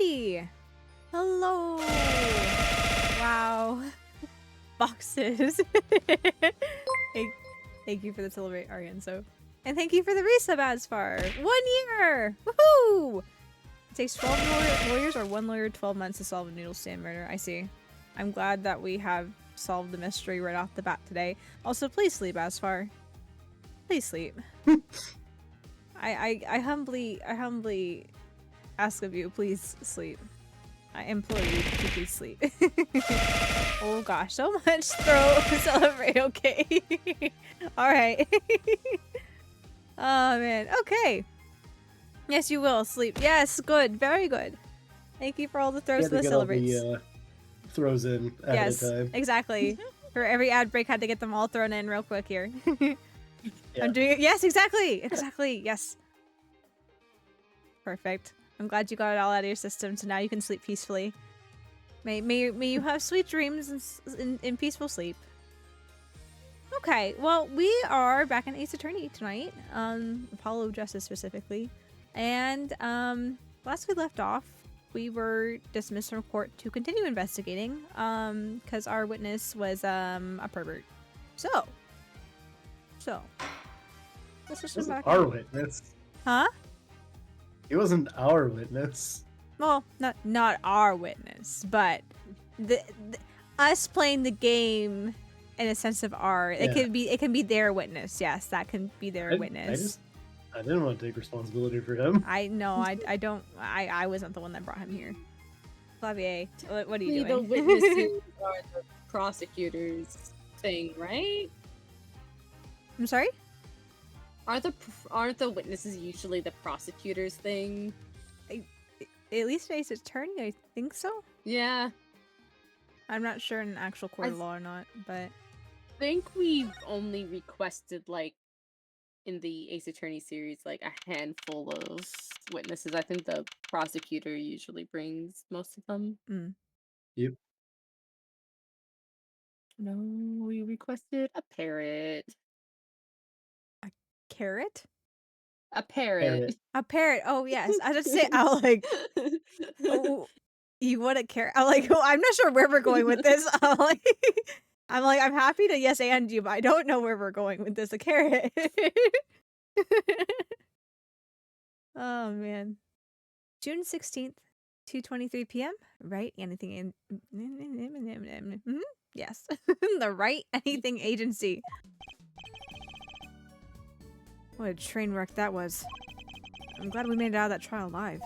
Hey! Hello! Wow. Boxes. Thank you for the celebrate, Arian. And thank you for the resub, Asfar. 1 year! Woohoo! It takes 12 lawyers or 1 lawyer 12 months to solve a Noodle stand murder. I see. I'm glad that we have solved the mystery right off the bat today. Also, please sleep, Asfar. Please sleep. I humbly ask of you, please sleep. I implore you to please sleep. Oh gosh, so much throw celebrate, okay. Alright. Oh man, okay. Yes, you will sleep. Yes, good, very good. Thank you for all the throws for the celebrates. All the, throws in at a time. Exactly. For every ad break, had to get them all thrown in real quick here. Yeah. I'm doing it. Yes, exactly. Exactly. Yes. Perfect. I'm glad you got it all out of your system, so now you can sleep peacefully. May you have sweet dreams in peaceful sleep. Okay, well, we are back in Ace Attorney tonight. Apollo Justice specifically. And last we left off, we were dismissed from court to continue investigating. Because our witness was a pervert. So let's just come back. Our witness. Huh? He wasn't our witness. Well, not our witness, but the us playing the game in a sense of our. Yeah. It can be their witness. Yes, that can be their witness. I didn't want to take responsibility for him. I know. I don't. I wasn't the one that brought him here. Flavier, what are you doing? The witnesses are the prosecutors thing, right? I'm sorry? Aren't the witnesses usually the prosecutors thing? At least Ace Attorney, I think so. Yeah. I'm not sure in an actual court of law or not, but I think we've only requested, like, in the Ace Attorney series, like, a handful of witnesses. I think the prosecutor usually brings most of them. Mm. Yep. No, we requested a parrot. A carrot? A parrot. A parrot. Oh yes. I just say I'll like. Oh, you want a carrot? I'm like. Oh, I'm not sure where we're going with this. I'm happy to yes and you, but I don't know where we're going with this. A carrot. Oh man. June 16th, 2:23 p.m. Right? Anything in? Yes. The Right Anything Agency. What a train wreck that was. I'm glad we made it out of that trial alive.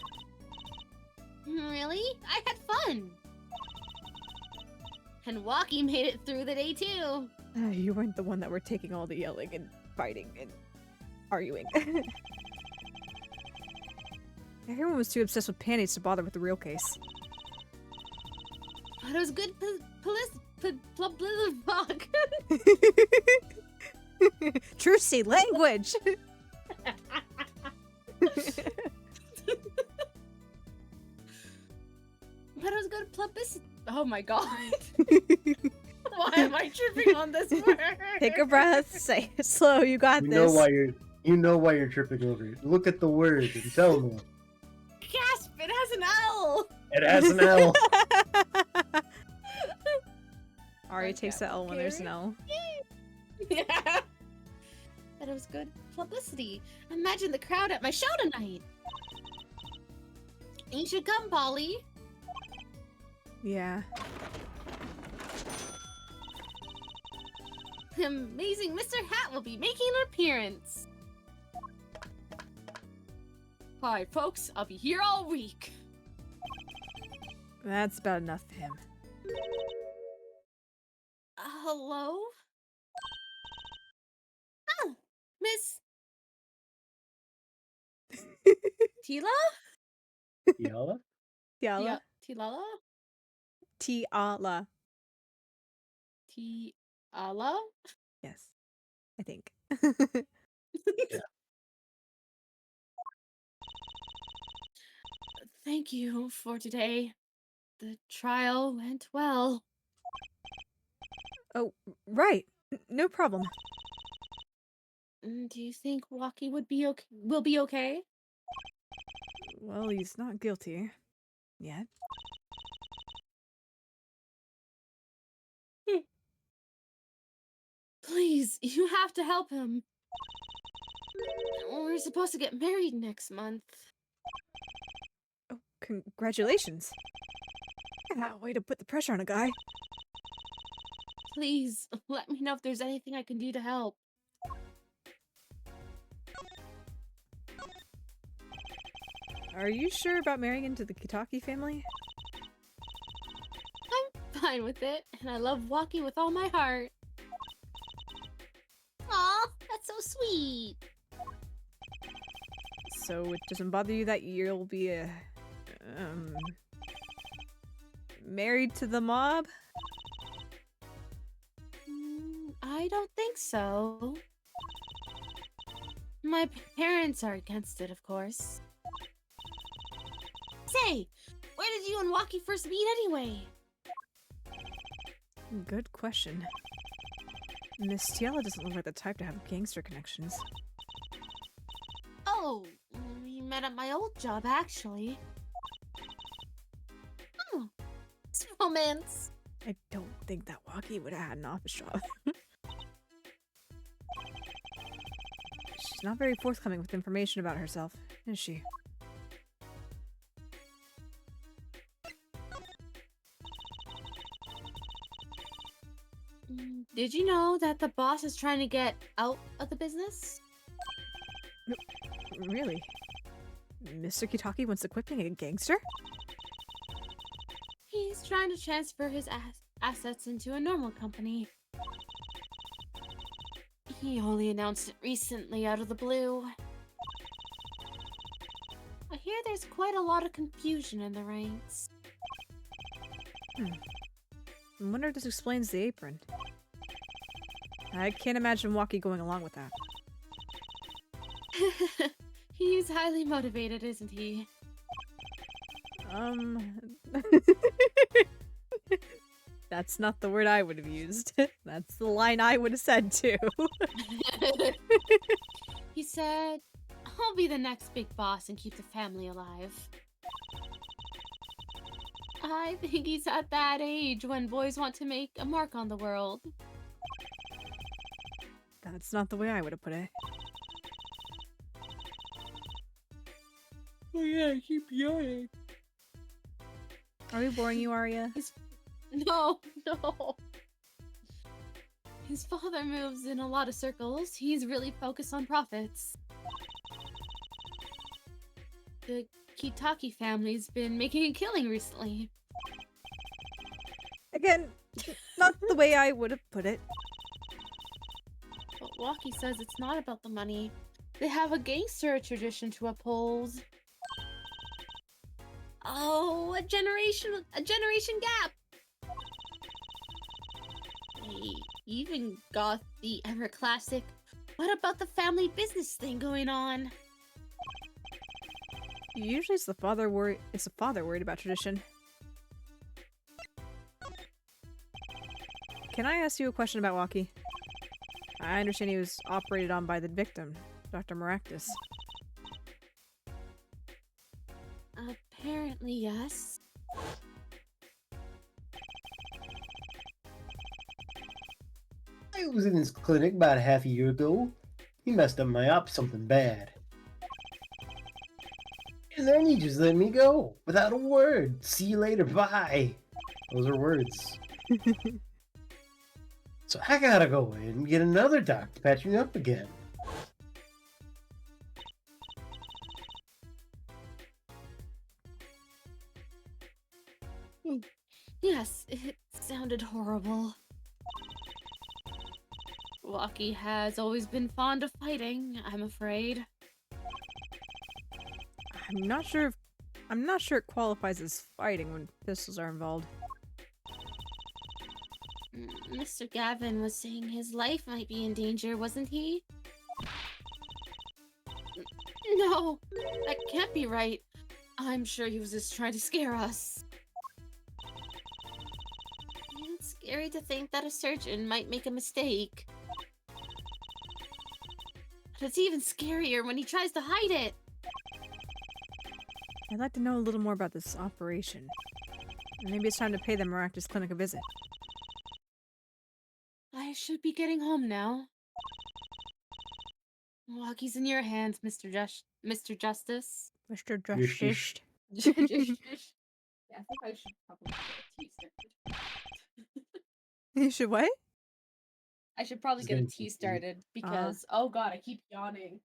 Really? I had fun! And Walkie made it through the day too! You weren't the one that were taking all the yelling and fighting and arguing. Everyone was too obsessed with panties to bother with the real case. But it was good fuck. Trucy language! But it was good publicity. Oh my god. Why am I tripping on this word? Take a breath, say it slow, you got this. You know why you're tripping over it. Look at the word and tell me. Gasp! It has an L! It has an L. Ari takes the L when there's an L. Yeah. But it was good publicity. Imagine the crowd at my show tonight. You should come, Polly. Yeah. The amazing Mr. Hat will be making an appearance. Hi, folks. I'll be here all week. That's about enough for him. Hello? Oh, Miss... Tila? Yala? Tiala? Tilala? Tiala. Tiala? Yes. I think. Yeah. Thank you for today. The trial went well. Oh, right. No problem. Do you think Walkie will be okay? Well, he's not guilty. yet. Please, you have to help him. We're supposed to get married next month. Oh, congratulations. Yeah, way to put the pressure on a guy. Please, let me know if there's anything I can do to help. Are you sure about marrying into the Kitaki family? I'm fine with it, and I love walking with all my heart. Aw, that's so sweet. So it doesn't bother you that you'll be married to the mob? I don't think so. My parents are against it, of course. Say, where did you and Waki first meet anyway? Good question. Miss Tiela doesn't look like the type to have gangster connections. Oh, we met at my old job, actually. Oh, it's romance. I don't think that Waki would have had an office job. She's not very forthcoming with information about herself, is she? Did you know that the boss is trying to get out of the business? Really? Mr. Kitaki wants to quit being a gangster? He's trying to transfer his assets into a normal company. He only announced it recently out of the blue. I hear there's quite a lot of confusion in the ranks. I wonder if this explains the apron. I can't imagine Waki going along with that. He's highly motivated, isn't he? That's not the word I would have used. That's the line I would have said too. He said, I'll be the next big boss and keep the family alive. I think he's at that age when boys want to make a mark on the world. That's not the way I would have put it. Oh yeah, I keep yawning. Are we boring you, Aria? No. His father moves in a lot of circles. He's really focused on profits. The Kitaki family's been making a killing recently. Again, not the way I would have put it. But Waki says it's not about the money. They have a gangster tradition to uphold. Oh, a generation gap. They even got the ever classic, what about the family business thing going on? Usually it's the father worried about tradition. Can I ask you a question about Waki? I understand he was operated on by the victim, Dr. Maractus. Apparently, yes. I was in his clinic about half a year ago. He messed up my op something bad. And then he just let me go, without a word. See you later, bye. Those are words. So I gotta go in and get another doc to patch me up again. Yes, it sounded horrible. Waki has always been fond of fighting, I'm afraid. I'm not sure it qualifies as fighting when pistols are involved. Mr. Gavin was saying his life might be in danger, wasn't he? No, that can't be right. I'm sure he was just trying to scare us. It's scary to think that a surgeon might make a mistake. But it's even scarier when he tries to hide it. I'd like to know a little more about this operation. Maybe it's time to pay the Maractus Clinic a visit. I should be getting home now. Walkie's in your hands, Mr. Mr. Justice. Mr. Justice. Justice. Yeah, I think I should probably get a tea started. You should what? I should probably Just get a getting tea tea. started because oh god, I keep yawning.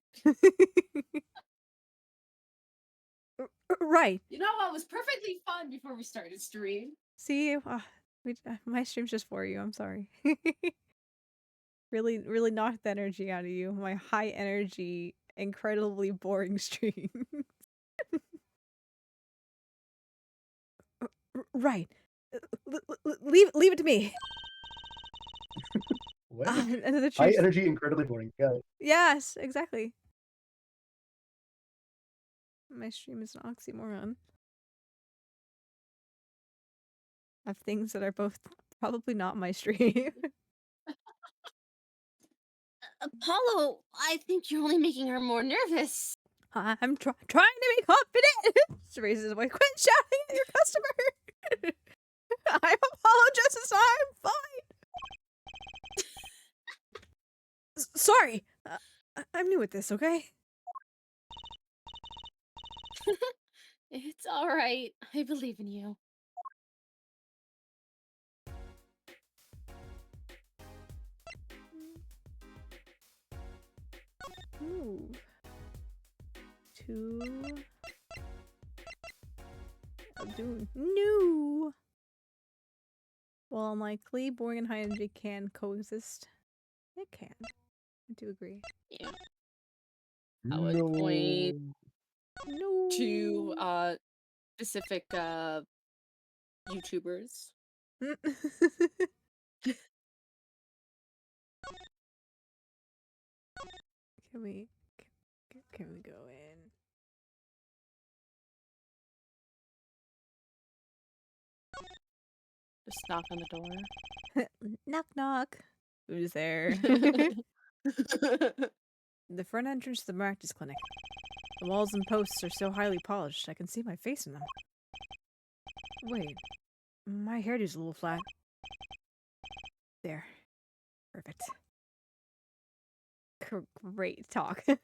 Right. You know what was perfectly fun before we started stream? See, my stream's just for you. I'm sorry. Really knocked the energy out of you. My high energy, incredibly boring stream. Right. Leave it to me. What? Another High truth. energy, incredibly boring. Got it. Yes, exactly. My stream is an oxymoron of things that are both probably not my stream. Apollo, I think you're only making her more nervous. I'm trying to be confident. Just raises his voice. Quit shouting at your customer. I'm Apollo Justice. I'm fine. Sorry. I'm new at this, okay? It's all right. I believe in you. Ooh. 2. I'll do new. Well, unlikely, boring and high energy can coexist. It can. I do agree. Yeah. I would point No. to specific YouTubers. Can we go in? Just knock on the door. Knock knock. Who's there? The front entrance to the Maractus Clinic. The walls and posts are so highly polished, I can see my face in them. Wait, my hairdo's a little flat. There. Perfect. Great talk. How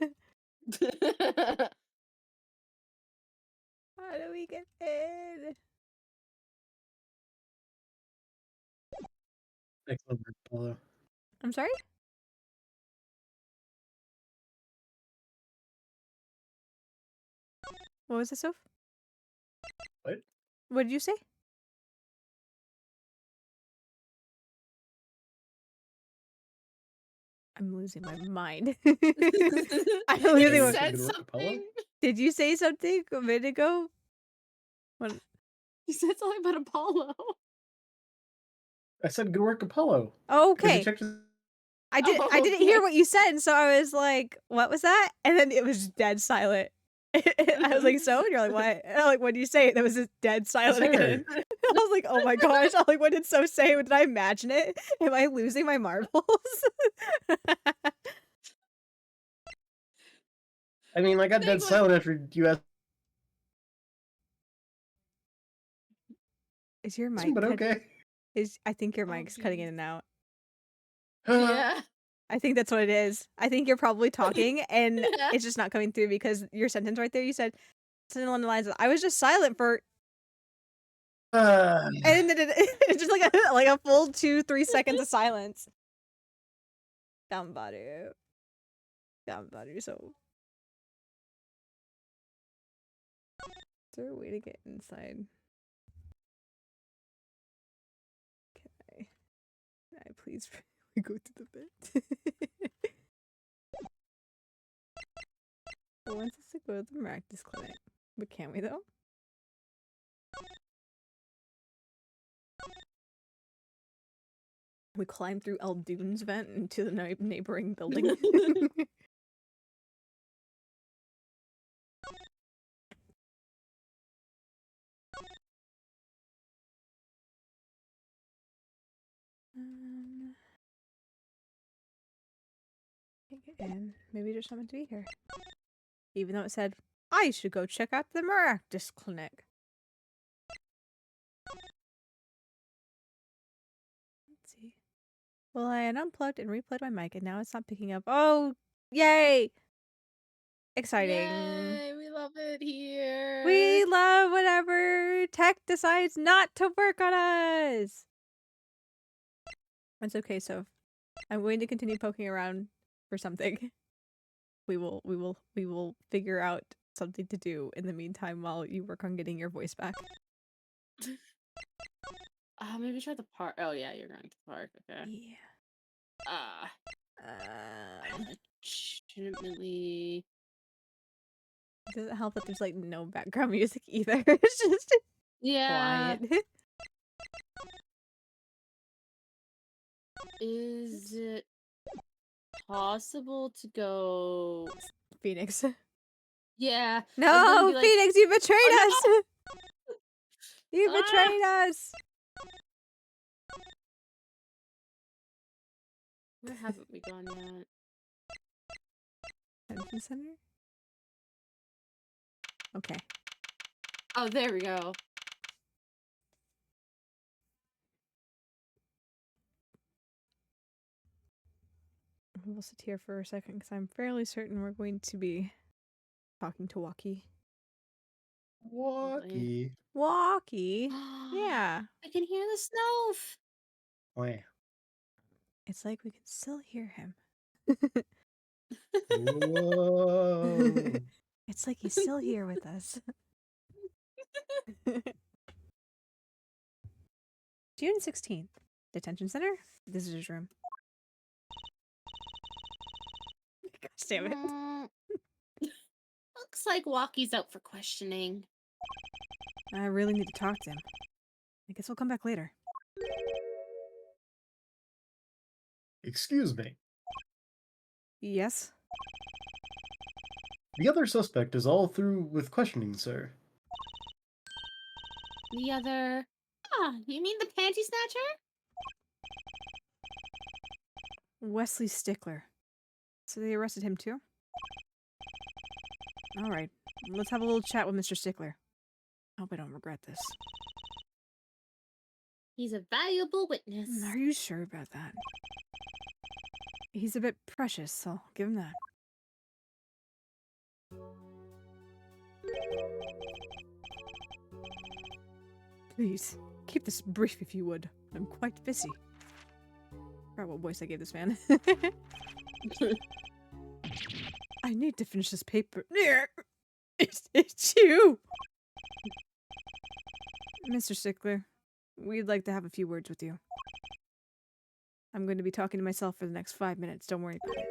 do we get in? Excellent work, Apollo. I'm sorry? What was it, Soph? What? What did you say? I'm losing my mind. I'm losing You my said Good work, Apollo. something. Did you say something a minute ago? When... You said something about Apollo. I said good work, Apollo. Oh, Because you okay. checked his- I Oh, didn't hear okay. what you said, so I was like, "What was that?" And then it was dead silent. I was like, "So?" And you're like, "What?" And I'm like, "What do you say?" And it was just dead silent Sir. again. I was like, "Oh my gosh!" I'm like, "What did So say? Did I imagine it? Am I losing my marbles?" I mean, I got dead Thanks, silent after you asked, Is your mic? but okay. I think your Oh, mic's cutting in geez. and out. Yeah. I think that's what it is. I think you're probably talking and it's just not coming through because your sentence right there, you said something along the lines of, "I was just silent for," and then it's just like a full 2-3 seconds of silence. Gambaru. So. Is there a way to get inside? Can I please go to the bed? It wants us to go to the Maractus Clinic. But can we though? We climb through Eldune's vent into the neighboring building. Can't get in. Maybe there's someone to be here. Even though it said I should go check out the Maractus Clinic. Let's see. Well, I had unplugged and replugged my mic, and now it's not picking up. Oh, yay! Exciting. Yay, we love it here. We love whenever tech decides not to work on us. It's okay, so I'm going to continue poking around for something. We will figure out something to do in the meantime while you work on getting your voice back. Maybe try the park. Oh yeah, you're going to the park. Okay. Yeah. Legitimately. It doesn't help that there's like no background music either. It's just Yeah. quiet. Is it possible to go? Phoenix. Yeah. No, be like, Phoenix, you betrayed "Oh, us! You Ah! betrayed us! Where haven't we gone yet? Convention center? Okay. Oh, there we go. We'll sit here for a second because I'm fairly certain we're going to be talking to Walkie. Walkie. Walkie? Yeah. I can hear the snow. Wow. It's like we can still hear him. Whoa. It's like he's still here with us. June 16th. Detention center? Visitors room. Gosh damn it. Looks like Walkie's out for questioning. I really need to talk to him. I guess we'll come back later. Excuse me. Yes? The other suspect is all through with questioning, sir. The other... Ah, you mean the panty snatcher? Wesley Stickler. So they arrested him too? Alright. Let's have a little chat with Mr. Stickler. I hope I don't regret this. He's a valuable witness. Are you sure about that? He's a bit precious, so I'll give him that. Please, keep this brief if you would. I'm quite busy. Forgot what voice I gave this man. I need to finish this paper. It's you! Mr. Stickler, we'd like to have a few words with you. I'm going to be talking to myself for the next 5 minutes. Don't worry about it.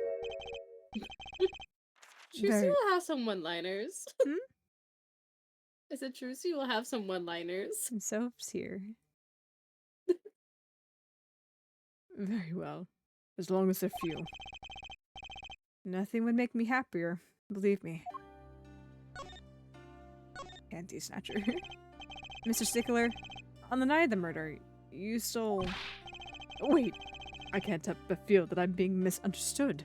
Trucy will have some one-liners. Hmm? I said Trucy will have some one-liners. And Soph's here. Very well. As long as they're few. Nothing would make me happier. Believe me. Panty snatcher. Mr. Stickler, on the night of the murder, you stole... Wait, I can't help but feel that I'm being misunderstood.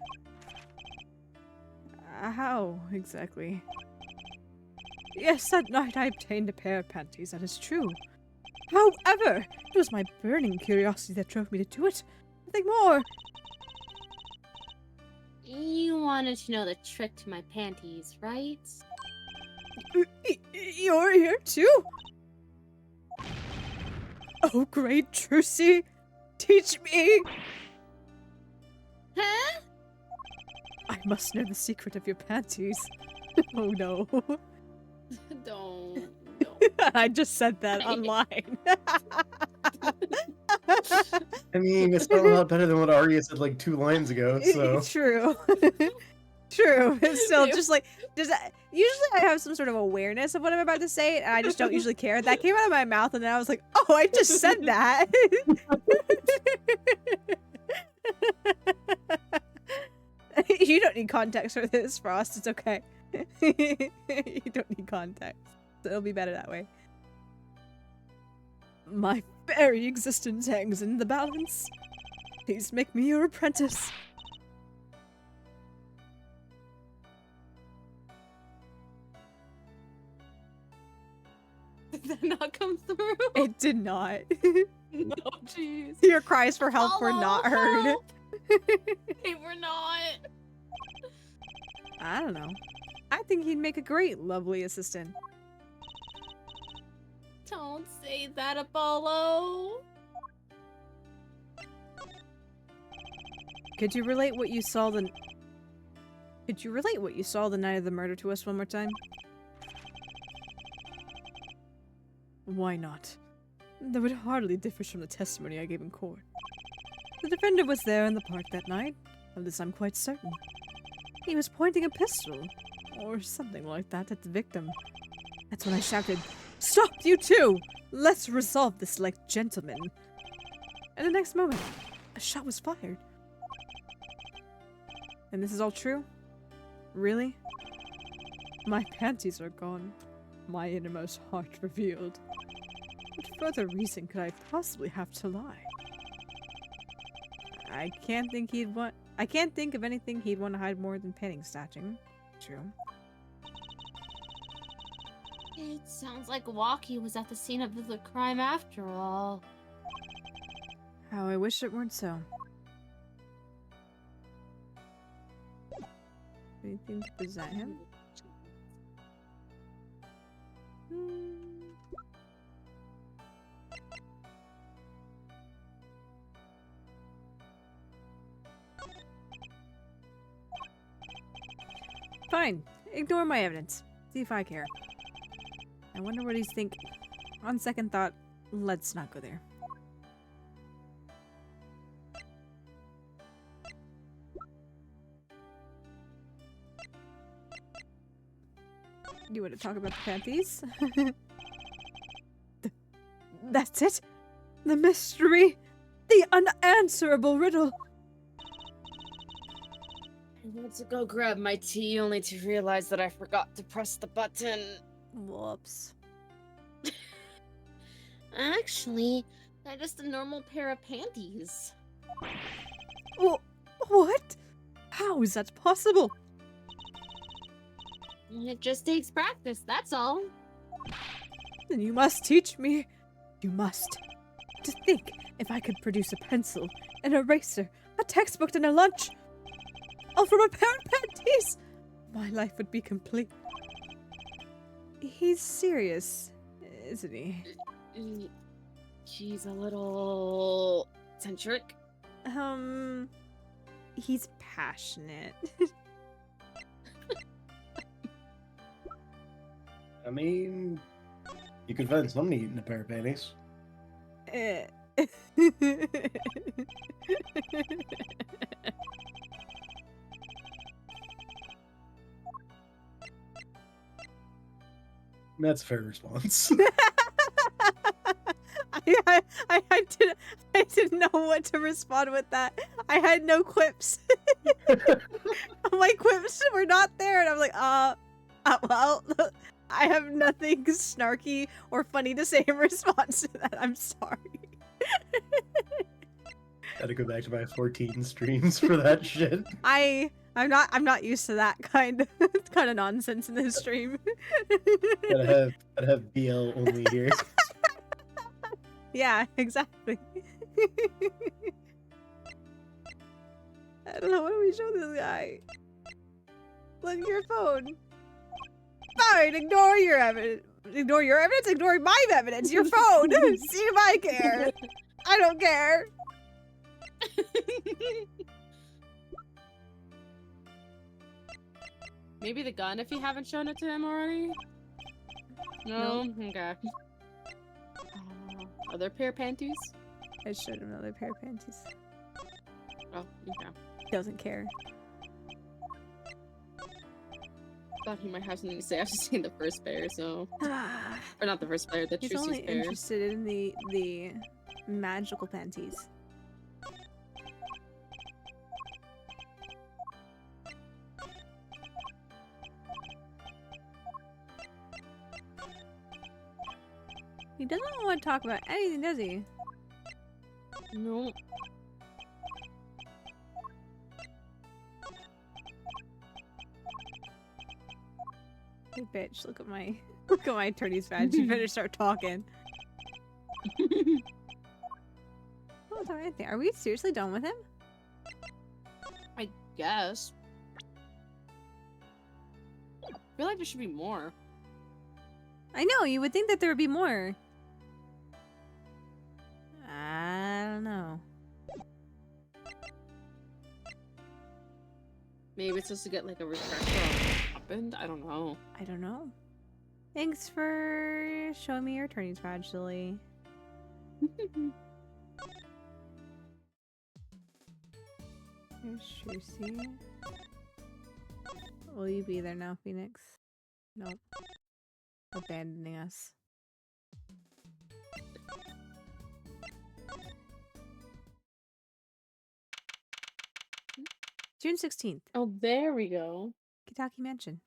How, exactly? Yes, that night I obtained a pair of panties, that is true. However, it was my burning curiosity that drove me to do it. Nothing more. You wanted to know the trick to my panties, right? You're here too? Oh, great Trucy! Teach me! Huh? I must know the secret of your panties. Oh no. Don't. I just said that online. I mean, it's not a lot better than what Aria said like 2 lines ago, so... True. True. It's still just like, usually I have some sort of awareness of what I'm about to say, and I just don't usually care. That came out of my mouth, and then I was like, oh, I just said that. You don't need context for this, Frost. It's okay. You don't need context. So it'll be better that way. My very existence hangs in the balance. Please make me your apprentice. Did that not come through? It did not. No, jeez. Your cries for help were not heard. Help! They were not. I don't know. I think he'd make a great lovely assistant. Don't say that, Apollo. Could you relate what you saw the night of the murder to us one more time? Why not? That would hardly differ from the testimony I gave in court. The defendant was there in the park that night. Of this I'm quite certain. He was pointing a pistol, or something like that, at the victim. That's when I shouted, "Stop, you two! Let's resolve this like gentlemen." And the next moment, a shot was fired. And this is all true? Really? My panties are gone. My innermost heart revealed. What further reason could I possibly have to lie? I can't think of anything he'd want to hide more than painting stashing. True. It sounds like Walkie was at the scene of the crime after all. How I wish it weren't so. Anything to present him? Fine. Ignore my evidence. See if I care. I wonder what he's thinking. On second thought, let's not go there. You want to talk about the panties? That's it? The mystery? The unanswerable riddle? I went to go grab my tea only to realize that I forgot to press the button. Whoops. Actually, they're just a normal pair of panties. What? How is that possible? It just takes practice, that's all. Then you must teach me. You must. To think, if I could produce a pencil, an eraser, a textbook, and a lunch, all from a pair of panties, my life would be complete. He's serious, isn't he? She's a little eccentric. He's passionate. I mean, you could find someone eating a pair of panties. That's a fair response. I didn't know what to respond with that. I had no quips. My quips were not there, and I'm like, well, I have nothing snarky or funny to say in response to that. I'm sorry. Gotta go back to my 14 streams for that shit. I'm not used to that kind of nonsense in this stream. Gotta have BL only here. Yeah, exactly. I don't know, what do we show this guy? Look at your phone. Fine, ignore your evidence. Ignore your evidence? Ignore my evidence. Your phone. See if I care. I don't care. Maybe the gun if you haven't shown it to him already? No? Okay. Other pair of panties? I showed him another pair of panties. Oh, okay. He doesn't care. Thought he might have something to say after seeing the first pair, so... Or not the first pair, the He's Trucy's only pair. interested in the magical panties. He doesn't want to talk about anything, does he? No. Hey, bitch, look at my Look at my attorney's badge. You better start talking. Oh, it's alright there. Are we seriously done with him? I guess. I feel like there should be more. I know, you would think that there would be more. I don't know. Maybe it's just to get like a refresher on what happened. I don't know. I don't know. Thanks for showing me your attorney's badge, Lily. Here's Trucy. Will you be there now, Phoenix? Nope. Abandoning us. June 16th. Oh, there we go. Kentucky Mansion.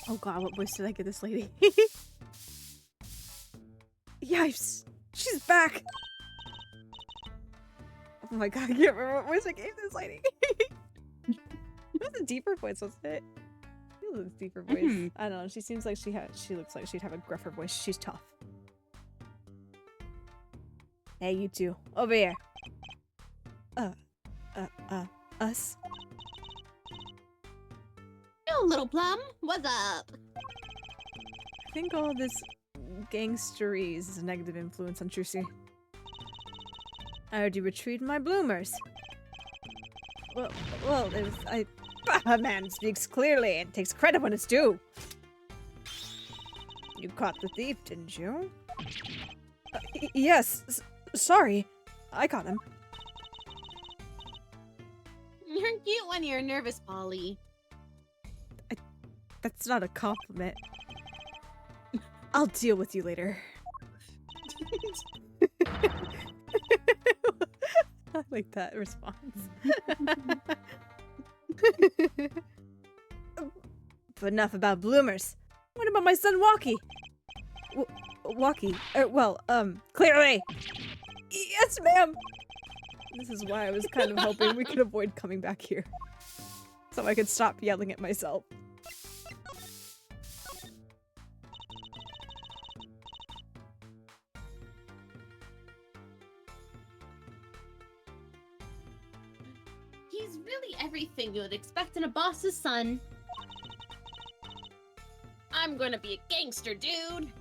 Oh god, what voice did I give this lady? Yipes! She's back! Oh my god, I can't remember what voice I gave this lady. It was a deeper voice, wasn't it? It was a deeper voice. I don't know, she seems like she looks like she'd have a gruffer voice. She's tough. Hey, you two. Over here. Us? Yo, little plum, what's up? I think all this gangstery is a negative influence on Trucy. I heard you retrieved my bloomers. Well, it was, a man speaks clearly and takes credit when it's due. You caught the thief, didn't you? Yes, sorry. I caught him. You're cute when you're nervous, Polly. That's not a compliment. I'll deal with you later. I like that response. But enough about bloomers. What about my son Walkie? Walkie? Clearly! Yes, ma'am! This is why I was kind of hoping we could avoid coming back here. So I could stop yelling at myself. He's really everything you would expect in a boss's son. I'm gonna be a gangster, dude.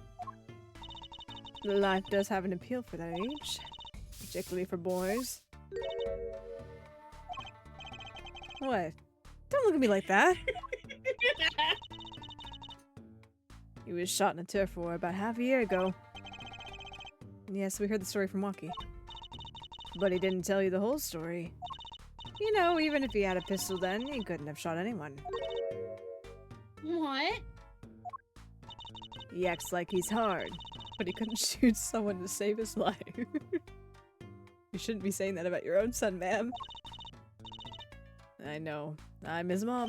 Life does have an appeal for that age. Particularly for boys. What? Don't look at me like that. He was shot in a turf war about half a year ago. Yes, we heard the story from Walkie. But he didn't tell you the whole story. You know, even if he had a pistol then, he couldn't have shot anyone. What? He acts like he's hard, but he couldn't shoot someone to save his life. You shouldn't be saying that about your own son, ma'am. I know. I'm his mom.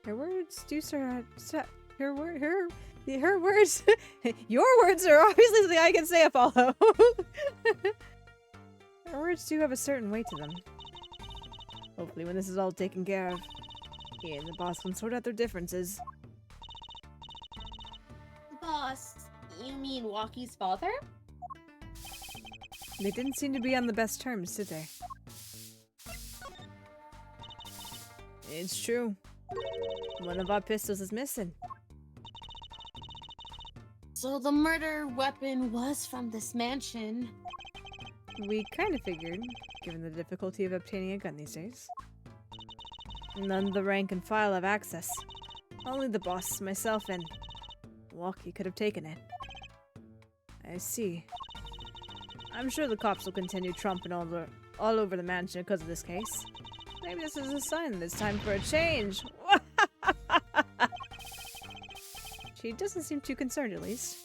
Her words do her words. Your words are obviously something I can say, Apollo. Her words do have a certain weight to them. Hopefully when this is all taken care of, he and the boss can sort out their differences. Boss, you mean Walkie's father? They didn't seem to be on the best terms, did they? It's true. One of our pistols is missing. So the murder weapon was from this mansion. We kind of figured, given the difficulty of obtaining a gun these days. None of the rank and file have access. Only the boss, myself, and Walkie could have taken it. I see. I'm sure the cops will continue trumping all over the mansion because of this case. Maybe this is a sign that it's time for a change. She doesn't seem too concerned, at least.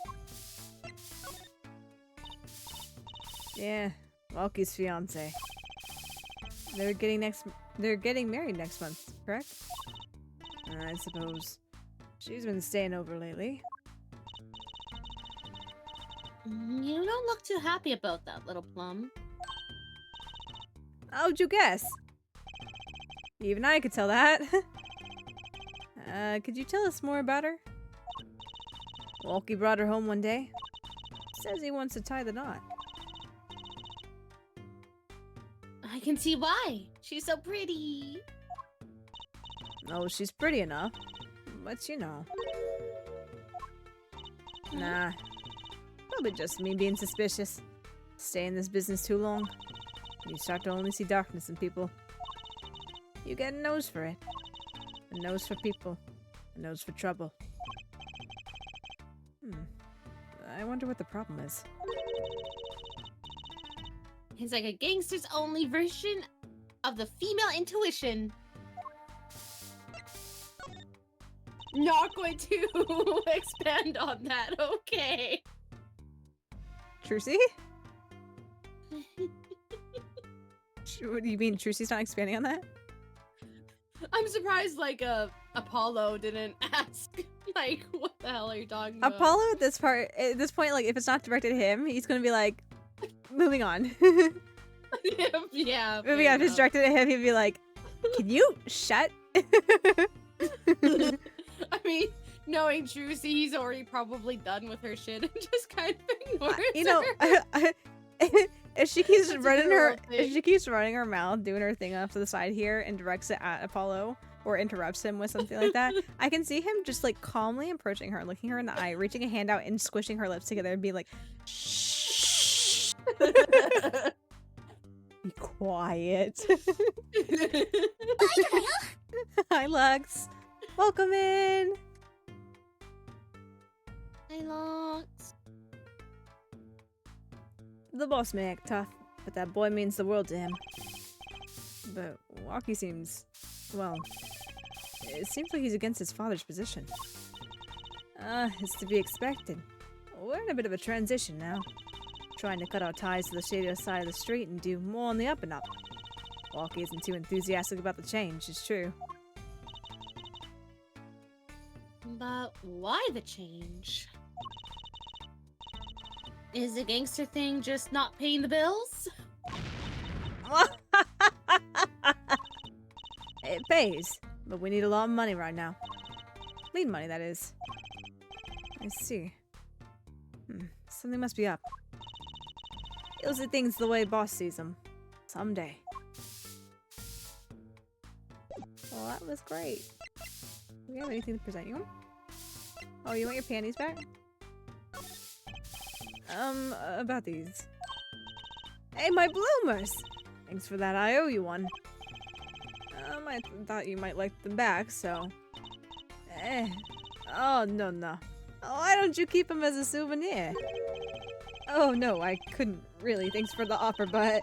Yeah, Walkie's fiance. They're getting married next month, correct? I suppose. She's been staying over lately. You don't look too happy about that, little plum. How'd you guess? Even I could tell that. Could you tell us more about her? Walkie brought her home one day. Says he wants to tie the knot. I can see why. She's so pretty. Oh, she's pretty enough. But you know. Nah. Probably just me being suspicious. Stay in this business too long. You start to only see darkness in people. You get a nose for it. A nose for people. A nose for trouble. I wonder what the problem is. It's like a gangster's only version of the female intuition. Not going to expand on that, okay. Trucy? What do you mean Trucy's not expanding on that? I'm surprised, like, Apollo didn't ask, like, what the hell are you talking about? Apollo at this point, like, if it's not directed at him, he's gonna be like, moving on. Yeah. Moving on, if it's directed at him, he'd be like, can you shut? I mean, knowing Trucy, he's already probably done with her shit and just kind of ignores You know, her. if she keeps That's a running good her, old if thing. she keeps running her mouth, doing her thing off to the side here, and directs it at Apollo, or interrupts him with something like that, I can see him just like calmly approaching her, looking her in the eye, reaching a hand out, and squishing her lips together, and being like, "Shh, be quiet." Hi, Lux. Welcome in. Hey, Lux. The boss may act tough, but that boy means the world to him. But Walkie seems, well, it seems like he's against his father's position. It's to be expected. We're in a bit of a transition now. Trying to cut our ties to the shadier side of the street and do more on the up and up. Walkie isn't too enthusiastic about the change, it's true. But why the change? Is the gangster thing just not paying the bills? It pays, but we need a lot of money right now. Clean money, that is. I see. Something must be up. He'll see things the way boss sees them. Someday. Well, that was great. Do we have anything to present you? Oh, you want your panties back? About these. Hey, my bloomers! Thanks for that, I owe you one. I thought you might like them back, so... Oh, no. Why don't you keep them as a souvenir? Oh, no, I couldn't really. Thanks for the offer, but...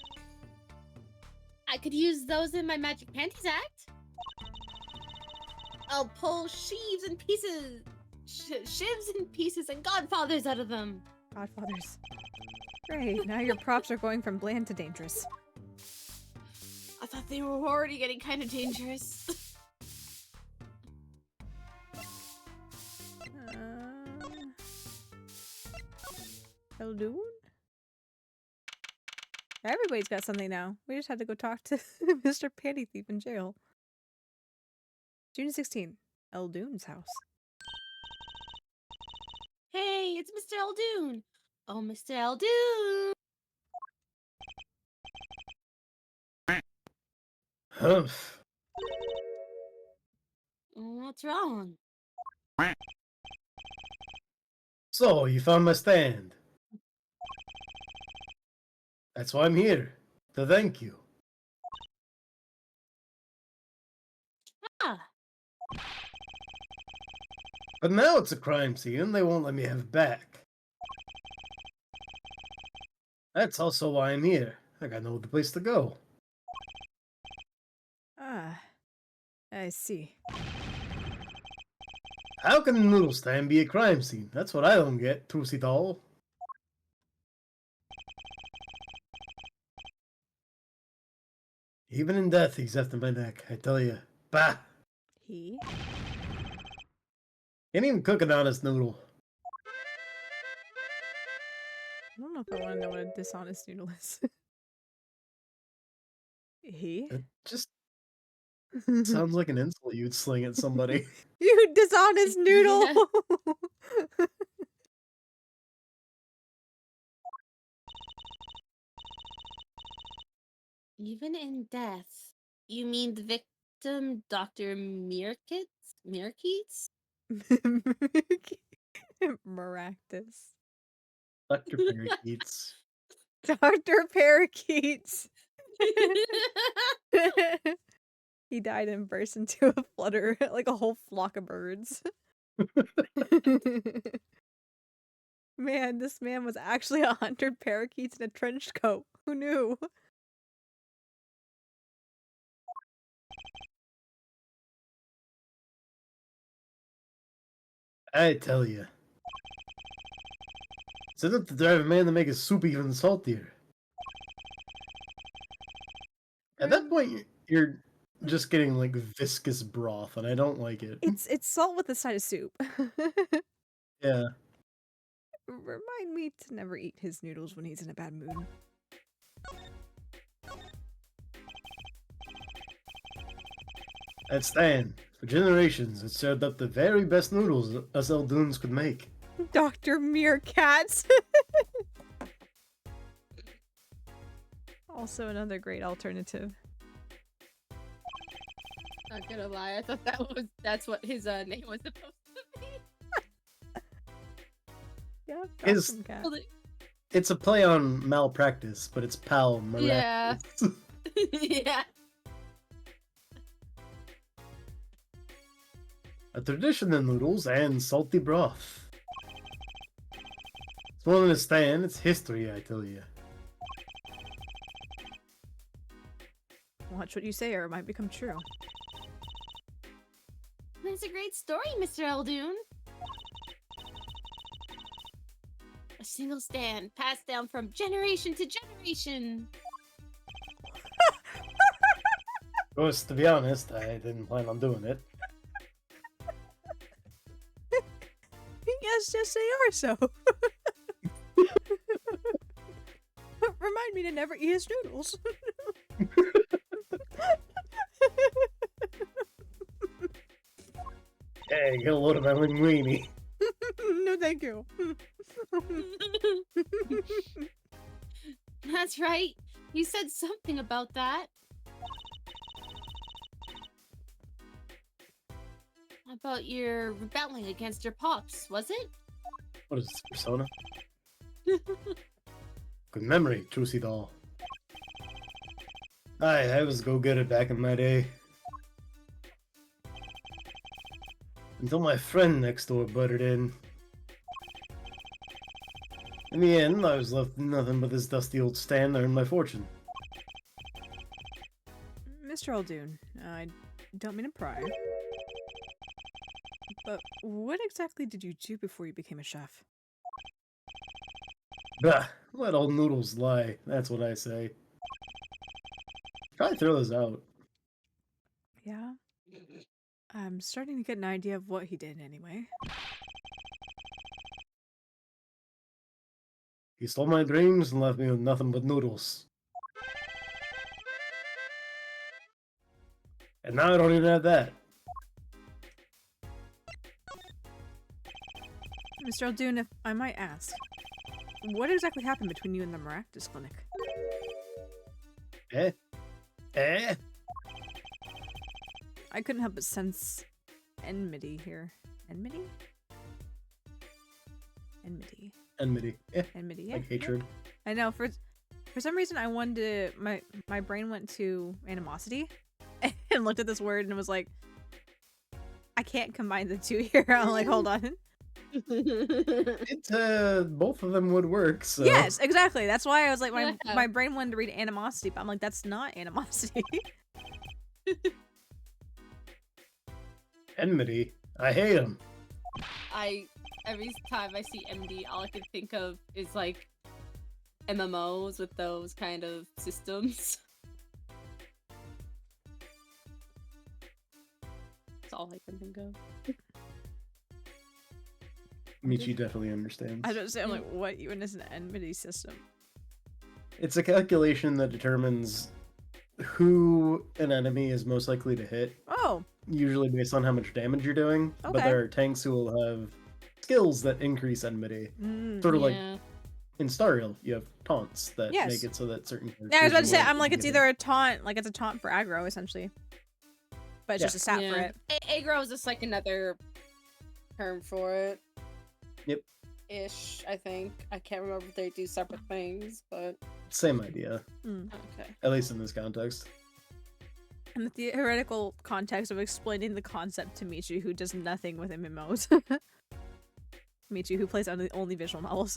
I could use those in my magic panties act. I'll pull sheaves and pieces, shivs and pieces and godfathers out of them. Godfathers. Great, now your props are going from bland to dangerous. I thought they were already getting kind of dangerous. Eldoon? Everybody's got something now. We just had to go talk to Mr. Panty Thief in jail. June 16th. Eldoon's house. Hey, it's Mr. Eldoon. Oh, Mr. Eldoon. Humph. What's wrong? So, you found my stand. That's why I'm here. To thank you. Ah, But now it's a crime scene and they won't let me have it back. That's also why I'm here. I got no other place to go. Ah, I see. How can a noodle stand be a crime scene? That's what I don't get, Trucy doll. Even in death, he's after my neck, I tell you. Bah! He? Can't even cook an honest noodle. I don't know if I want to know what a dishonest noodle is. He? Just Sounds like an insult you'd sling at somebody. You dishonest noodle. Even in death. You mean the victim, Dr. Mirkitz? Mirkitz? Maractus. Dr. Parakeets. Dr. Parakeets. He died and burst into a flutter, like a whole flock of birds. Man, this man was actually 100 parakeets in a trench coat. Who knew? I tell you. It's enough to drive a man to make his soup even saltier. At that point, you're just getting like viscous broth, and I don't like it. It's salt with a side of soup. Yeah. Remind me to never eat his noodles when he's in a bad mood. At Stan, for generations, it served up the very best noodles us Eldoons could make. Dr. Meerkats. Also another great alternative. Not gonna lie, I thought that's what his name was supposed to be. Yeah, His- Gotham Cat. Well, It's a play on malpractice, but it's pal Yeah. miraculous. yeah. A tradition in noodles and salty broth. It's more than a stand, it's history, I tell you. Watch what you say or it might become true. That's a great story, Mr. Eldoon. A single stand passed down from generation to generation. Of course, to be honest, I didn't plan on doing it. Yes, yes, they are so. Remind me to never eat his noodles. Hey, get a load of my linguine. No, thank you. That's right. You said something about that. About your rebelling against your pops, was it? What is this, Persona? Good memory, Trucy doll. I was go-getter back in my day. Until my friend next door butted in. In the end, I was left with nothing but this dusty old stand to earn my fortune. Mr. Aldoon, I don't mean to pry. But what exactly did you do before you became a chef? Bah, let old noodles lie, that's what I say. Try to throw this out. Yeah? I'm starting to get an idea of what he did anyway. He stole my dreams and left me with nothing but noodles. And now I don't even have that. Mr. Aldoon, if I might ask, what exactly happened between you and the Maractus Clinic? Eh? Eh? I couldn't help but sense enmity here. Enmity? Enmity. Enmity. Eh? Enmity, yeah. Like hatred. I know, for some reason I wanted to, my brain went to animosity and looked at this word and was like, I can't combine the two here. I'm like, hold on. Both of them would work, so... Yes, exactly. That's why I was like, Yeah. my brain wanted to read animosity, but I'm like, that's not animosity. Enmity? I hate him. Every time I see MD, all I can think of is like MMOs with those kind of systems. That's all I can think of. Michi definitely understands. I don't say, I'm like, what even is an enmity system? It's a calculation that determines who an enemy is most likely to hit, Oh, usually based on how much damage you're doing. But Okay. there are tanks who will have skills that increase enmity. mm. Sort of like Yeah. in Starreal, you have taunts that Yes. make it so that certain Yeah, I was about to say, characters I'm like, will it's get either a taunt, like it's a taunt for aggro, essentially. But it's Yeah. just a stat for Yeah. it. Aggro is just like another term for it. Yep. Ish, I think. I can't remember if they do separate things, but Same idea, okay. at least in this context. In the theoretical context of explaining the concept to Michi, who does nothing with MMOs. Michi, who plays only visual novels.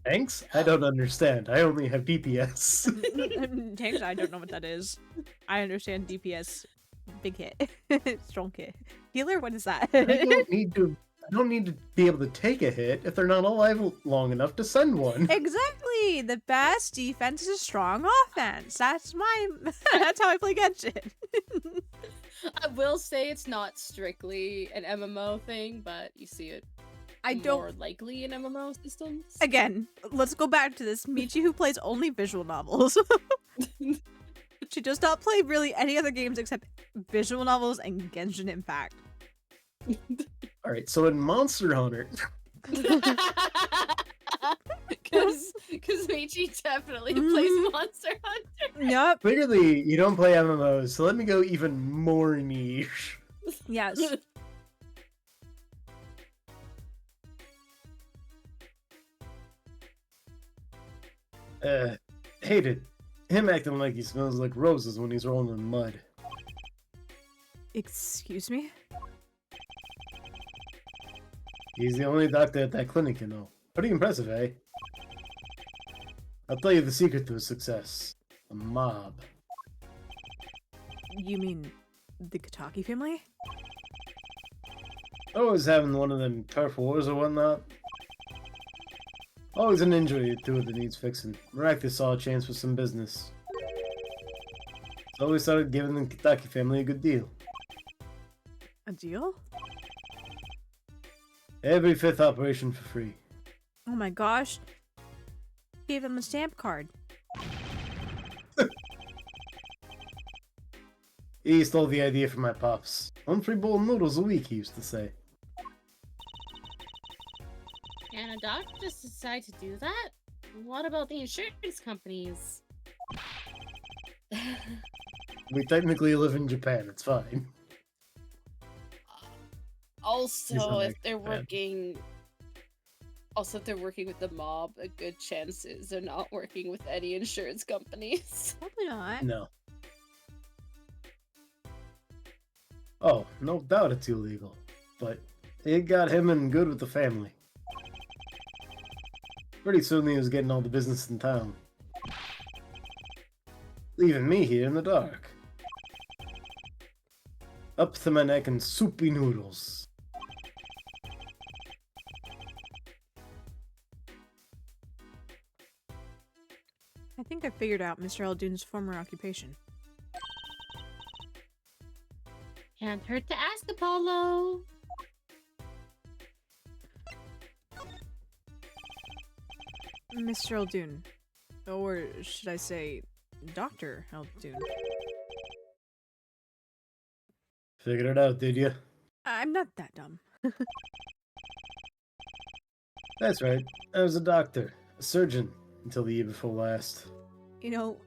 Thanks? I don't understand. I only have DPS. Tanks, I don't know what that is. I understand DPS, big hit, strong hit. Healer, what is that? I don't need to be able to take a hit if they're not alive long enough to send one. Exactly. The best defense is a strong offense. That's how I play Genshin. I will say it's not strictly an MMO thing, but you see it I more don't. likely in MMO systems. Again, let's go back to this. Michi, who plays only visual novels. She does not play really any other games except visual novels and Genshin Impact. Alright, so in Monster Hunter, Because Michi definitely plays Monster Hunter. Yep. clearly you don't play MMOs, so let me go even more niche. Yes. Hate it. Him acting like he smells like roses when he's rolling in mud. Excuse me? He's the only doctor at that clinic, you know. Pretty impressive, eh? I'll tell you the secret to his success. A mob. You mean the Kataki family? Always having one of them turf wars or whatnot. Always an injury or two that needs fixing. Miraculous saw a chance for some business. So we started giving the Kataki family a good deal. A deal? Every fifth operation for free. Oh my gosh. Gave him a stamp card. He stole the idea from my pops. 1 free bowl of noodles a week, he used to say. And a doctor just decided to do that? What about the insurance companies? We technically live in Japan, it's fine. Also, not if they're actually bad. working, if they're working with the mob, a good chance is they're not working with any insurance companies. Probably not. No. Oh, no doubt it's illegal. But it got him in good with the family. Pretty soon he was getting all the business in town. Leaving me here in the dark. Up to my neck in soupy noodles. I think I figured out Mr. Eldoon's former occupation. Can't hurt to ask, Apollo. Mr. Eldoon. Or should I say, Dr. Eldoon. Figured it out, did you? I'm not that dumb. That's right. I was a doctor. A surgeon. Until the year before last. You know,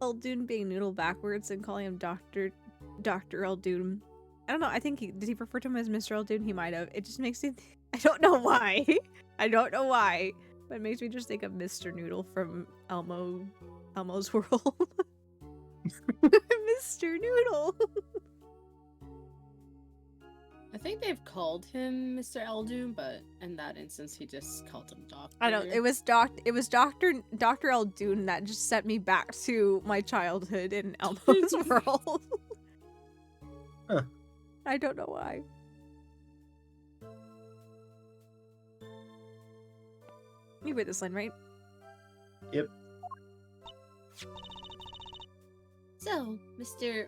Eldoon being Noodle backwards and calling him Dr. Eldoon. I don't know, I think did he refer to him as Mr. Eldoon? He might have. It just makes me I don't know why. I don't know why. But it makes me just think of Mr. Noodle from Elmo's World. Mr. Noodle. I think they've called him Mr. Eldoon, but in that instance, he just called him Doctor. I don't. It was Dr. Eldoon that just sent me back to my childhood in Elmo's World. Huh. I don't know why. You read this line, right? Yep. So, Mr.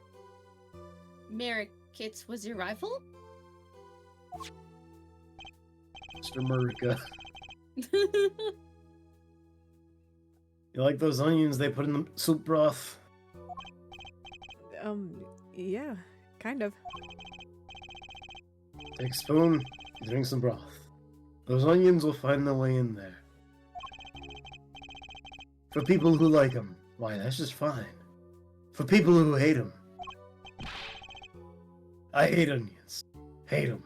Merrick Kitts was your rival? Mr. Murica. You like those onions they put in the soup broth? Yeah, kind of. Take a spoon, you drink some broth. Those onions will find their way in there. For people who like them, why, that's just fine. For people who hate them, I hate onions. Hate them.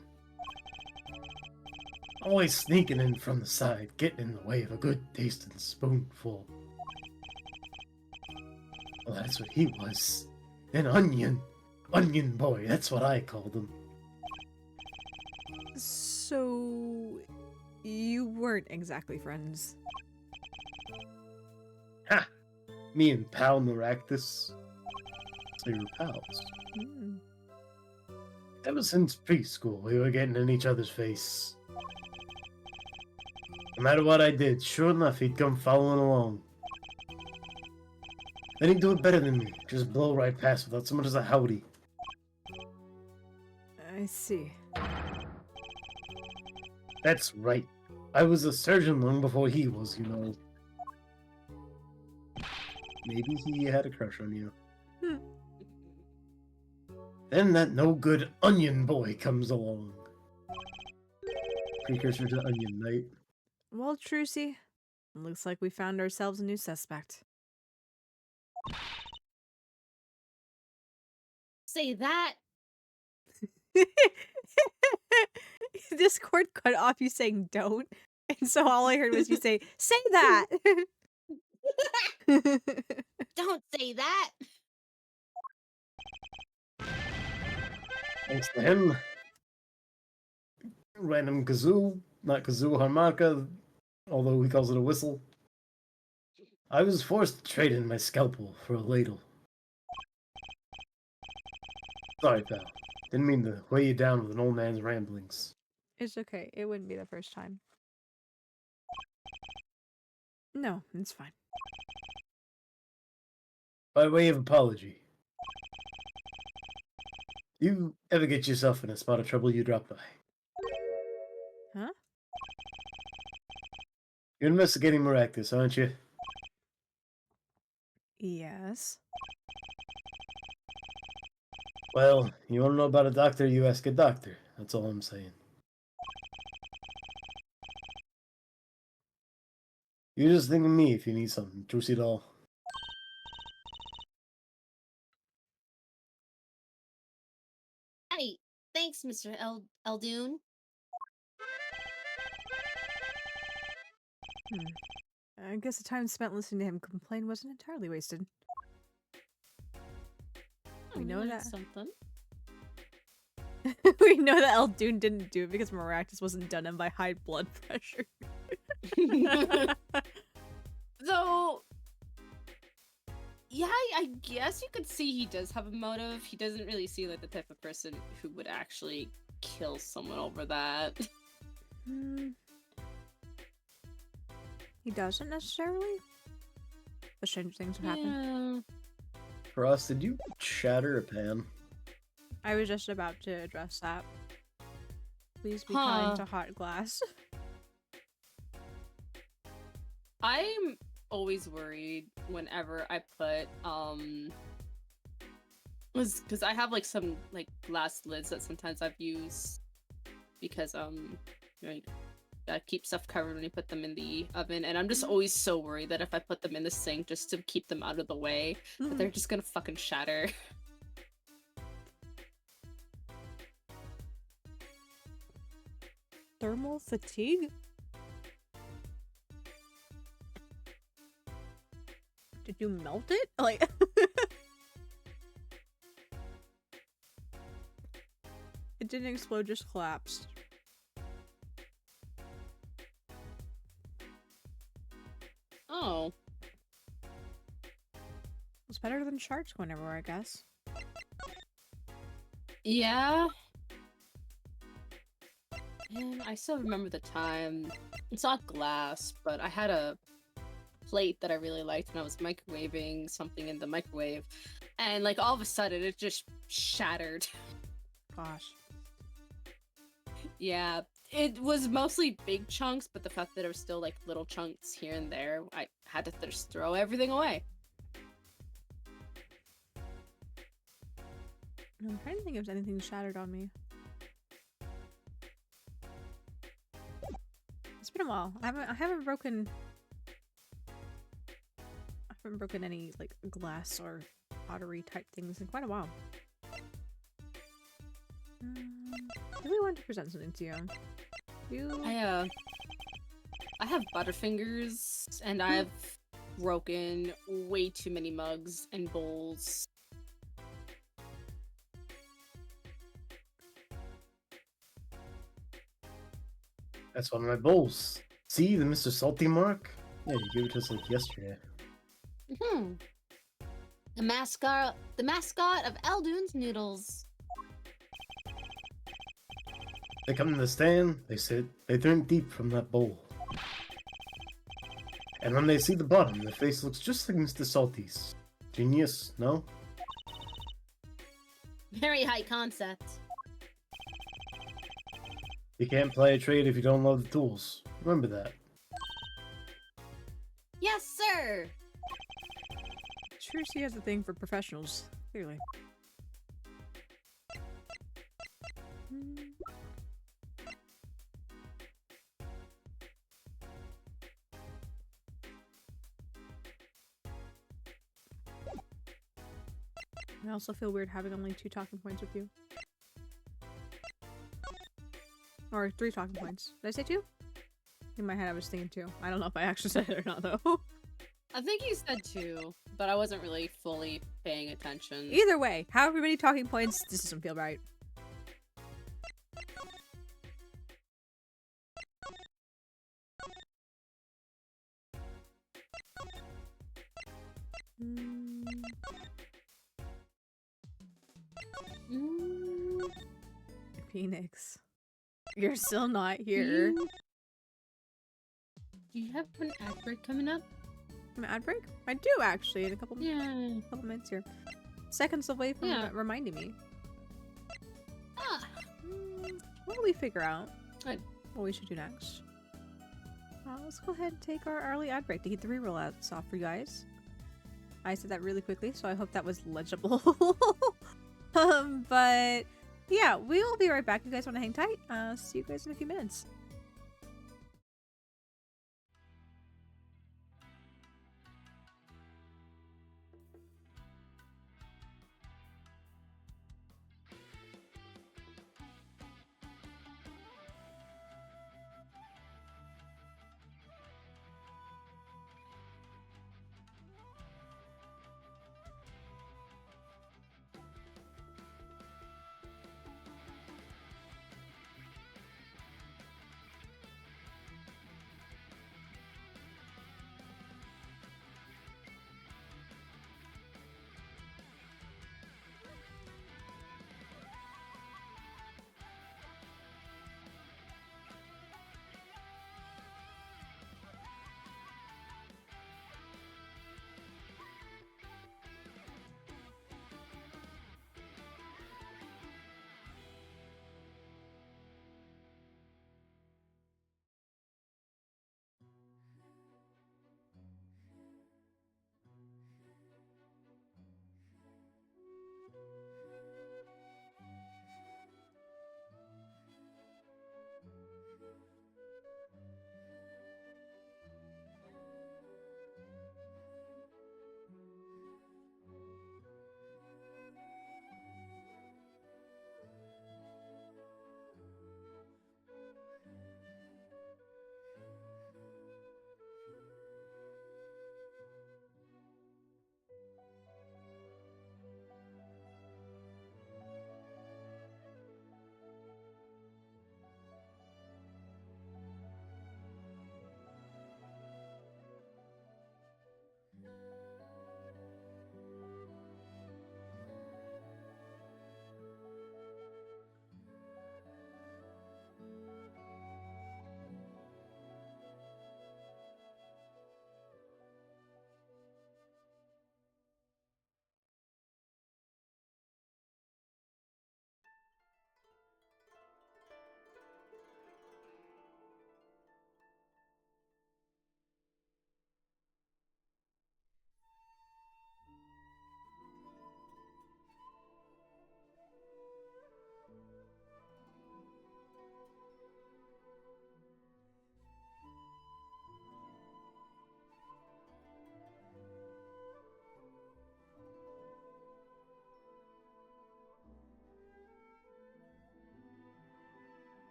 Always sneaking in from the side, getting in the way of a good tasting spoonful. Well, that's what he was. An onion. Onion boy, that's what I called him. So, you weren't exactly friends. Ha! Me and pal Maractus. So we were pals. Hmm. Ever since preschool, we were getting in each other's face. No matter what I did, sure enough, he'd come following along. Then he'd do it better than me. Just blow right past without so much as a howdy. I see. That's right. I was a surgeon long before he was, you know. Maybe he had a crush on you. Hmm. Then that no-good onion boy comes along. Precursor to Onion Knight. Well, Trucy, looks like we found ourselves a new suspect. Say that. Discord cut off you saying don't, and so all I heard was you say that. Don't say that. Thanks to him. Random kazoo, not kazoo harmonica, although he calls it a whistle. I was forced to trade in my scalpel for a ladle. Sorry, pal. Didn't mean to weigh you down with an old man's ramblings. It's okay. It wouldn't be the first time. No, it's fine. By way of apology, you ever get yourself in a spot of trouble, you drop by? Huh? You're investigating Maractus, aren't you? Yes. Well, you want to know about a doctor, you ask a doctor. That's all I'm saying. You just think of me if you need something. Juicy doll. Hey, thanks, Mr. Eldoon. I guess the time spent listening to him complain wasn't entirely wasted. We know learned that. something. We know that Eldoon didn't do it because Maractus wasn't done in by high blood pressure. Though, yeah, I guess you could see he does have a motive. He doesn't really seem like the type of person who would actually kill someone over that. He doesn't necessarily. But strange things have happened. Yeah. Ross, did you shatter a pan? I was just about to address that. Please be kind Huh. to hot glass. I'm always worried whenever I put was because I have like some like glass lids that sometimes I've used because you know, you gotta keep stuff covered when you put them in the oven, and I'm just always so worried that if I put them in the sink just to keep them out of the way, that they're just gonna fucking shatter. Thermal fatigue? Did you melt it? Like it didn't explode, just collapsed. Oh. It's better than sharks going everywhere, I guess. Yeah. And I still remember the time. It's not glass, but I had a plate that I really liked and I was microwaving something in the microwave. And like all of a sudden it just shattered. Gosh. Yeah. It was mostly big chunks, but the fact that there were still like little chunks here and there, I had to just throw everything away. I'm trying to think if anything shattered on me. It's been a while. I haven't broken any like glass or pottery type things in quite a while. I really want to present something to you. I have Butterfingers, and I've broken way too many mugs and bowls. That's one of my bowls. See the Mr. Salty mark? Yeah, you gave it to us like yesterday. The mascot of Eldoon's Noodles. They come to the stand, they sit, they drink deep from that bowl. And when they see the bottom, their face looks just like Mr. Salty's. Genius, no? Very high concept. You can't play a trade if you don't love the tools. Remember that. Yes, sir. Sure, she has a thing for professionals. Clearly. I also feel weird having only 2 talking points with you. Or 3 talking points. Did I say 2? In my head I was thinking 2. I don't know if I actually said it or not though. I think you said 2, but I wasn't really fully paying attention. Either way, however many talking points, this doesn't feel right. Phoenix. You're still not here. Do you have an ad break coming up? An ad break? I do actually in a couple minutes here. Seconds away from reminding me. What do we figure out? What we should do next? Let's go ahead and take our early ad break to get the reroll ads off for you guys. I said that really quickly, so I hope that was legible. But yeah, we will be right back. You guys want to hang tight? See you guys in a few minutes.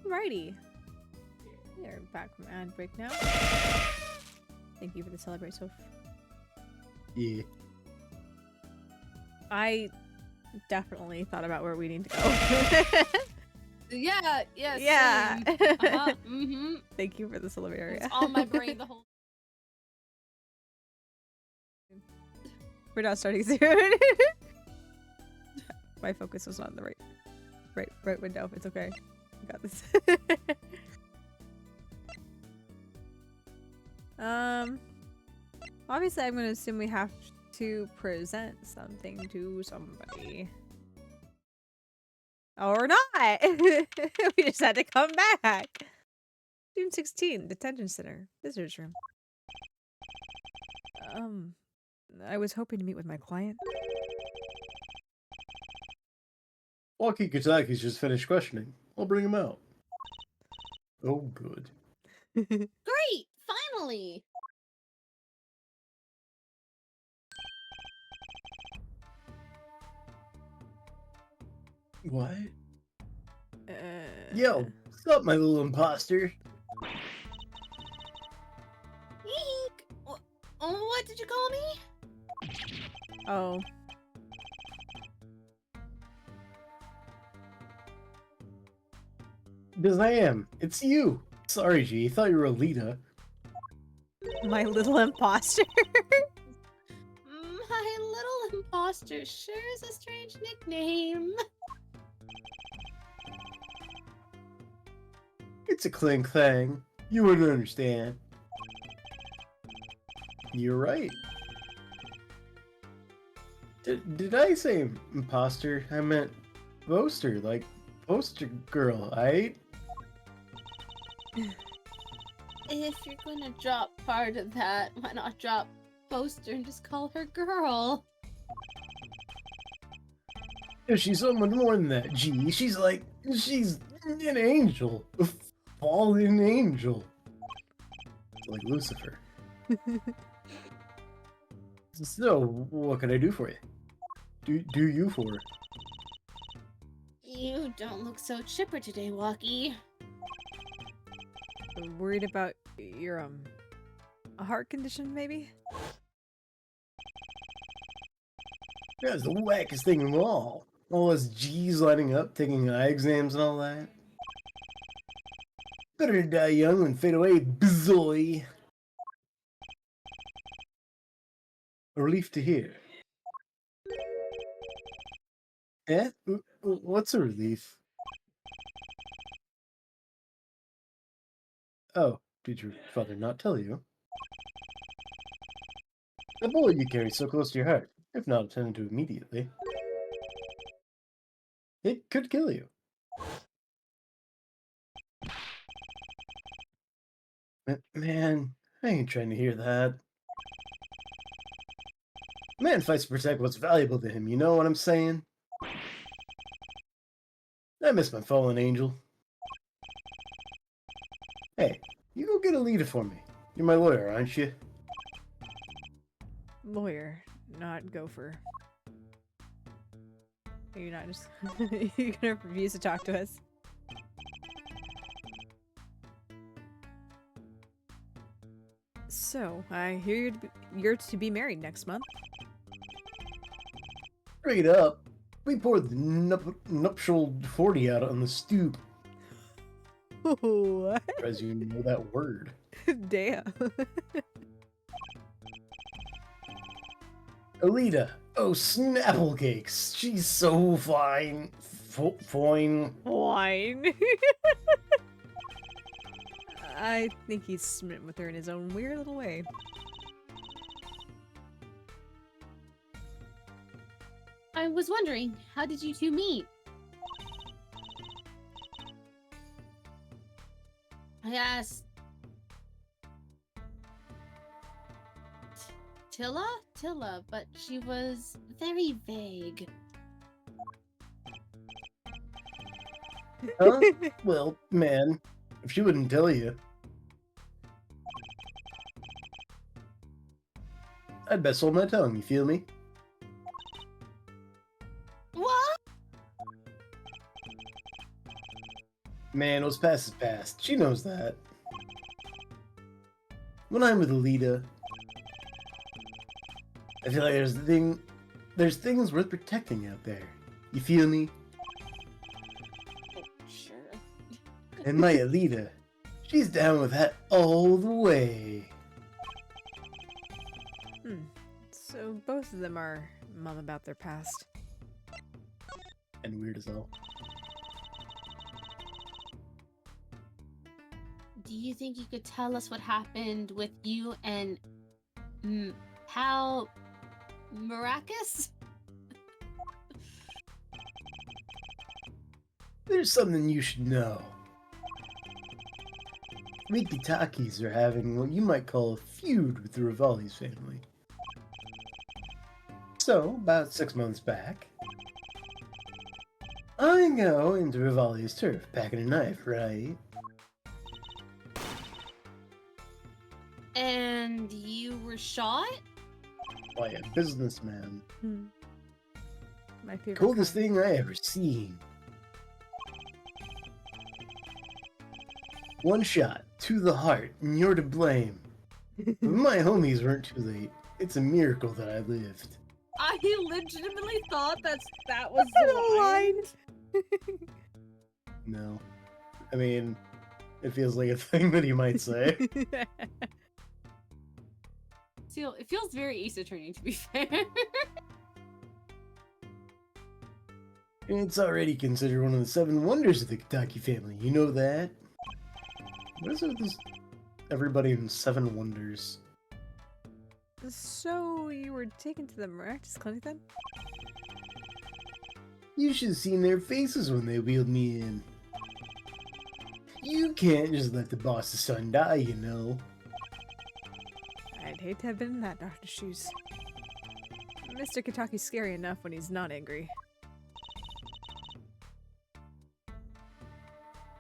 Alrighty. We are back from ad break now. Thank you for the celebrate, Soph. Yeah. I definitely thought about where we need to go. Yeah, yeah, Yeah. same. Uh-huh. Mm-hmm. Thank you for the celebrate area. It's on my brain the whole. We're not starting soon. My focus was not in the right window. It's okay. I got this. Obviously I'm gonna assume we have to present something to somebody. Or not! We just had to come back! June 16, Detention Center. Visitors room. I was hoping to meet with my client. Walkie Kataki's just finished questioning. I'll bring him out. Oh, good. Great! Finally! What? Yo, what's up, my little imposter? Eek! What did you call me? Oh. Because I am. It's you. Sorry, G. Thought you were Alita. My little imposter. My little imposter sure is a strange nickname. It's a clink thing. You wouldn't understand. You're right. Did I say imposter? I meant poster, like poster girl, right? If you're gonna drop part of that, why not drop poster and just call her girl? Yeah, she's so much more than that, G. She's an angel. A fallen angel. Like Lucifer. So, what can I do for you? Do you for her? You don't look so chipper today, Walkie. Worried about your a heart condition, maybe? That's the wackest thing of all. All us G's lining up, taking eye exams and all that. Better to die young than fade away, bzoy. A relief to hear. Eh? What's a relief? Oh, did your father not tell you? The bullet you carry so close to your heart, if not attended to immediately, it could kill you. Man, I ain't trying to hear that. Man fights to protect what's valuable to him, you know what I'm saying? I miss my fallen angel. Hey, you go get a leader for me. You're my lawyer, aren't you? Lawyer, not gopher. You're not just you're gonna refuse to talk to us. So, I hear you're to be married next month. Straight up. We poured the nuptial 40 out on the stoop. What? As you know that word. Damn. Alita. Oh, snapple cakes. She's so fine. Fine. Wine. I think he's smitten with her in his own weird little way. I was wondering, how did you two meet? I asked... Tilla, but she was very vague. Huh? Well, man, if she wouldn't tell you, I'd best hold my tongue, you feel me? What? Man, what's past is past. She knows that. When I'm with Alita, I feel like there's things worth protecting out there. You feel me? Sure. And my Alita, she's down with that all the way. So both of them are mum about their past. And weird as hell. Do you think you could tell us what happened with you and how Maracas? There's something you should know. We Kitakis are having what you might call a feud with the Rivali's family. So, about 6 months back, I go into Rivali's turf, packing a knife, right? And you were shot? By a businessman. My favorite. Coldest kind. thing I ever seen. One shot to the heart, and you're to blame. But my homies weren't too late. It's a miracle that I lived. I legitimately thought that was the line. No. I mean, it feels like a thing that you might say. It feels very Ace Attorney, to be fair. And it's already considered one of the 7 wonders of the Kitaki family. You know that? What is it with this? Everybody in 7 wonders. So you were taken to the miraculous clinic then? You should have seen their faces when they wheeled me in. You can't just let the boss's son die, you know. I'd hate to have been in that doctor's shoes. Mr. Kitaki's scary enough when he's not angry.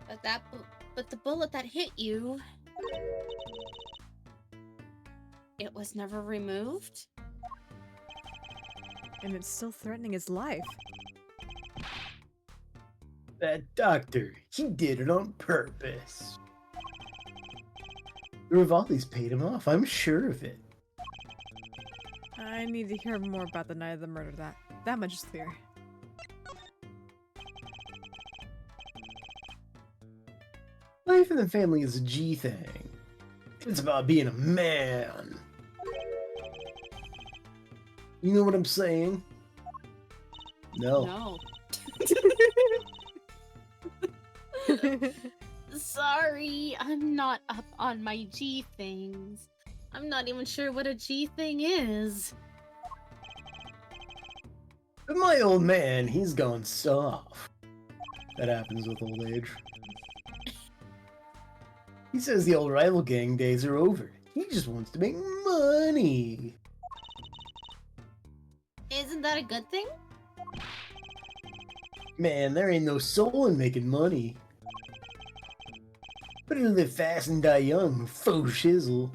But the bullet that hit you, it was never removed? And it's still threatening his life. That doctor, he did it on purpose. The Rivali's paid him off, I'm sure of it. I need to hear more about the night of the murder. That much is clear. Life in the family is a G thing. It's about being a man. You know what I'm saying? No. No. Sorry, I'm not up on my G things. I'm not even sure what a G thing is. But my old man, he's gone soft. That happens with old age. He says the old rival gang days are over. He just wants to make money. Isn't that a good thing? Man, there ain't no soul in making money. Better live fast and die young, faux shizzle.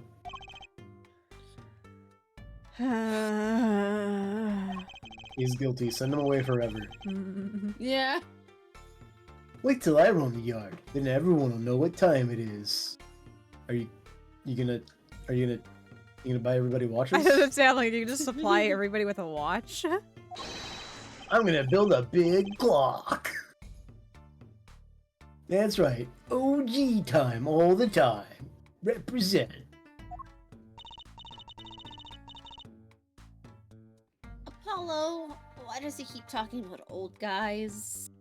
He's guilty, send him away forever. Yeah. Wait till I roam the yard, then everyone will know what time it is. Are you gonna buy everybody watches? I doesn't sound like you just supply everybody with a watch. I'm gonna build a big clock. That's right, OG time all the time. Represent. Apollo, why does he keep talking about old guys?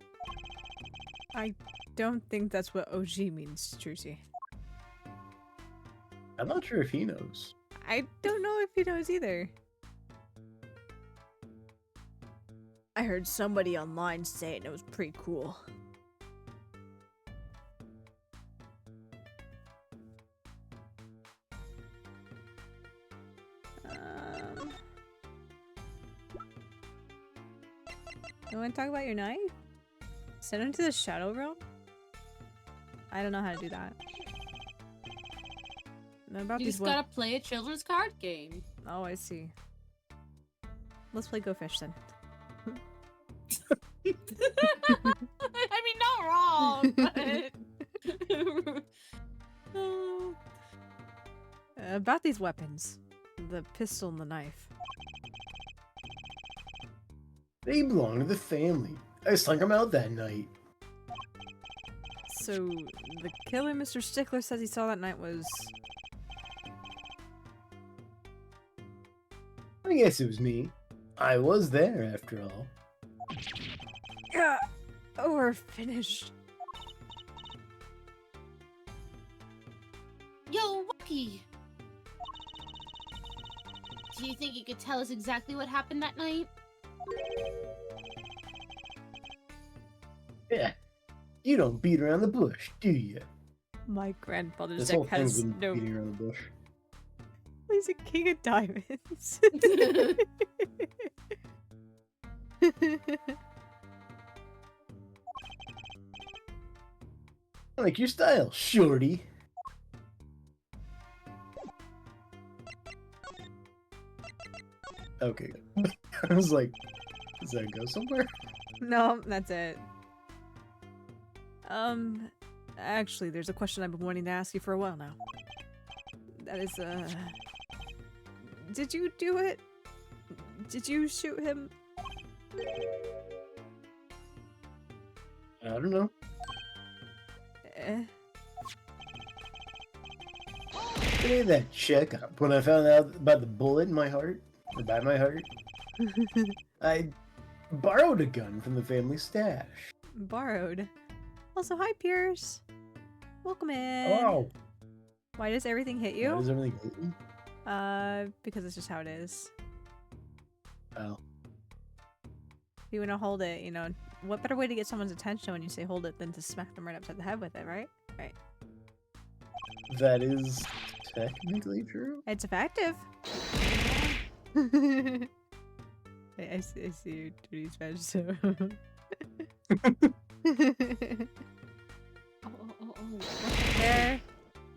I don't think that's what OG means, Trucy. I'm not sure if he knows. I don't know if he knows either. I heard somebody online say it and it was pretty cool. You want to talk about your knife? Send him to the Shadow Realm? I don't know how to do that. Know about You these just gotta play a children's card game. Oh, I see. Let's play Go Fish then. I mean, not wrong, but about these weapons. The pistol and the knife. They belong to the family. I slung them out that night. So, the killer Mr. Stickler says he saw that night was... I guess it was me. I was there, after all. Yeah. Oh, we're finished. Yo, Wookie! Do you think you could tell us exactly what happened that night? Yeah. You don't beat around the bush, do you? My grandfather's This whole deck thing's has been no... beating around the bush. He's a king of diamonds. I like your style, shorty. Okay. I was like, does that go somewhere? No, that's it. Actually, there's a question I've been wanting to ask you for a while now. That is, did you do it? Did you shoot him? I don't know. Eh. I made that checkup when I found out about the bullet in my heart, or by my heart. I borrowed a gun from the family stash. Borrowed. Also, hi, Piers. Welcome in. Oh, Why does everything hit why you? does everything hit me? Because it's just how it is. Oh, If you want to hold it, you know, what better way to get someone's attention when you say hold it than to smack them right upside the head with it, right? Right. that is technically true. It's effective. I see your dirty Spanish, so.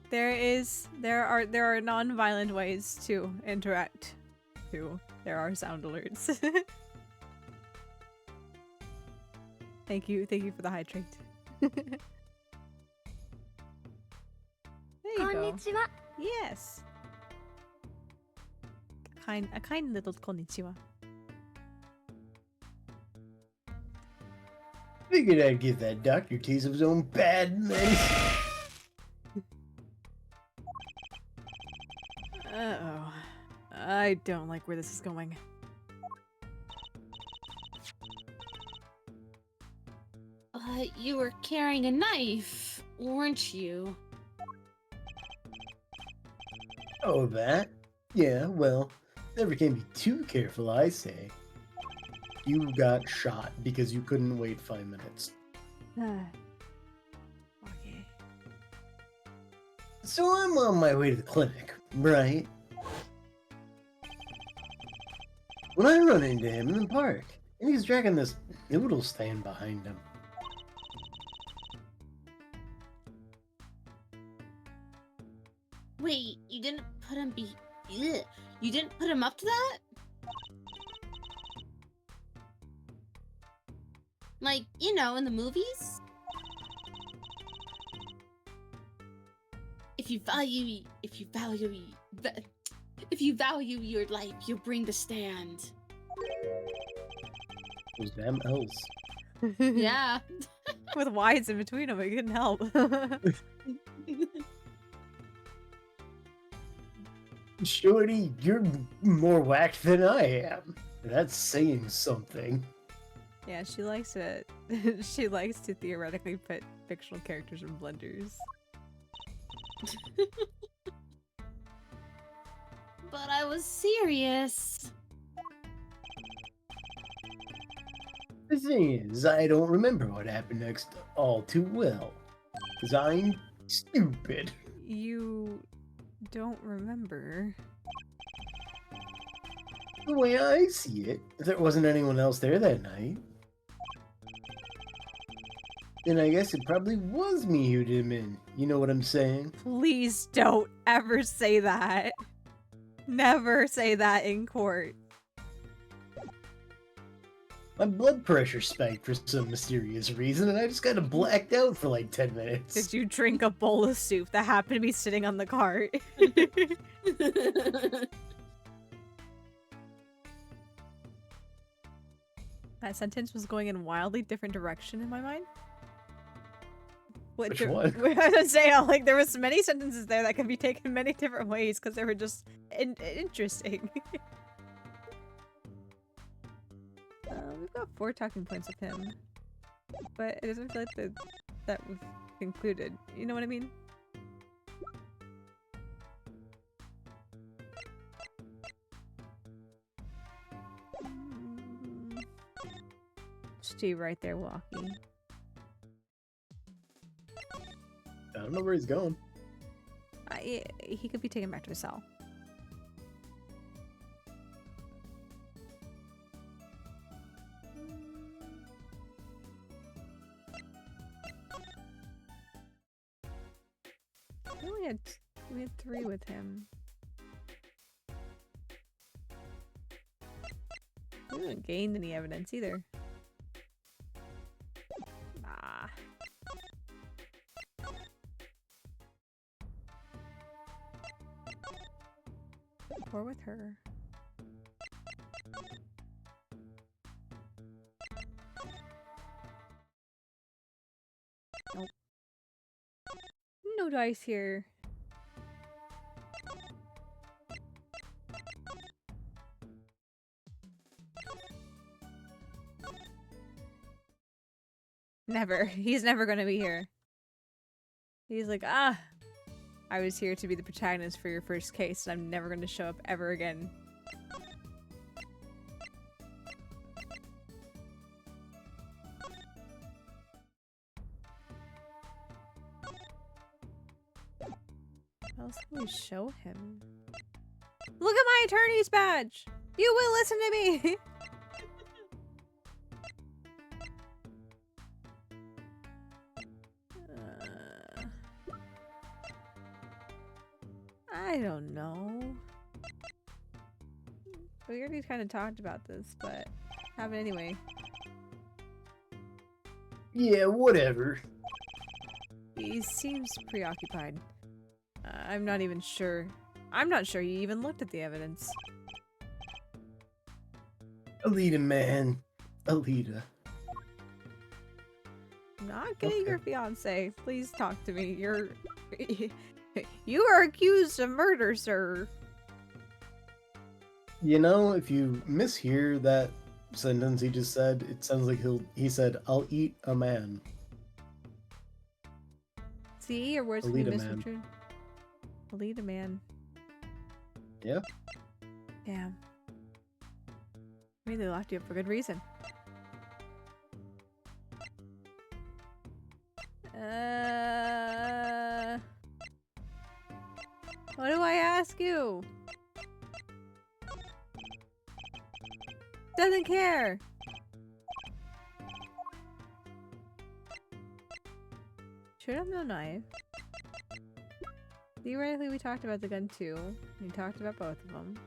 There are non-violent ways to interact. Too. There are sound alerts. Thank you for the hydrate. There you go. Yes. A kind little konnichiwa. Figured I'd give that doctor a taste of his own bad medicine. Uh-oh. I don't like where this is going. You were carrying a knife, weren't you? Oh, that? Yeah, well, never can be too careful, I say. You got shot because you couldn't wait 5 minutes. Okay. So I'm on my way to the clinic, right? When I run into him in the park, and he's dragging this noodle stand behind him. Wait, you didn't put him Ugh. You didn't put him up to that? Like, you know, in the movies? If you value your life, you bring the stand. Those damn elves. Yeah. With Y's in between them, I couldn't help. Shorty, you're more whacked than I am. That's saying something. Yeah, she likes it. She likes to theoretically put fictional characters in blenders. But I was serious. The thing is, I don't remember what happened next all too well. Because I'm stupid. You don't remember? The way I see it, if there wasn't anyone else there that night, then I guess it probably was me who did him in. You know what I'm saying? Please don't ever say that. Never say that in court. My blood pressure spiked for some mysterious reason, and I just kind of blacked out for like 10 minutes. Did you drink a bowl of soup that happened to be sitting on the cart? That sentence was going in a wildly different direction in my mind. Which one? I was gonna say, like, there was many sentences there that could be taken many different ways because they were just interesting. We've got 4 talking points with him, but it doesn't feel like that we've concluded. You know what I mean? Stay right there, Walkie. I don't know where he's going. He could be taken back to his cell. We had 3 with him. We haven't gained any evidence either. Ah. Or with her. Nope. No dice here. Never. He's never gonna be here. He's like, I was here to be the protagonist for your first case, and I'm never gonna show up ever again. What else can we show him? Look at my attorney's badge! You will listen to me! I don't know. We already kind of talked about this, but have it anyway. Yeah, whatever. He seems preoccupied. I'm not even sure. I'm not sure he even looked at the evidence. Alita, man. Alita. Not getting Okay. your fiance. Please talk to me. You are accused of murder, sir. You know, if you mishear that sentence he just said, it sounds like he said, "I'll eat a man." See, your words can be Alita, man. misconstrued. Alita, man. Yeah. Damn. Maybe they locked you up for good reason. What do I ask you? Doesn't care. Shoot him no knife. Theoretically, we talked about the gun too. We talked about both of them.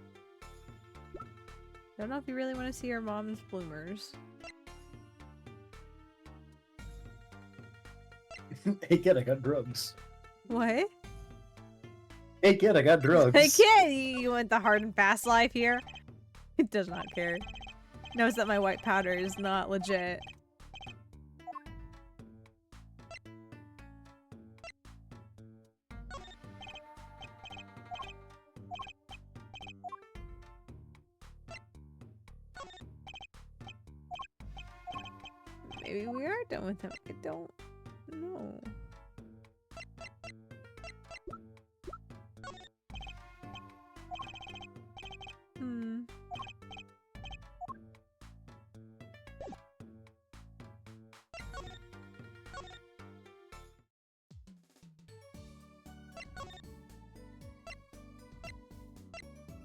Don't know if you really want to see your mom's bloomers. Hey kid, I got drugs. What? Hey kid, I got drugs. Hey kid, you want the hard and fast life here? It does not care. Knows that my white powder is not legit. Maybe we are done with him. I don't know.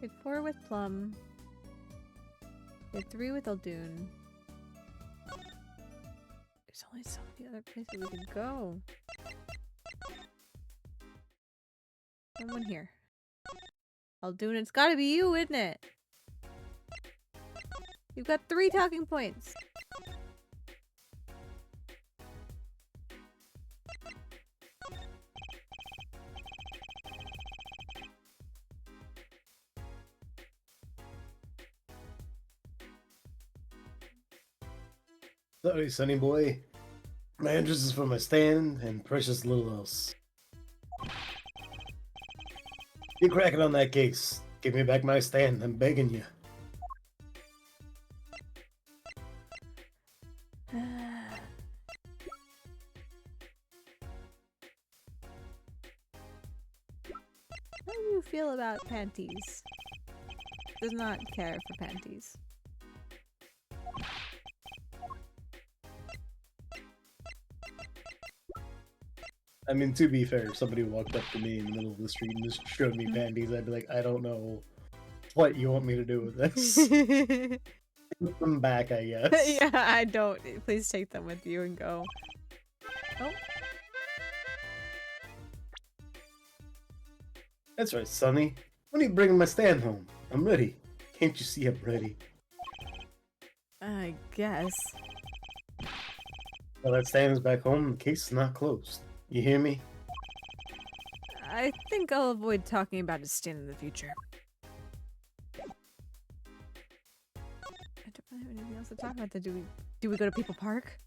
Did 4 with Plum. Did 3 with Eldoon. There's only so many other places we can go. Someone here. Eldoon, it's gotta be you, isn't it? You've got 3 talking points. Sorry, Sonny boy. My interest is for my stand and precious little else. You cracking on that case. Give me back my stand, I'm begging you. How do you feel about panties? Does not care for panties. I mean, to be fair, if somebody walked up to me in the middle of the street and just showed me panties, I'd be like, I don't know what you want me to do with this. Put them back, I guess. Yeah, I don't. Please take them with you and go. Oh, That's right, Sonny. When are you bringing my stand home? I'm ready. Can't you see I'm ready? I guess. Well, that stand is back home. The case is not closed. You hear me? I think I'll avoid talking about his stand in the future. I don't really have anything else to talk about. Do we go to People Park?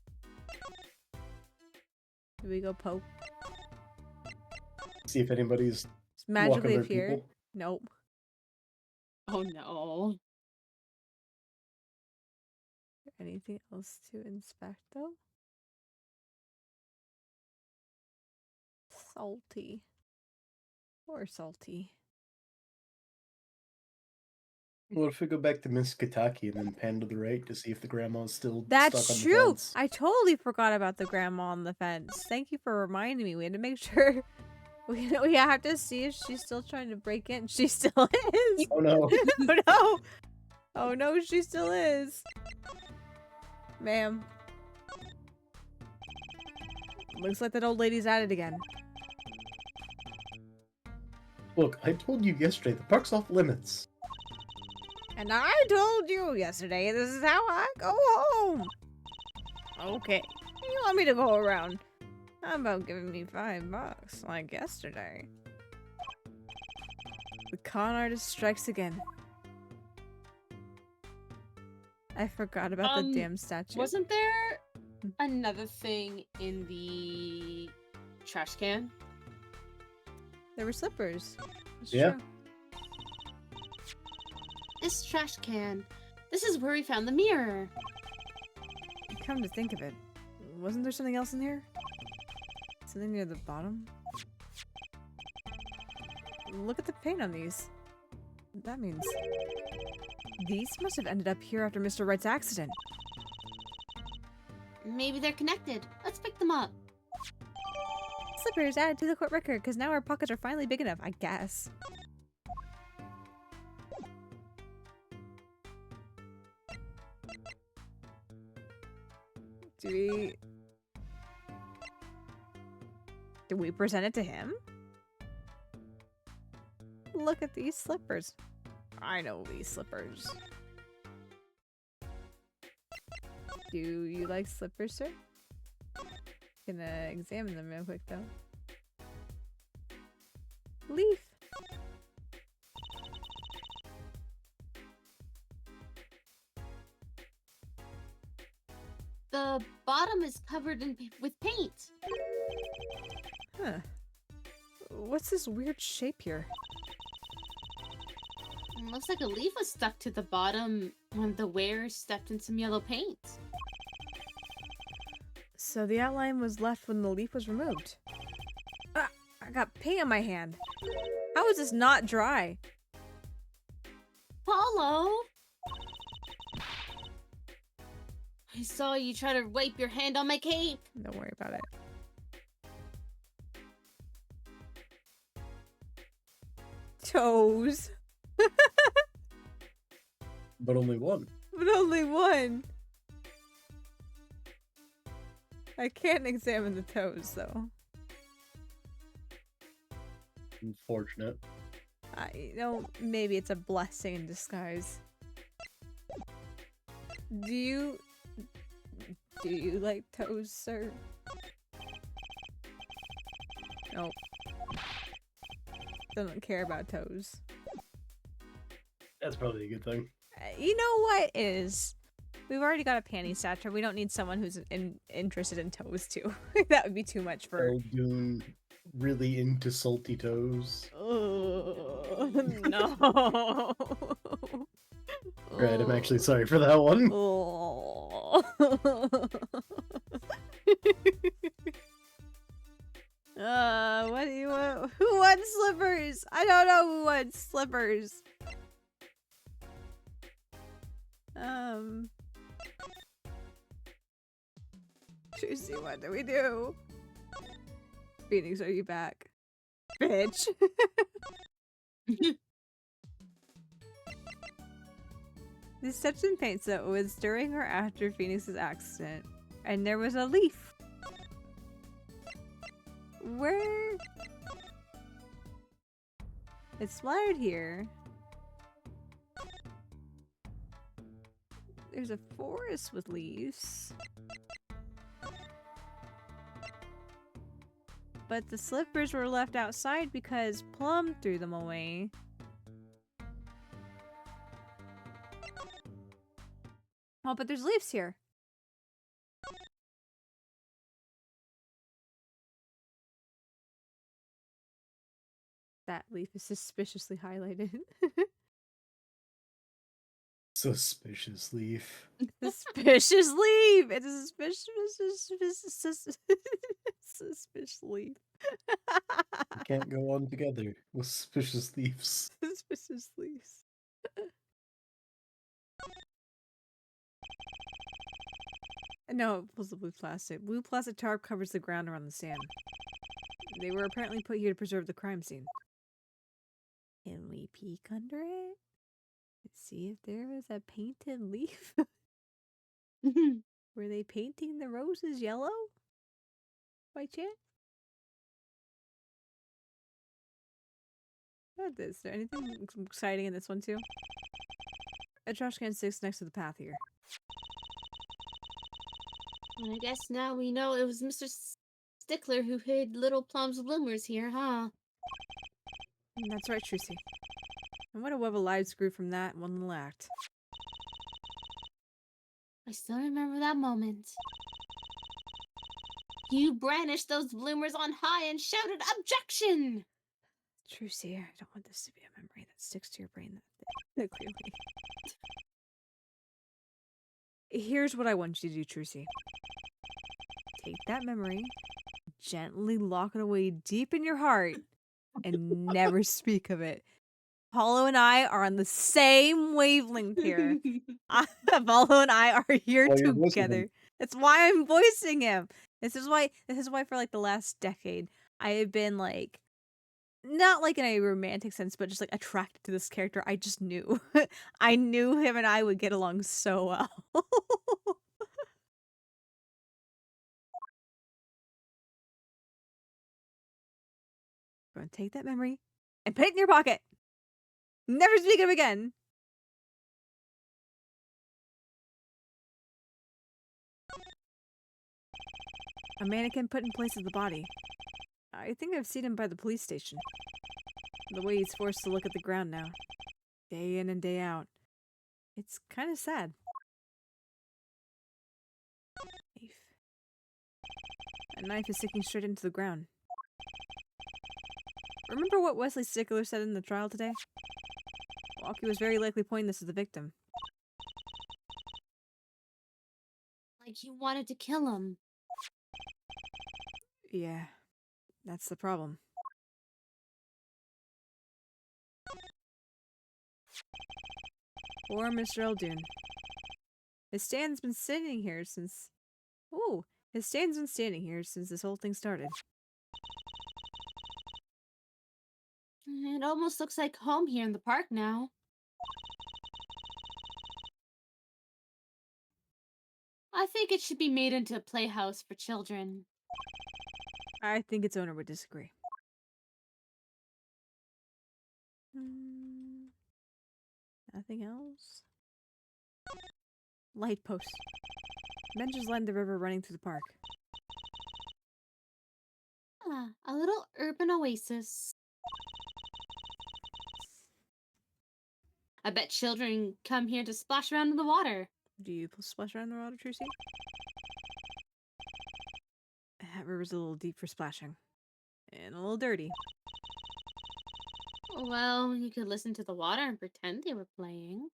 Do we go poke? See if anybody's Just magically walking their appear? people. Nope. Oh no. Anything else to inspect though? Salty. Or salty. What if we go back to Miss Kataki and then pan to the right to see if the grandma's still That's stuck on true. the fence? I totally forgot about the grandma on the fence. Thank you for reminding me. We had to make sure we have to see if she's still trying to break in. She still is. Oh no. Oh no. Oh no, she still is. Ma'am. Looks like that old lady's at it again. Look, I told you yesterday, the park's off limits. And I told you yesterday, this is how I go home. Okay. You want me to go around? How about giving me $5 like yesterday? The con artist strikes again. I forgot about the damn statue. Wasn't there another thing in the trash can? There were slippers. It's Yeah. true. This trash can. This is where we found the mirror. Come to think of it, wasn't there something else in here? Something near the bottom? Look at the paint on these. That means these must have ended up here after Mr. Wright's accident. Maybe they're connected. Let's pick them up. Slippers added to the court record because now our pockets are finally big enough, I guess. Do we present it to him? Look at these slippers. I know these slippers. Do you like slippers, sir? Gonna examine them real quick though. Leaf. The bottom is covered with paint. Huh. What's this weird shape here? Looks like a leaf was stuck to the bottom when the wearer stepped in some yellow paint. So the outline was left when the leaf was removed. Ah, I got paint on my hand. How is this not dry? Paulo! I saw you try to wipe your hand on my cape. Don't worry about it. Toes. But only one. But only one. I can't examine the toes though. Unfortunate. Maybe it's a blessing in disguise. Do you like toes, sir? Nope. Doesn't care about toes. That's probably a good thing. You know what is? We've already got a panty satcher. We don't need someone who's interested in toes too. That would be too much for. Dune really into salty toes. Oh no. Right, I'm actually sorry for that one. Oh. What do you want? Who wants slippers? I don't know who wants slippers. Tracy, what do we do? Phoenix, are you back? Bitch. This steps in paint, so it was during or after Phoenix's accident. And there was a leaf. Where? It's splattered here. There's a forest with leaves. But the slippers were left outside because Plum threw them away. Oh, but there's leaves here. That leaf is suspiciously highlighted. Suspicious leaf. Suspicious leaf! It's a suspicious leaf. Can't go on together with suspicious leaves. Suspicious leaves. No, it was the blue plastic. Blue plastic tarp covers the ground around the sand. They were apparently put here to preserve the crime scene. Can we peek under it? Let's see if there was a painted leaf. Were they painting the roses yellow? By chance? What is there anything exciting in this one too? A trash can sits next to the path here. I guess now we know it was Mr. Stickler who hid Little Plum's bloomers here, huh? That's right, Trucy. And what a web of lives grew from that one little act. I still remember that moment. You brandished those bloomers on high and shouted, "Objection!" Trucy, I don't want this to be a memory that sticks to your brain that clearly. Here's what I want you to do, Trucy. Take that memory, gently lock it away deep in your heart, and never speak of it. Paulo and I are on the same wavelength here. Paulo and I are here Oh, you're voicing together. him. That's why I'm voicing him. This is why for like the last decade I have been like, not like in a romantic sense, but just like attracted to this character. I just knew. I knew him and I would get along so well. We're gonna take that memory and put it in your pocket. Never speak of it again. A mannequin put in place of the body. I think I've seen him by the police station. The way he's forced to look at the ground now. Day in and day out. It's kind of sad. Knife. A knife is sticking straight into the ground. Remember what Wesley Stickler said in the trial today? Walkie was very likely pointing this at the victim. Like you wanted to kill him. Yeah, that's the problem. Poor Mr. Eldoon. His stand's been standing here since... Ooh, his stand's been standing here since this whole thing started. It almost looks like home here in the park now. I think it should be made into a playhouse for children. I think its owner would disagree. Nothing else? Light post. Benches line the river running through the park. Ah, a little urban oasis. I bet children come here to splash around in the water. Do you splash around the water, Trucy? That river's a little deep for splashing. And a little dirty. Well, you could listen to the water and pretend they were playing.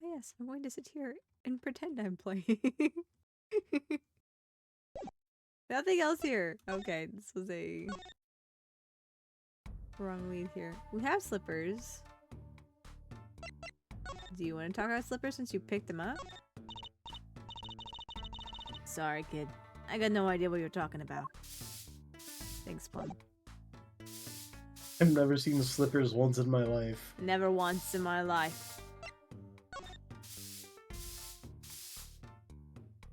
Yes, I'm going to sit here and pretend I'm playing. Nothing else here. Okay, this was a wrong lead here. We have slippers. Do you want to talk about slippers since you picked them up? Sorry, kid. I got no idea what you're talking about. Thanks, Plum. I've never seen slippers once in my life. Never once in my life.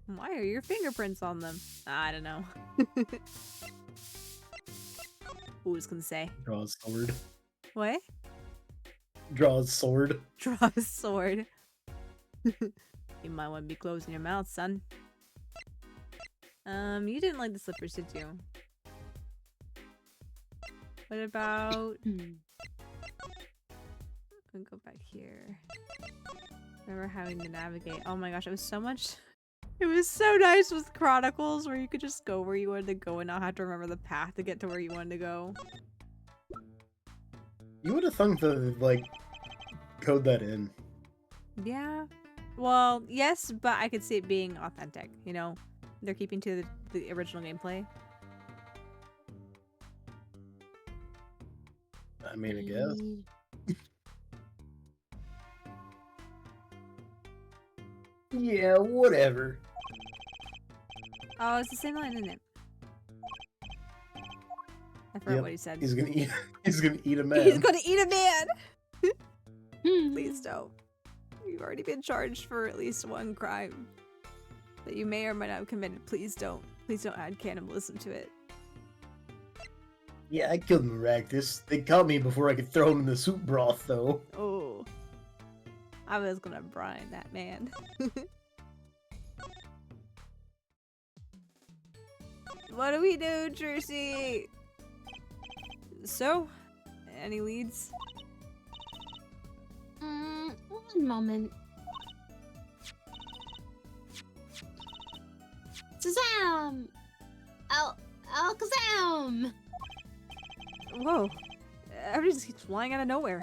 Why are your fingerprints on them? I don't know. Who's gonna say? Draw a sword. What? Draw a sword. Draw a sword. You might want to be closing your mouth, son. You didn't like the slippers, did you? What about... I'll go back here. Remember having to navigate. Oh my gosh, it was so much... It was so nice with Chronicles where you could just go where you wanted to go and not have to remember the path to get to where you wanted to go. You would have thunk to, like, code that in. Yeah. Well, yes, but I could see it being authentic, you know? They're keeping to the original gameplay. I mean, I guess. Yeah, whatever. Oh, it's the same line, isn't it? I forgot Yep, what he said. He's gonna eat. He's gonna eat a man. He's gonna eat a man! Please don't. You've already been charged for at least one crime that you may or might not have committed. Please don't. Please don't add cannibalism to it. Yeah, I killed Maractus. They caught me before I could throw him in the soup broth, though. Oh. I was gonna brine that man. What do we do, Jersey? So, any leads? One moment. Shazam! Alakazam! Whoa. Everybody just keeps flying out of nowhere.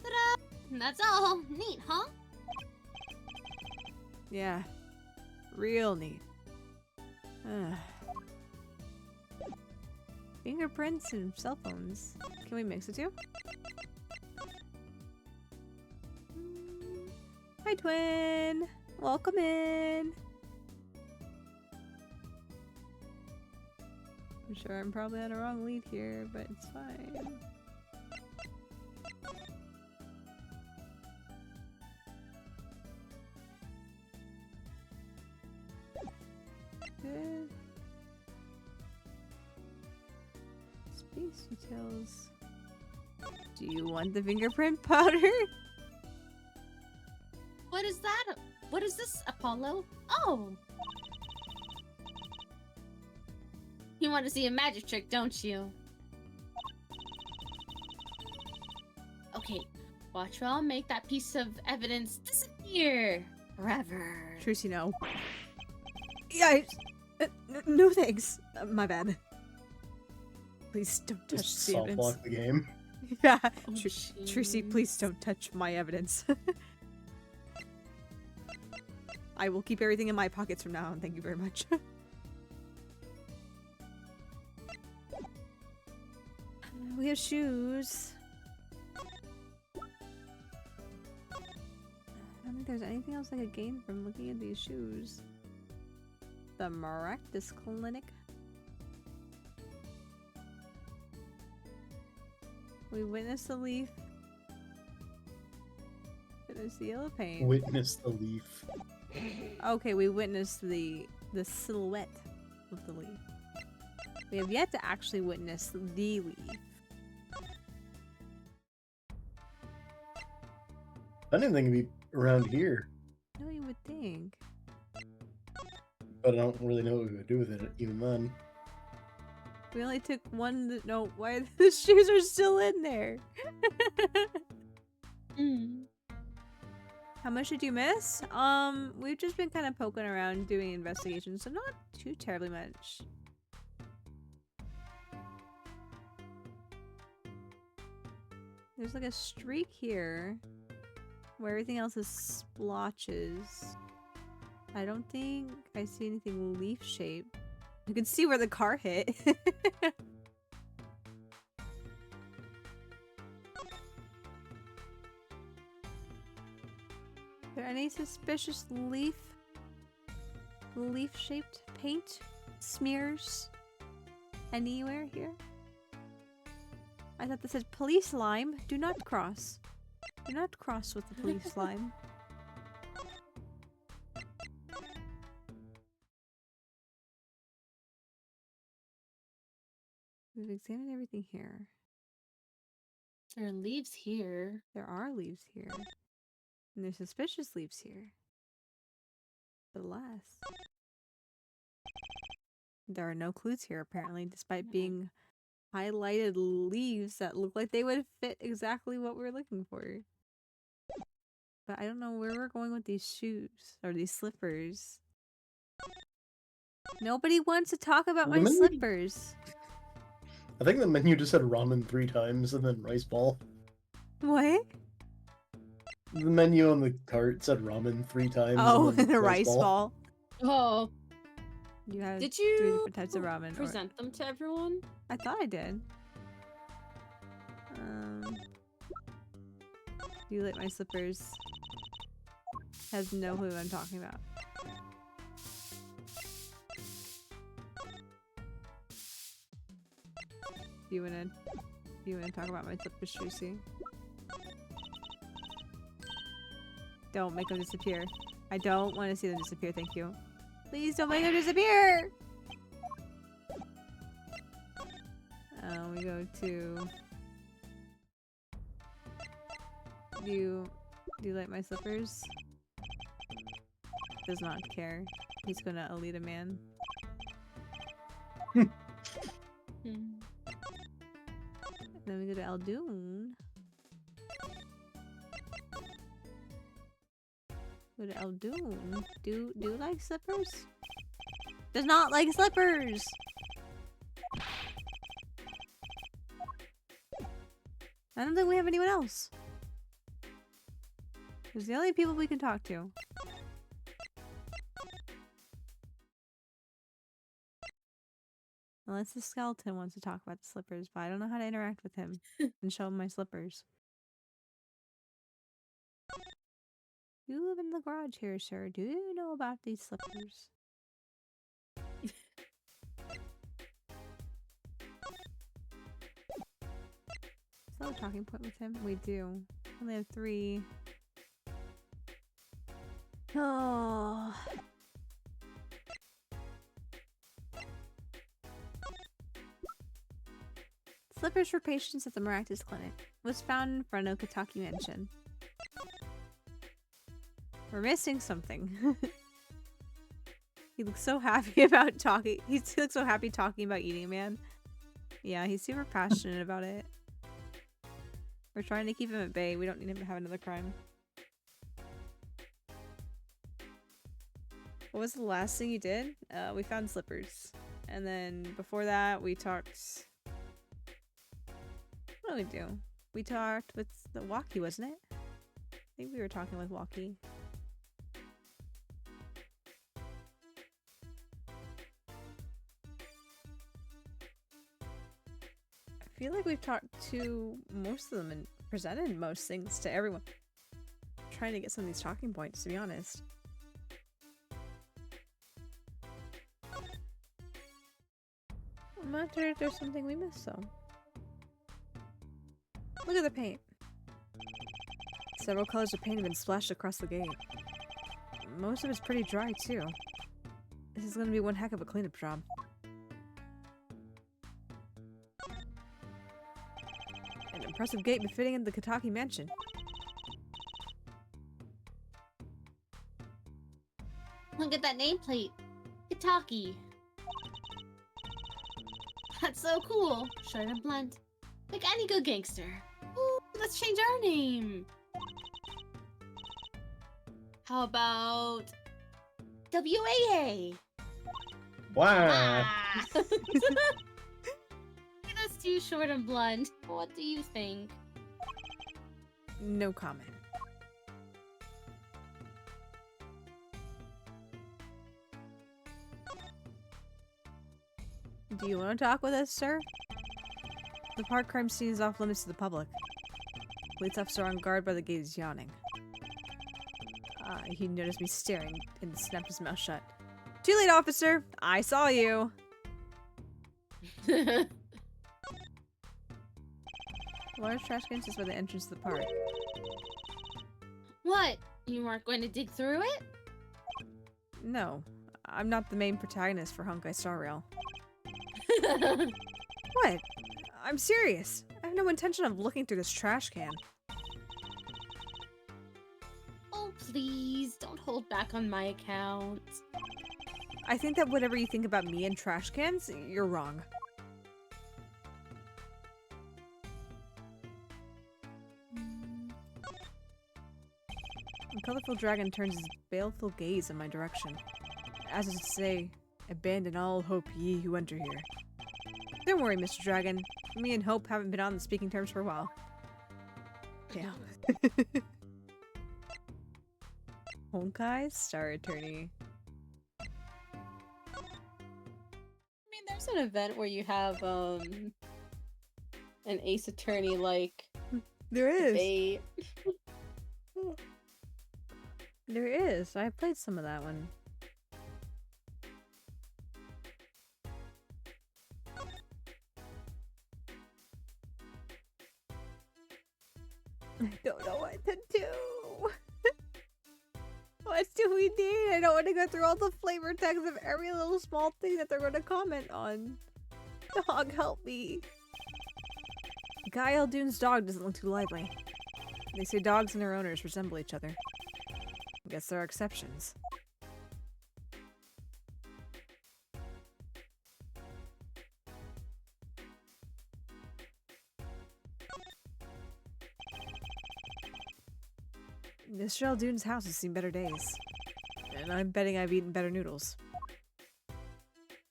Ta-da! That's all. Neat, huh? Yeah. Real neat. Fingerprints and cell phones. Can we mix the two? Hi, twin! Welcome in! I'm sure I'm probably on a wrong lead here, but it's fine. Good. Space details. Do you want the fingerprint powder? What is that? What is this, Apollo? Oh! You want to see a magic trick, don't you? Okay, watch while I make that piece of evidence disappear forever. Trucy, no. Yeah, no thanks. My bad. Please don't touch Just the soft evidence. lock the game. Yeah, Oh, Trucy, please don't touch my evidence. I will keep everything in my pockets from now on. Thank you very much. We have shoes. I don't think there's anything else I could gain from looking at these shoes. The Maractus Clinic. We witnessed the leaf. Witnessed the yellow paint. Witness the leaf. Okay, we witnessed the silhouette of the leaf. We have yet to actually witness the leaf. I didn't think it'd be around here, No, you would think. but I don't really know what we would do with it even then. We only took one. No, why the shoes are still in there? How much did you miss? We've just been kind of poking around doing investigations, so not too terribly much. There's like a streak here where everything else is splotches. I don't think I see anything leaf shaped. You can see where the car hit. Are there any suspicious leaf-shaped paint smears anywhere here? I thought this said police lime. Do not cross. Do not cross with the police lime. We've examined everything here. There are leaves here. There are leaves here. And there's suspicious leaves here. But alas, there are no clues here apparently, despite being highlighted leaves that look like they would fit exactly what we're looking for. But I don't know where we're going with these shoes or these slippers. Nobody wants to talk about my slippers. I think the menu just said ramen 3 times and then rice ball. What? The menu on the cart said ramen 3 times. Oh, and then the rice ball. Oh, You have did 3 you different types of ramen. present them to everyone? I thought I did. You like my slippers. Has no clue what I'm talking about. You wanna talk about my slippers, Tracy? Don't make them disappear. I don't want to see them disappear, thank you. Please don't make them disappear! We go to... Do you like my slippers? Does not care. He's gonna Alita man. Then we go to Eldoon. Go to Eldoon. Do you like slippers? Does not like slippers! I don't think we have anyone else. There's the only people we can talk to. Unless the skeleton wants to talk about the slippers, but I don't know how to interact with him and show him my slippers. You live in the garage here, sir. Do you know about these slippers? Still a talking point with him? We do. Only have 3. Oh. Slippers for patients at the Maractus Clinic. Was found in front of Kataki Mansion. We're missing something. He looks so happy about talking. He looks so happy talking about eating, man. Yeah, he's super passionate about it. We're trying to keep him at bay. We don't need him to have another crime. What was the last thing you did? We found slippers. And then before that, we talked... What did we do? We talked with the Walkie, wasn't it? I think we were talking with Walkie. I feel like we've talked to most of them and presented most things to everyone. I'm trying to get some of these talking points, to be honest. I'm not sure if there's something we missed, though. Look at the paint. Several colors of paint have been splashed across the gate. Most of it's pretty dry, too. This is gonna be one heck of a cleanup job. An impressive gate befitting in the Kataki Mansion. Look at that nameplate. Itaki. That's so cool. Short and blunt. Like any good gangster. Ooh, let's change our name. How about WAA? Wow. Ah. That's too short and blunt. What do you think? No comment. Do you want to talk with us, sir? The park crime scene is off limits to the public. Police officer on guard by the gate is yawning. He noticed me staring and snapped his mouth shut. Too late, officer! I saw you! Large trash can sits by the entrance to the park. What? You aren't going to dig through it? No, I'm not the main protagonist for Honkai Star Rail. What? I'm serious. I have no intention of looking through this trash can. Oh, please, don't hold back on my account. I think that whatever you think about me and trash cans, you're wrong. A colorful dragon turns his baleful gaze in my direction, as is to say, abandon all hope ye who enter here. Don't worry, Mr. Dragon. Me and Hope haven't been on the speaking terms for a while. Damn. Honkai Star Attorney. I mean, there's an event where you have an Ace Attorney like There is. debate. There is. I played some of that one. I don't know what to do. What do we need? I don't want to go through all the flavor text of every little small thing that they're going to comment on. Dog, help me. Guy Eldune's dog doesn't look too lively. They say dogs and their owners resemble each other. I guess there are exceptions. Mr. Eldune's house has seen better days. And I'm betting I've eaten better noodles.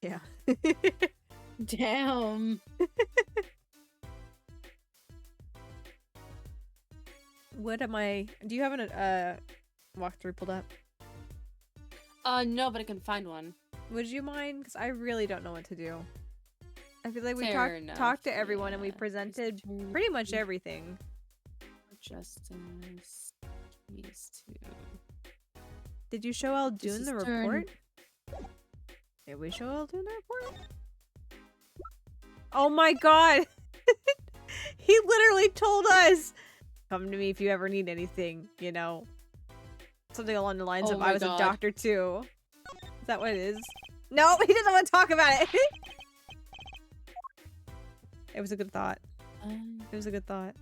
Yeah. Damn. What am I... Do you have an walkthrough pulled up? No, but I can find one. Would you mind? Because I really don't know what to do. I feel like we Fair enough, talked to everyone and we yeah. presented pretty much everything. Justice. These two. Did you show Eldune This the is turn- report? Did we show Eldune the report? Oh my god! He literally told us! Come to me if you ever need anything, you know? Something along the lines Oh of, my I was God. a doctor too. Is that what it is? No, he doesn't want to talk about it! It was a good thought. It was a good thought.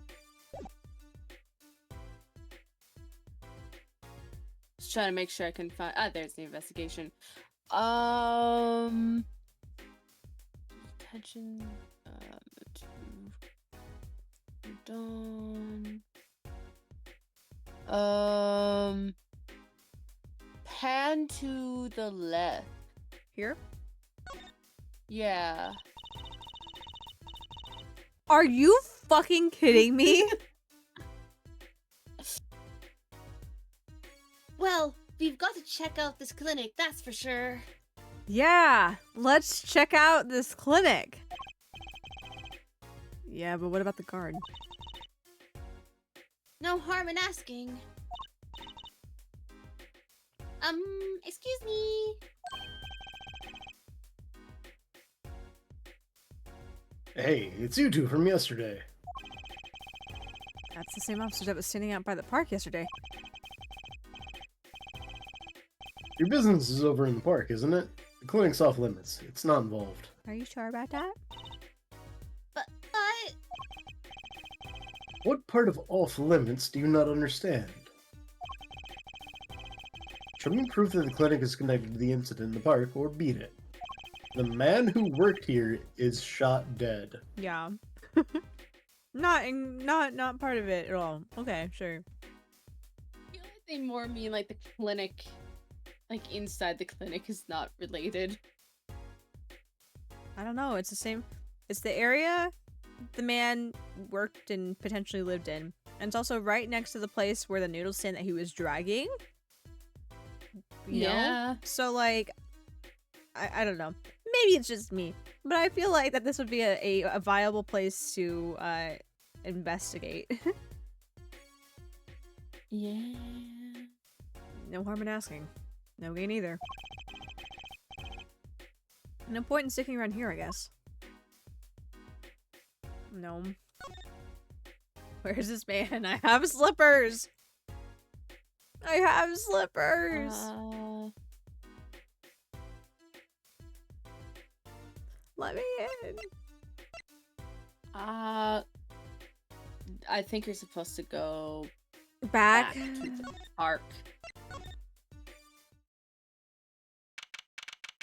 Just trying to make sure I can find. Ah, there's the investigation. Detention. Done. Pan to the left. Here? Yeah. Are you fucking kidding me? Well, we've got to check out this clinic, that's for sure. Yeah, let's check out this clinic. Yeah, but what about the guard? No harm in asking. Excuse me. Hey, it's you two from yesterday. That's the same officer that was standing out by the park yesterday. Your business is over in the park, isn't it? The clinic's off limits. It's not involved. Are you sure about that? But What part of off limits do you not understand? Show me proof that the clinic is connected to the incident in the park, or beat it. The man who worked here is shot dead. Yeah. not part of it at all. Okay, sure. They more mean like the clinic, like inside the clinic is not related. I don't know. It's the same. It's the area the man worked and potentially lived in. And it's also right next to the place where the noodle stand that he was dragging. You know? Yeah. So, like, I don't know. Maybe it's just me. But I feel like that this would be a viable place to investigate. Yeah. No harm in asking. No gain either. No point in sticking around here, I guess. No. Where's this man? I have slippers! I have slippers! Let me in! I think you're supposed to go Back? to the park.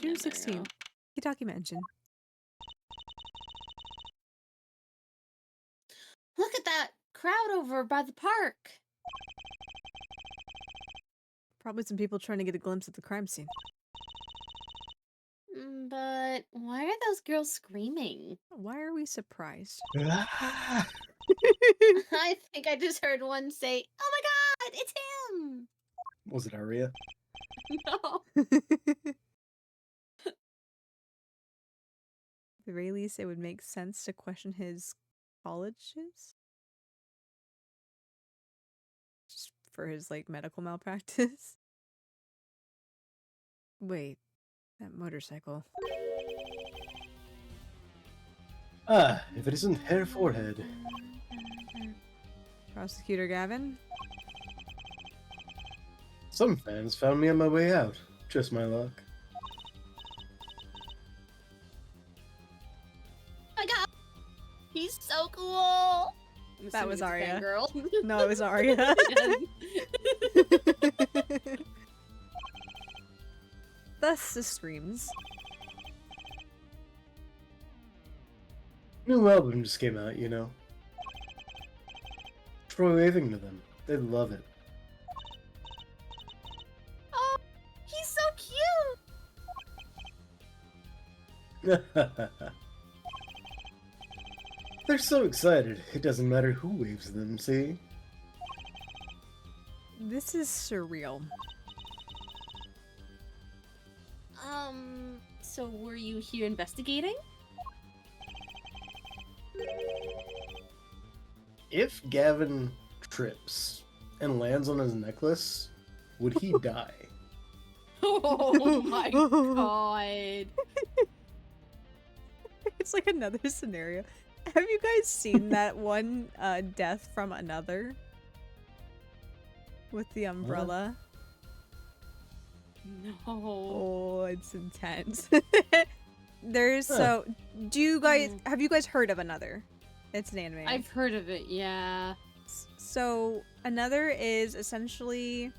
June Yeah, there you 16th. go. Kitaki Mansion. Look at that crowd over by the park. Probably some people trying to get a glimpse of the crime scene. But why are those girls screaming? Why are we surprised? Ah! I think I just heard one say, "Oh my god, it's him!" Was it Aria? No. At the very least, it would make sense to question his colleges? Just for his, like, medical malpractice? Wait, that motorcycle. Ah, if it isn't Hair Forehead. Prosecutor Gavin? Some fans found me on my way out. Just my luck. My god, he's so cool. I'm That was assuming it's a Aria. fangirl. No, it was Aria. Thus the screams. New album just came out, you know. Try waving to them. They love it. Oh, he's so cute. They're so excited, it doesn't matter who waves them, see? This is surreal. So were you here investigating? If Gavin trips and lands on his necklace, would he die? Oh my god. It's like another scenario. Have you guys seen that one Death from Another? With the umbrella? No. Oh, it's intense. There's so do you guys have you guys heard of Another? It's an anime. I've heard of it, yeah. So Another is essentially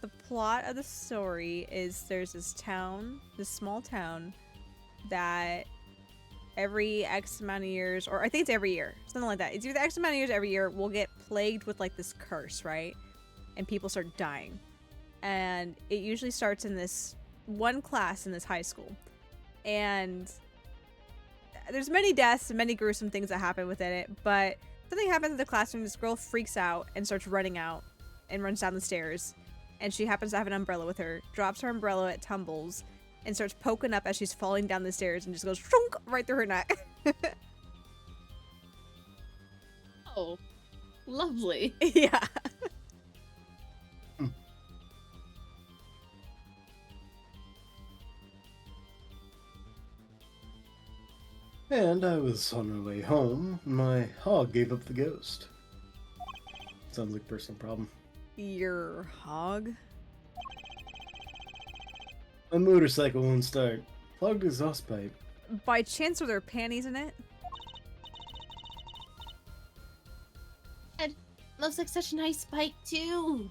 the plot of the story is there's this town, this small town that every X amount of years, or I think it's every year, something like that. It's either X amount of years every year will get plagued with like this curse, right? And people start dying. And it usually starts in this one class in this high school. And there's many deaths and many gruesome things that happen within it, but something happens in the classroom. This girl freaks out and starts running out and runs down the stairs. And she happens to have an umbrella with her, drops her umbrella, it tumbles, and starts poking up as she's falling down the stairs and just goes shunk right through her neck. Oh, lovely. Yeah. And I was on my way home, my hog gave up the ghost. Sounds like a personal problem. Your hog? My motorcycle won't start. Plugged exhaust pipe. By chance are there panties in it? Looks like such a nice bike too.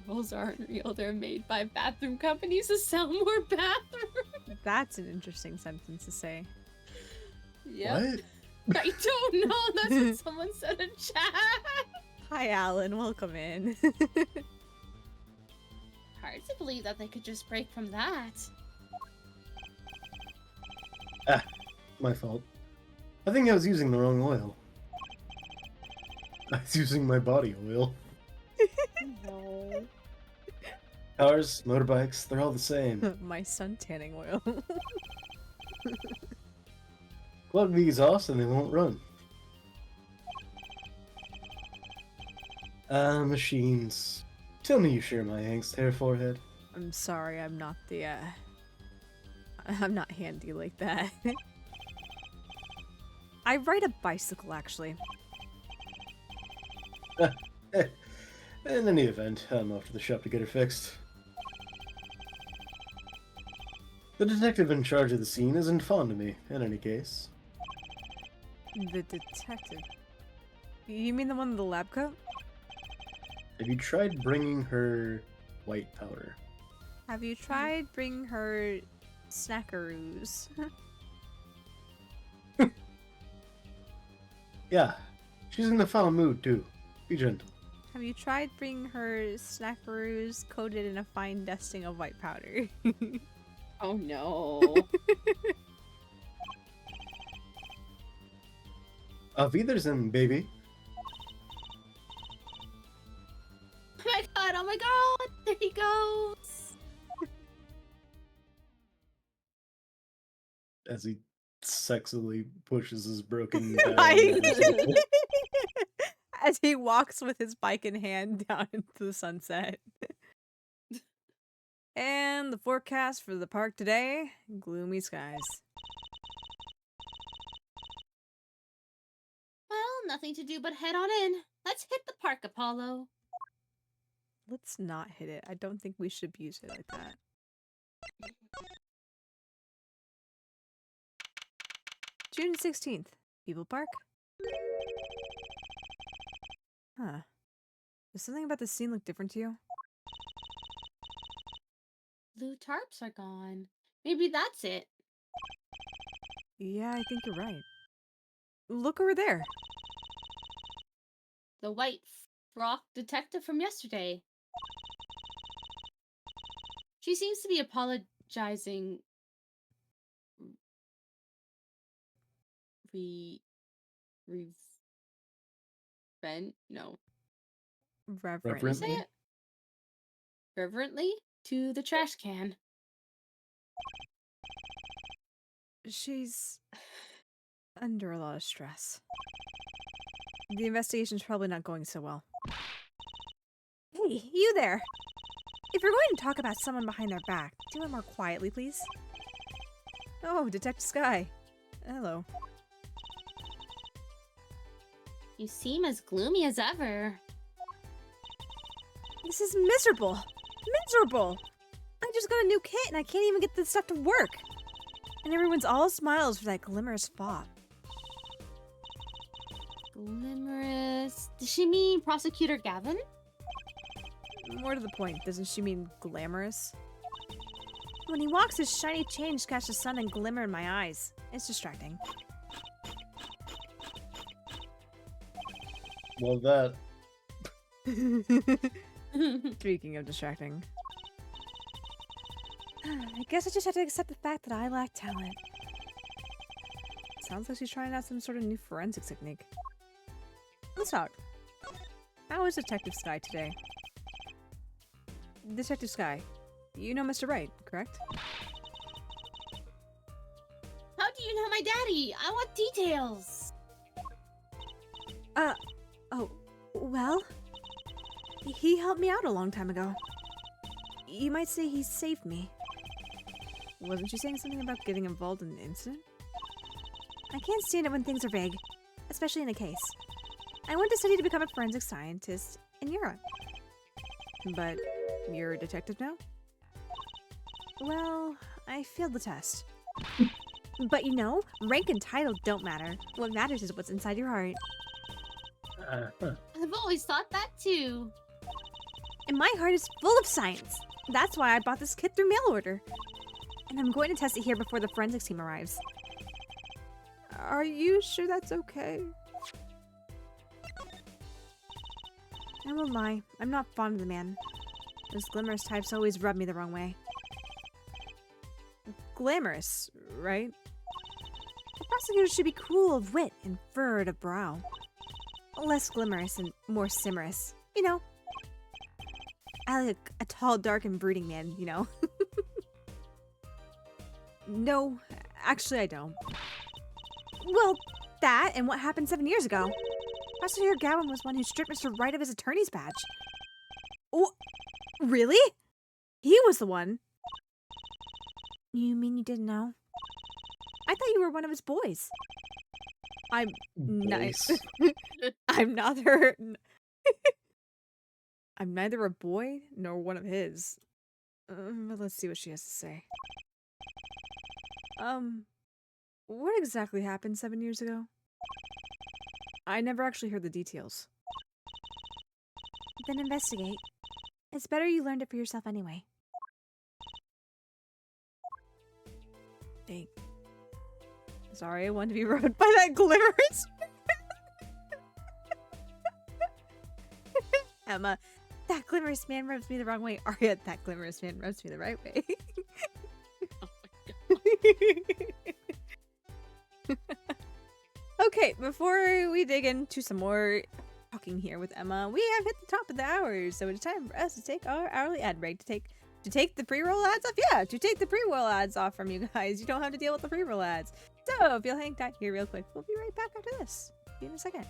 Girls aren't real, they're made by bathroom companies to sell more bathrooms. That's an interesting sentence to say. Yep. What? I don't know, that's what someone said in chat. Hi, Alan. Welcome in. Hard to believe that they could just break from that. Ah, my fault. I think I was using the wrong oil. I was using my body oil. No. Cars, motorbikes, they're all the same. My sun tanning oil. Plug the exhaust and they won't run. Machines. Tell me you share my angst, hair forehead. I'm sorry, I'm not the, I'm not handy like that. I ride a bicycle, actually. In any event, I'm off to the shop to get her fixed. The detective in charge of the scene isn't fond of me, in any case. The detective? You mean the one with the lab coat? Have you tried bringing her white powder? Have you tried bringing her snackaroos? Yeah, she's in a foul mood too. Be gentle. Have you tried bringing her snackaroos coated in a fine dusting of white powder? Oh no. Auf Wiedersehen, baby. Oh my god, oh my god! There he goes! As he sexily pushes his broken down. As he walks with his bike in hand down into the sunset. And the forecast for the park today, gloomy skies. Well, nothing to do but head on in. Let's hit the park, Apollo. Let's not hit it. I don't think we should abuse it like that. June 16th, People Park. Huh. Does something about the scene look different to you? Blue tarps are gone. Maybe that's it. Yeah, I think you're right. Look over there. The white frock detective from yesterday. She seems to be apologizing. No. Reverently. Say it. Reverently to the trash can. She's under a lot of stress. The investigation's probably not going so well. Hey, you there! If you're going to talk about someone behind their back, do it more quietly, please. Oh, Detective Sky. Hello. You seem as gloomy as ever. This is miserable! Miserable! I just got a new kit and I can't even get this stuff to work! And everyone's all smiles for that glimmerous fop. Glimmerous. Does she mean Prosecutor Gavin? More to the point, doesn't she mean glamorous? When he walks, his shiny chains catch the sun and glimmer in my eyes. It's distracting. Well, that. Speaking of distracting. I guess I just have to accept the fact that I lack talent. Sounds like she's trying out some sort of new forensic technique. Let's talk. How is Detective Sky today? Detective Sky, you know Mr. Wright, correct? How do you know my daddy? I want details. Oh, well, he helped me out a long time ago. You might say he saved me. Wasn't she saying something about getting involved in an incident? I can't stand it when things are vague, especially in a case. I went to study to become a forensic scientist in Europe. But you're a detective now? Well, I failed the test. But you know, rank and title don't matter. What matters is what's inside your heart. I've always thought that too. And my heart is full of science. That's why I bought this kit through mail order. And I'm going to test it here before the forensics team arrives. Are you sure that's okay? I won't lie, I'm not fond of the man. Those glamorous types always rub me the wrong way. Glamorous, right? The prosecutor should be cool of wit and furrowed of brow. Less glamorous and more simorous, you know? I like a tall, dark, and brooding man, you know? No, actually I don't. Well, that and what happened 7 years ago. Prosecutor Gavin was one who stripped Mr. Wright of his attorney's badge. Oh, really? He was the one. You mean you didn't know? I thought you were one of his boys. I'm nice. I'm neither. I'm neither a boy nor one of his. But let's see what she has to say. What exactly happened 7 years ago? I never actually heard the details. Then investigate. It's better you learned it for yourself anyway. Dang. Sorry, I wanted to be rubbed by that glimmerous. Emma, that glimmerous man rubs me the wrong way. Aria, that glimmerous man rubs me the right way. Oh my god. Okay, before we dig into some more talking here with Emma, we have hit the top of the hour, so it's time for us to take our hourly ad break. To take the pre-roll ads off? Yeah, to take the pre-roll ads off from you guys. You don't have to deal with the pre-roll ads. So, if you'll hang tight here real quick, we'll be right back after this. See you in a second.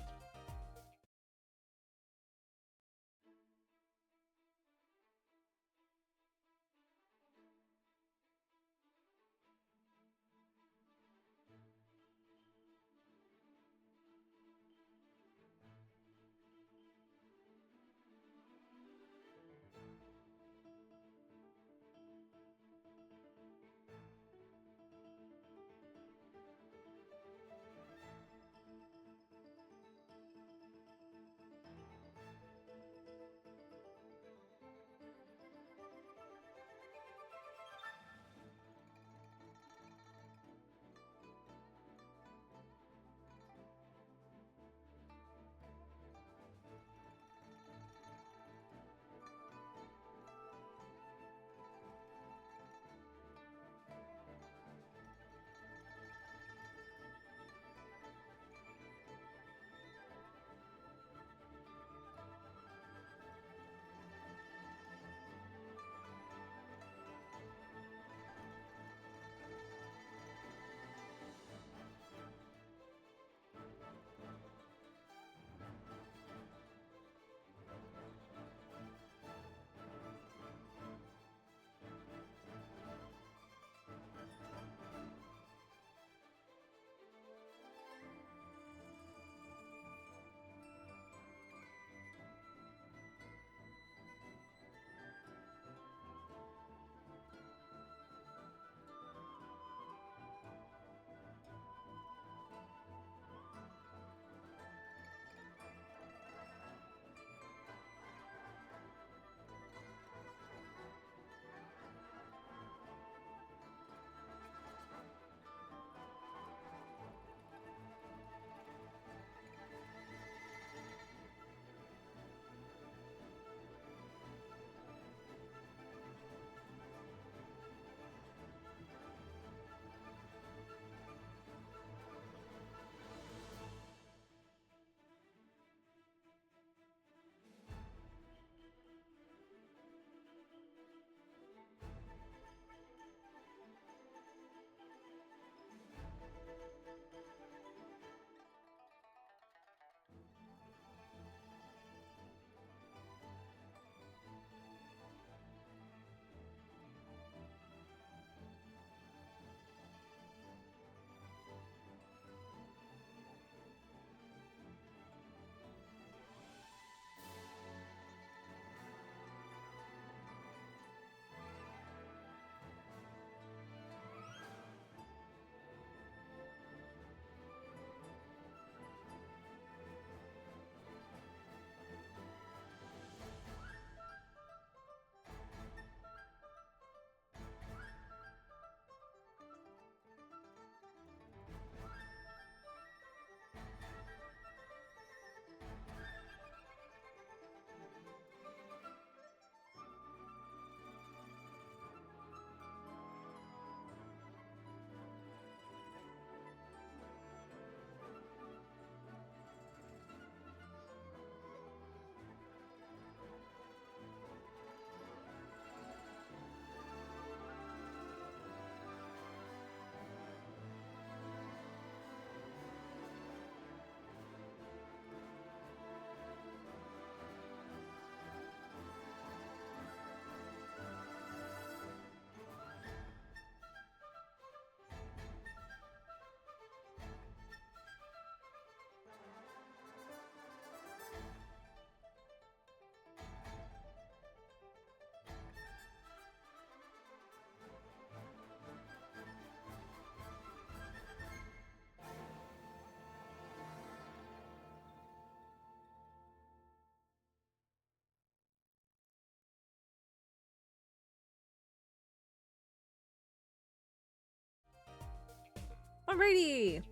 Alrighty,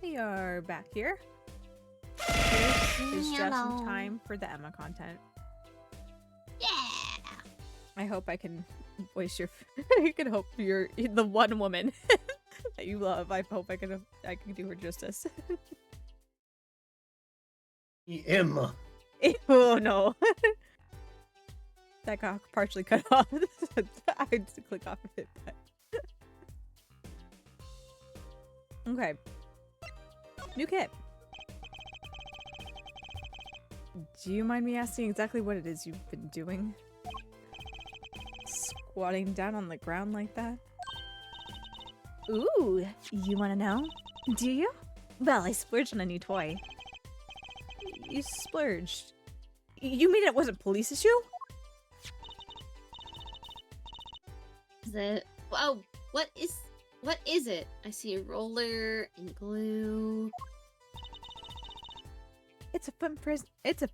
we are back here. This is just in Hello. time for the Emma content. Yeah. I hope I can voice your. You can hope you're the one woman that you love. I hope I can do her justice. Emma. Oh no, that got partially cut off. I had to click off of it. But... Okay, new kit. Do you mind me asking exactly what it is you've been doing? Squatting down on the ground like that? Ooh, you want to know? Do you? Well, I splurged on a new toy. You splurged? You mean it wasn't police issue? Oh, what is it? I see a roller and glue. It's a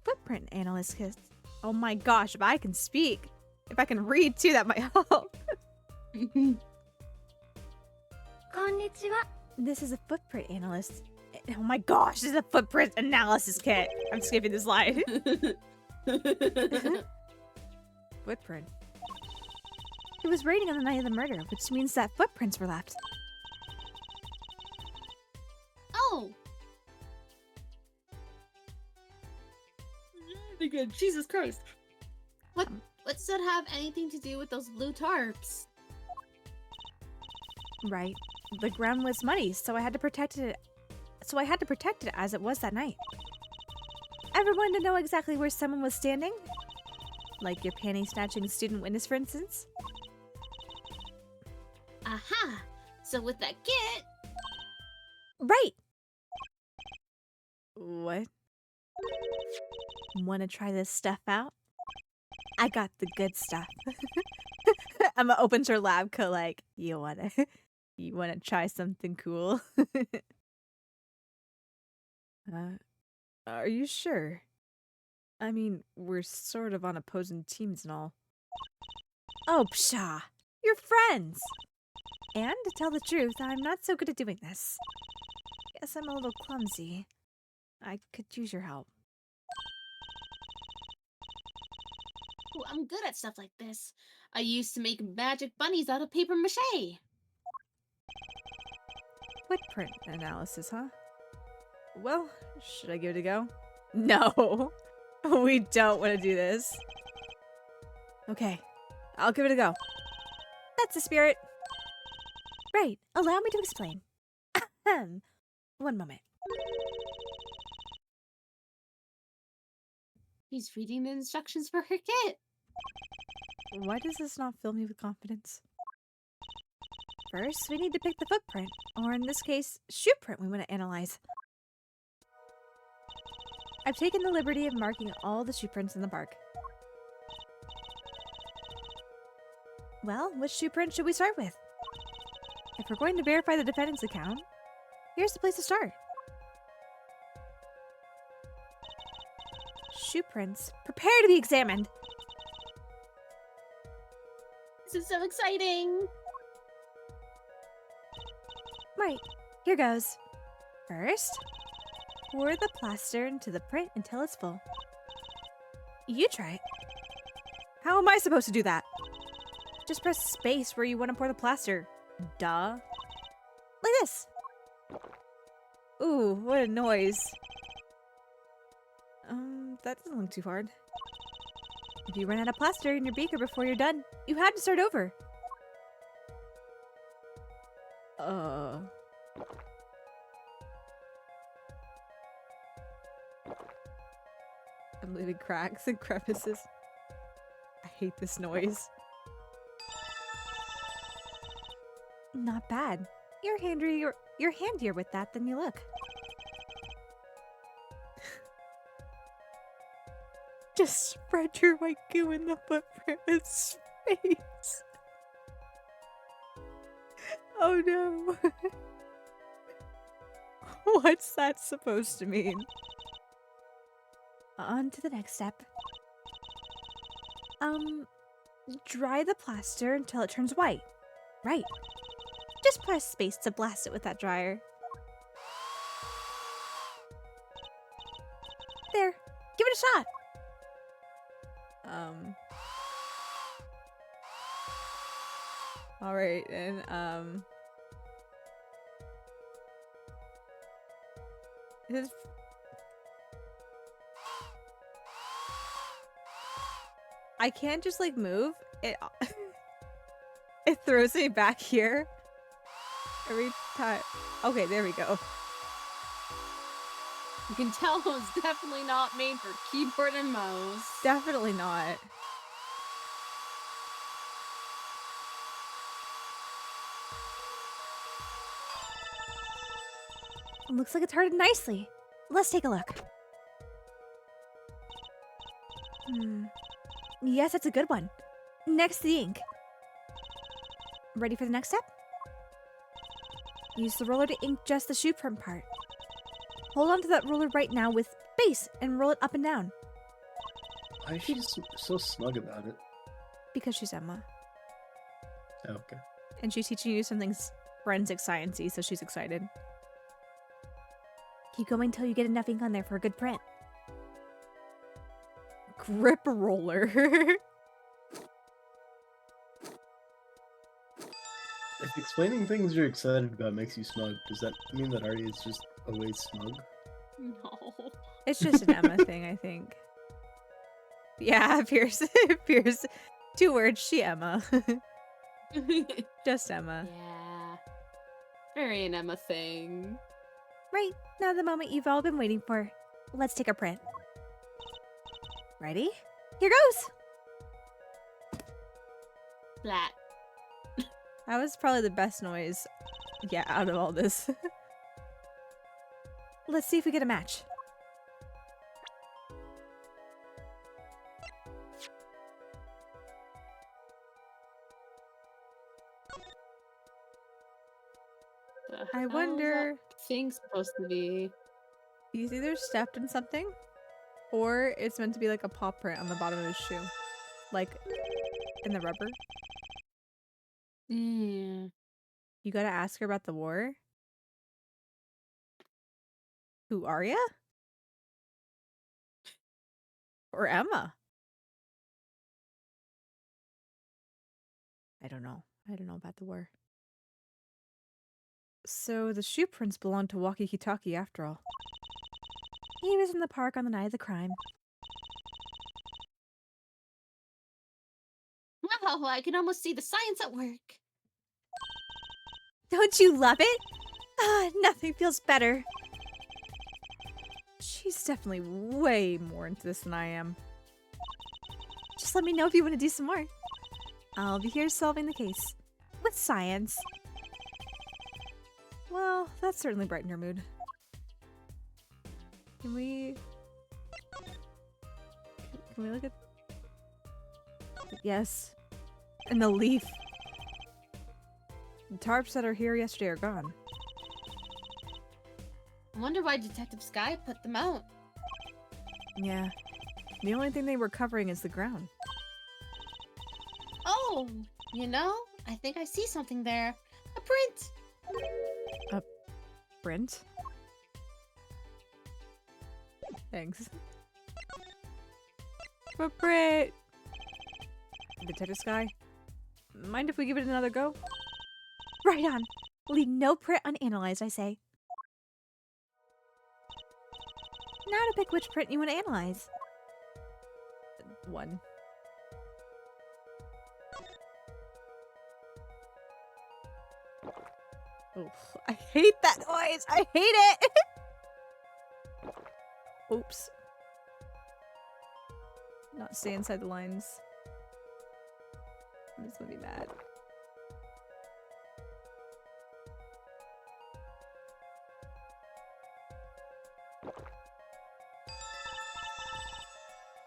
footprint analyst kit. Oh my gosh, if I can speak. If I can read too, that might help. Konnichiwa. This is a footprint analyst. Oh my gosh, this is a footprint analysis kit. I'm skipping this slide. Footprint. It was raining on the night of the murder, which means that footprints were left. Oh. Really good. Jesus Christ. What's that have anything to do with those blue tarps? Right. The ground was muddy, so I had to protect it. So I had to protect it as it was that night. Ever wanted to know exactly where someone was standing? Like your panty snatching student witness, for instance? Aha! So with that kit, Right! What? Wanna try this stuff out? I got the good stuff. Emma opens her lab coat like, you wanna try something cool? Are you sure? I mean, we're sort of on opposing teams and all. Oh, pshaw! You're friends! And to tell the truth, I'm not so good at doing this. Guess I'm a little clumsy. I could use your help. ooh, I'm good at stuff like this. I used to make magic bunnies out of paper mache. Footprint analysis, huh? Well, should I give it a go? No! We don't want to do this. Okay, I'll give it a go. That's the spirit. Right, allow me to explain. Ahem. One moment. He's reading the instructions for her kit. Why does this not fill me with confidence? First, we need to pick the footprint, or in this case, shoe print we want to analyze. I've taken the liberty of marking all the shoe prints in the park. Well, which shoe print should we start with? If we're going to verify the defendant's account, here's the place to start. Shoe prints. Prepare to be examined! This is so exciting. Right, here goes. First, pour the plaster into the print until it's full. You try it. How am I supposed to do that? Just press space where you want to pour the plaster. Duh. Like this. Ooh, what a noise. That doesn't look too hard. If you run out of plaster in your beaker before you're done, you had to start over. I'm leaving cracks and crevices. I hate this noise. Not bad. You're handier with that than you look. Just spread your white goo in the footprint with space. Oh no. What's that supposed to mean? On to the next step. Dry the plaster until it turns white. Right. Just press space to blast it with that dryer. There. Give it a shot. All right, and this. I can't just like move it. It throws me back here every time. Okay, there we go. You can tell it was definitely not made for keyboard and mouse. Definitely not. Looks like it's hearted nicely. Let's take a look. Yes, that's a good one. Next to the ink. Ready for the next step? Use the roller to ink just the shoe print part. Hold on to that roller right now with base and roll it up and down. Why is she so smug about it? Because she's Emma. Oh, okay. And she's teaching you something forensic science-y, so she's excited. Keep going until you get enough ink on there for a good print. Grip roller. If explaining things you're excited about makes you smug, does that mean that Aria is just always smug? No. It's just an Emma thing, I think. Yeah, Pierce. Pierce. 2 words, she Emma. Just Emma. Yeah. Very an Emma thing. Right, now the moment you've all been waiting for. Let's take a print. Ready? Here goes! Flat. That was probably the best noise, yeah, out of all this. Let's see if we get a match. I How's wonder... that thing supposed to be? He's either stepped in something, or it's meant to be like a paw print on the bottom of his shoe. Like, in the rubber. Yeah. You gotta ask her about the war. Who, Aria? Or Emma? I don't know. I don't know about the war. So the shoe prints belong to Walkie-Talkie after all. He was in the park on the night of the crime. Wow, I can almost see the science at work. Don't you love it? Ah, nothing feels better. She's definitely way more into this than I am. Just let me know if you want to do some more. I'll be here solving the case. With science. Well, that certainly brightened her mood. Can we look at... Yes. And the leaf. The tarps that are here yesterday are gone. I wonder why Detective Sky put them out. Yeah. The only thing they were covering is the ground. Oh, you know, I think I see something there. A print! Brent? Thanks. But Brit! Detective Sky? Mind if we give it another go? Right on! Leave no print unanalyzed, I say. Now to pick which print you want to analyze. 1. Oh, I hate that noise! I hate it! Oops. Not stay inside the lines. I'm just gonna be mad.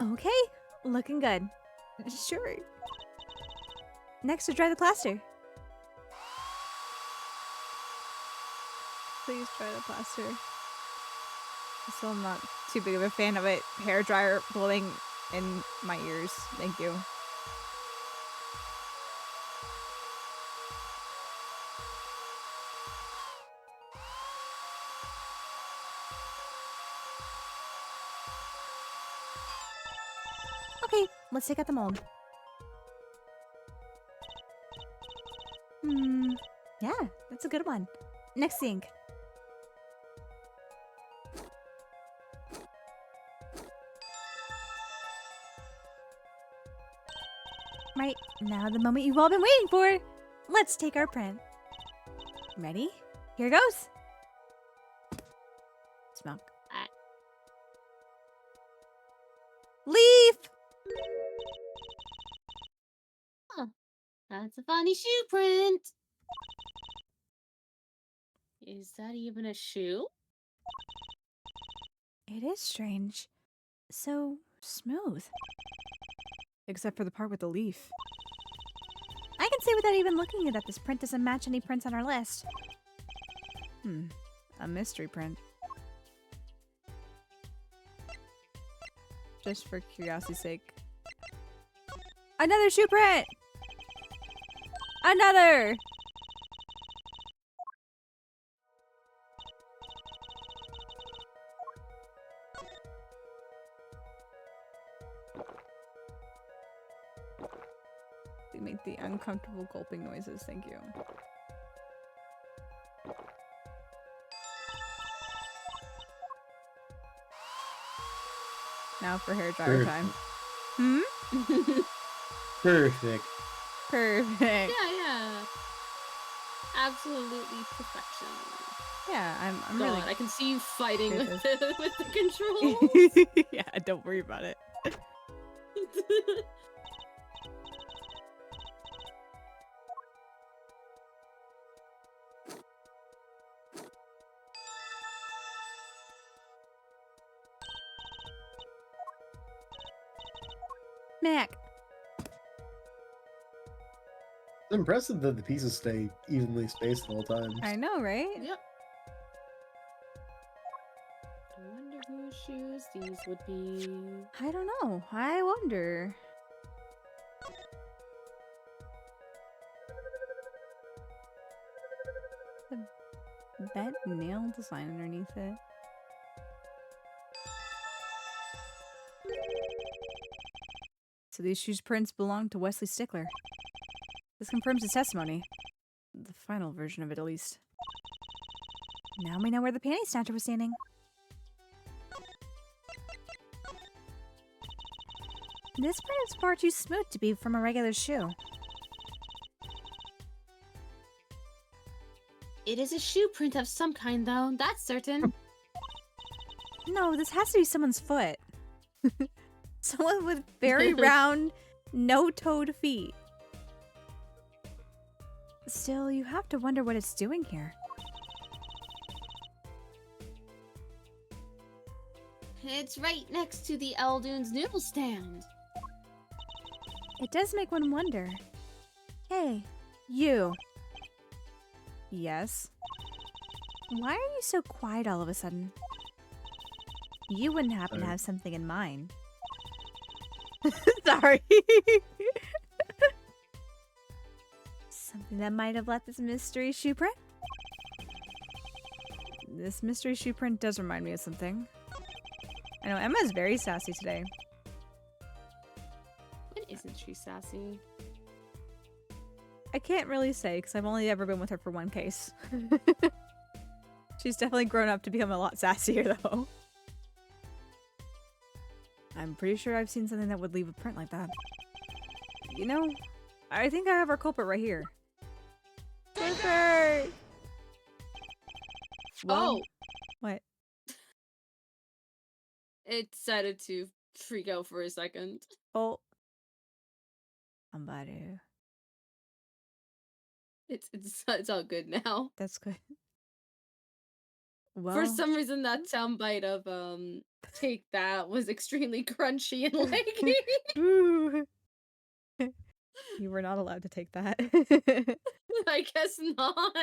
Okay, looking good. Sure. Next to dry the plaster. Please dry the plaster. So I'm not too big of a fan of it. Hair dryer blowing in my ears. Thank you. Okay, let's take out the mold. Yeah, that's a good one. Next thing. Right, now the moment you've all been waiting for. Let's take our print. Ready? Here goes. Smoke. Leaf! That's a funny shoe print. Is that even a shoe? It is strange. So smooth. Except for the part with the leaf. I can say without even looking that this print doesn't match any prints on our list. A mystery print. Just for curiosity's sake. Another shoe print! Another! They make the uncomfortable gulping noises, thank you. Now for hair dryer time. Perfect. Perfect. Yeah. Absolutely perfection. Yeah, I'm God, really. I can see you fighting good with at the, with the controls. Yeah, don't worry about it. Mac. It's impressive that the pieces stay evenly spaced at all times. I know, right? Yep. I wonder whose shoes these would be. I don't know. I wonder. The bent nail design underneath it. So these shoes prints belong to Wesley Stickler. This confirms his testimony. The final version of it, at least. Now we know where the panty snatcher was standing. This print is far too smooth to be from a regular shoe. It is a shoe print of some kind, though. That's certain. No, this has to be someone's foot. Someone with very round, no-toed feet. Still, you have to wonder what it's doing here. It's right next to the Eldoon's noodle stand. It does make one wonder. Hey, you. Yes? Why are you so quiet all of a sudden? You wouldn't happen to Sorry. have something in mind. Sorry. Something that might have left this mystery shoe print? This mystery shoe print does remind me of something. I know, Emma's very sassy today. When isn't she sassy? I can't really say because I've only ever been with her for one case. She's definitely grown up to become a lot sassier though. I'm pretty sure I've seen something that would leave a print like that. You know, I think I have our culprit right here. Slipper! Oh! What? It decided to freak out for a second. Oh. Ambaru. It's all good now. That's good. Well, For some reason, that soundbite of "take that" was extremely crunchy and leggy. Ooh. You were not allowed to take that. I guess not.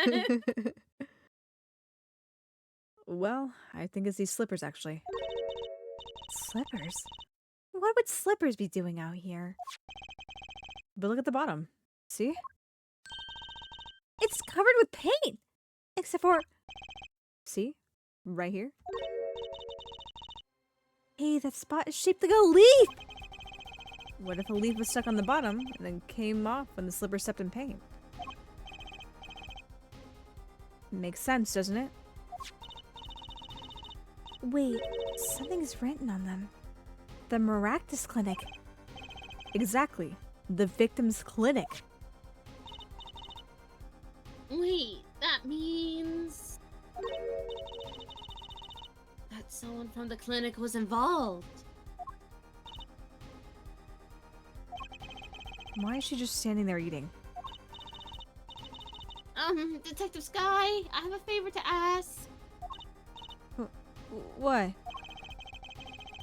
Well, I think it's these slippers, actually. Slippers? What would slippers be doing out here? But look at the bottom. See? It's covered with paint! Except for... See? Right here. Hey, that spot is shaped like a leaf! What if a leaf was stuck on the bottom and then came off when the slipper stepped in paint? Makes sense, doesn't it? Wait, something's written on them. The Maractus Clinic. Exactly. The victim's clinic. Wait, that means that someone from the clinic was involved. Why is she just standing there eating? Detective Sky, I have a favor to ask. What?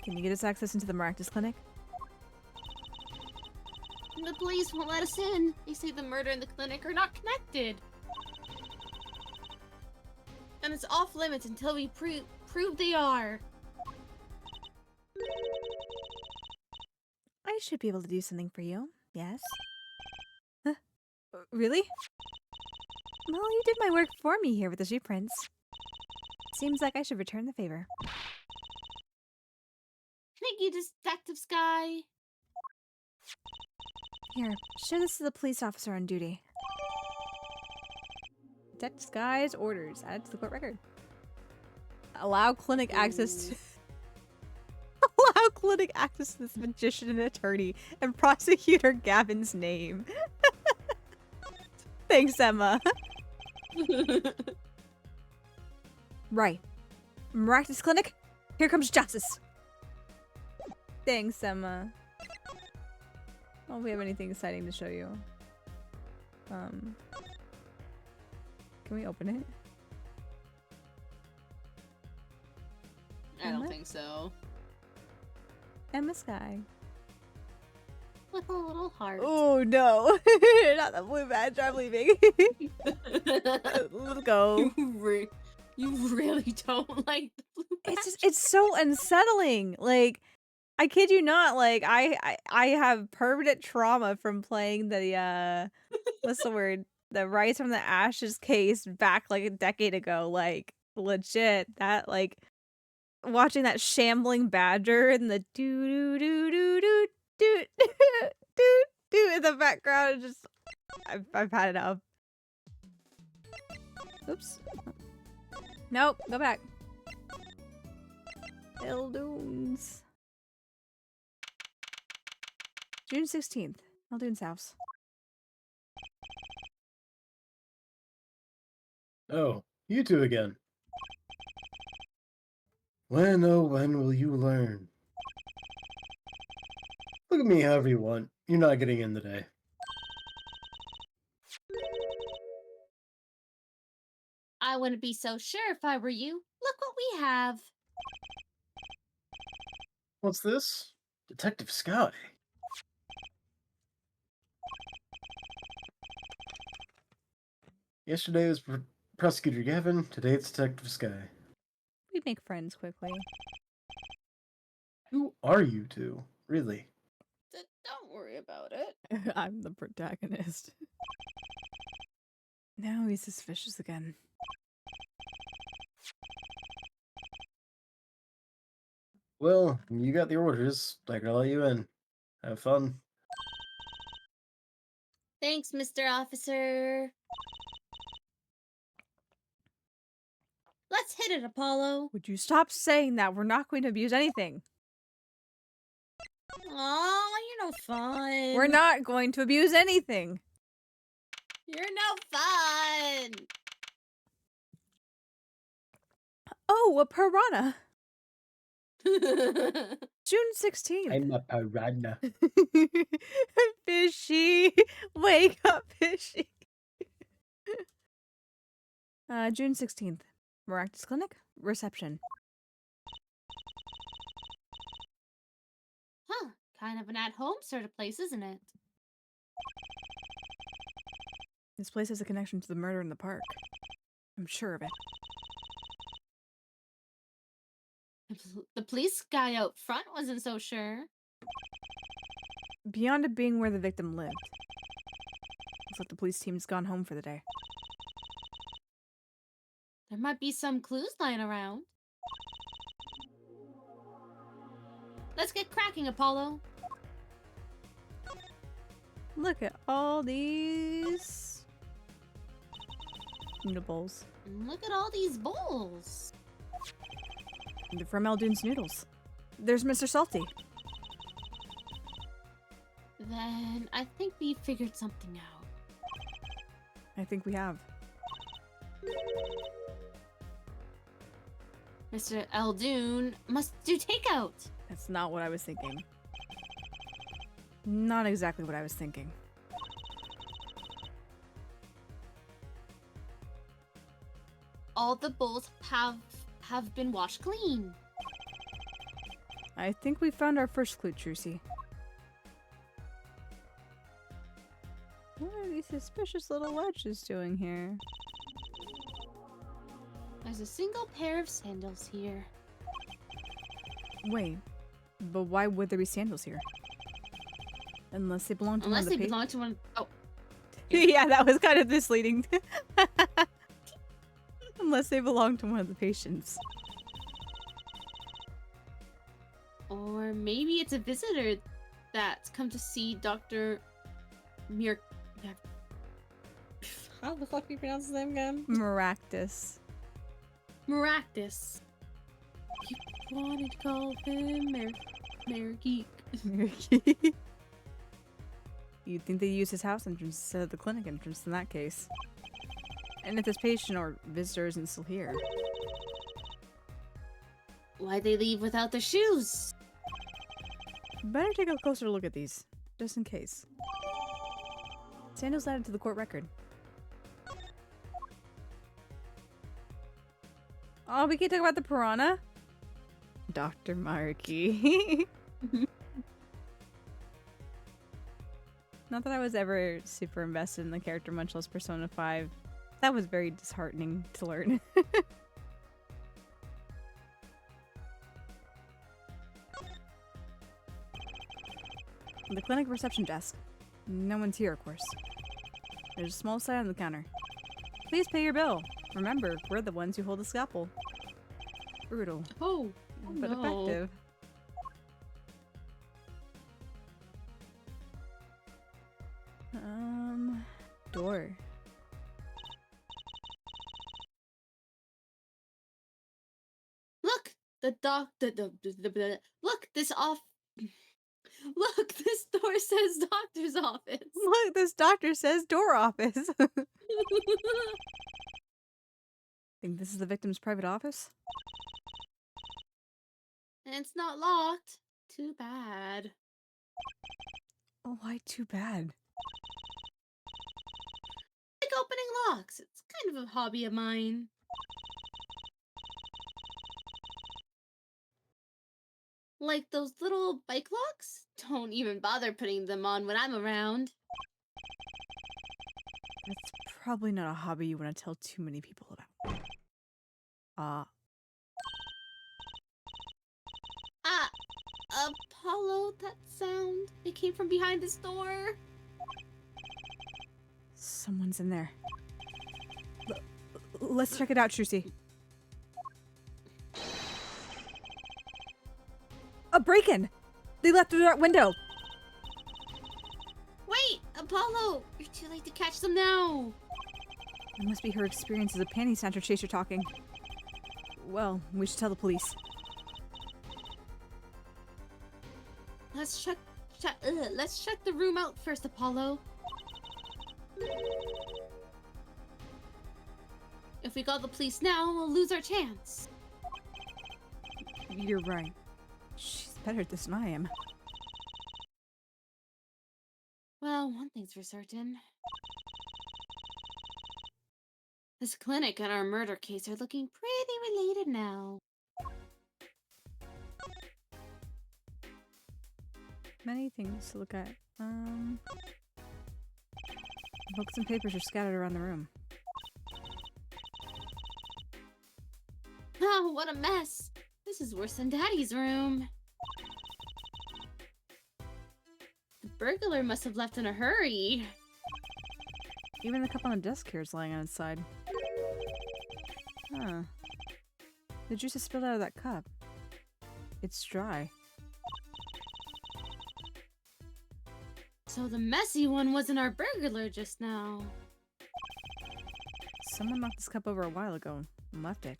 Can you get us access into the Maractus Clinic? The police won't let us in. They say the murder and the clinic are not connected. And it's off limits until we prove they are. I should be able to do something for you. Yes? Huh? Really? Well, you did my work for me here with the shoe prints. Seems like I should return the favor. Thank you, Detective Sky. Here, show this to the police officer on duty. Detective Sky's orders added to the court record. Allow clinic access to... Allow clinic access to this magician and attorney and prosecutor Gavin's name. Thanks, Emma. Right. Maractus Clinic, here comes justice. Thanks, Emma. Oh, we have anything exciting to show you. Can we open it? I Emma? don't think so. Emma Sky. With a little heart. Oh no, not the blue badge. I'm leaving. Let's go. You really don't like the blue badge? It's so unsettling. Like, I kid you not. Like, I have permanent trauma from playing the what's the word? The Rise from the Ashes case back like a decade ago. Like, legit. That like watching that shambling badger and the doo doo doo doo doo doo doo doo in the background. Just I've had enough. Oops. Nope, go back. Eldoons. June 16th. Eldoon's house. Oh, you two again. When, oh, when will you learn? Look at me however you want. You're not getting in today. I wouldn't be so sure if I were you. Look what we have. What's this? Detective Sky. Yesterday was Prosecutor Gavin, today it's Detective Sky. We make friends quickly. Who are you two, really? Don't worry about it. I'm the protagonist. Now he's suspicious again. Well, you got the orders. I can let you in. Have fun. Thanks, Mr. Officer. Let's hit it, Apollo. Would you stop saying that? We're not going to abuse anything. Aw, you're no fun. We're not going to abuse anything. You're no fun. Oh, a piranha. June 16th. I'm a piranha. Fishy. Wake up, Fishy. June 16th. Maractus Clinic. Reception. Huh, kind of an at-home sort of place, isn't it? This place has a connection to the murder in the park. I'm sure of it. The police guy out front wasn't so sure. Beyond it being where the victim lived. Looks like the police team's gone home for the day. There might be some clues lying around. Let's get cracking, Apollo. Look at all these noodle bowls. Look at all these bowls. They're from Eldoon's Noodles. There's Mr. Salty. Then I think we figured something out. I think we have. Mr. Eldoon must do takeout. That's not what I was thinking. Not exactly what I was thinking. All the bowls have been washed clean. I think we found our first clue, Trucy. What are these suspicious little ledges doing here? There's a single pair of sandals here. Wait, but why would there be sandals here? Unless they belong to Unless one they of the belong to one. Oh, Yeah, that was kind of misleading. Unless they belong to one of the patients. or maybe it's a visitor that's come to see Dr. Mir. How the fuck do you pronounce his name again? Maractus. Maractus. You wanted to call him Geek. You'd think they use his house entrance instead of the clinic entrance in that case. And if this patient or visitor isn't still here. Why'd they leave without their shoes? Better take a closer look at these, just in case. Sandals added to the court record. Oh, we can talk about the piranha? Dr. Markey. Not that I was ever super invested in the character, much less Persona 5. That was very disheartening to learn. The clinic reception desk. No one's here, of course. There's a small sign on the counter. Please pay your bill. Remember, we're the ones who hold the scalpel. Brutal, Oh, but no. effective. Door. Look, look, look, this door says doctor's office. Look, this doctor says door office. Think this is the victim's private office? And it's not locked. Too bad. Oh, why too bad? Like opening locks. It's kind of a hobby of mine. Like those little bike locks? Don't even bother putting them on when I'm around. That's probably not a hobby you want to tell too many people about. Apollo, that sound. It came from behind this door. Someone's in there. Let's check it out, Trucy. A break-in! They left through that window! Wait, Apollo! You're too late to catch them now. It must be her experience as a panty snatcher chaser talking. Well, we should tell the police. Let's check the room out first, Apollo. If we call the police now, we'll lose our chance. You're right. She's better at this than I am. Well, one thing's for certain. This clinic and our murder case are looking pretty related now. Many things to look at. Books and papers are scattered around the room. Oh, what a mess! This is worse than Daddy's room. The burglar must have left in a hurry. Even the cup on the desk here is lying on its side. Huh. The juice is spilled out of that cup. It's dry. So the messy one wasn't our burglar just now. Someone knocked this cup over a while ago and left it.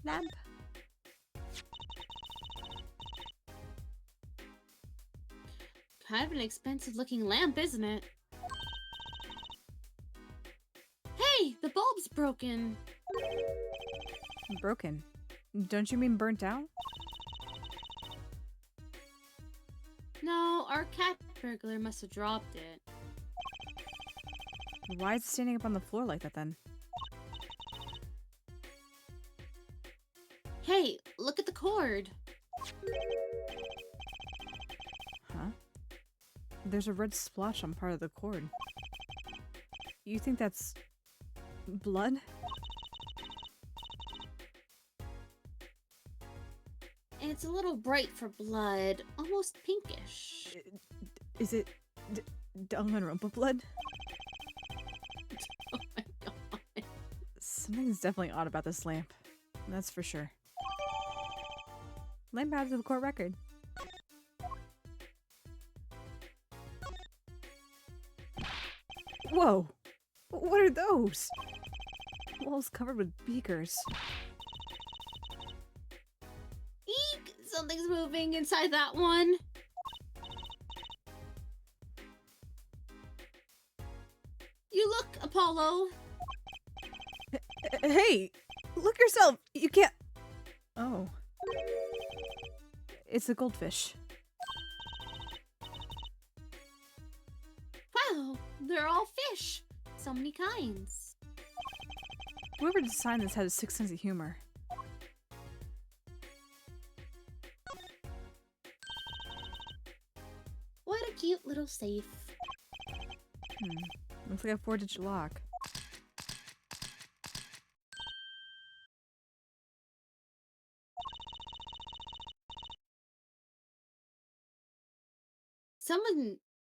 Lamp. Kind of an expensive looking lamp, isn't it? Hey, the bulb's broken. Broken. Don't you mean burnt out? No, our cat burglar must have dropped it. Why is it standing up on the floor like that then? Hey, look at the cord. Huh? There's a red splotch on part of the cord. You think that's blood? And it's a little bright for blood, almost pinkish. Is it Danganronpa blood? Oh my god. Something's definitely odd about this lamp. That's for sure. Lamp added to the court record. Whoa! What are those? Walls covered with beakers. Eek! Something's moving inside that one. You look, Apollo. Hey! Look yourself! You can't... Oh. It's a goldfish. Wow, they're all fish. So many kinds. Whoever designed this had a sick sense of humor. What a cute little safe. Looks like a 4-digit lock.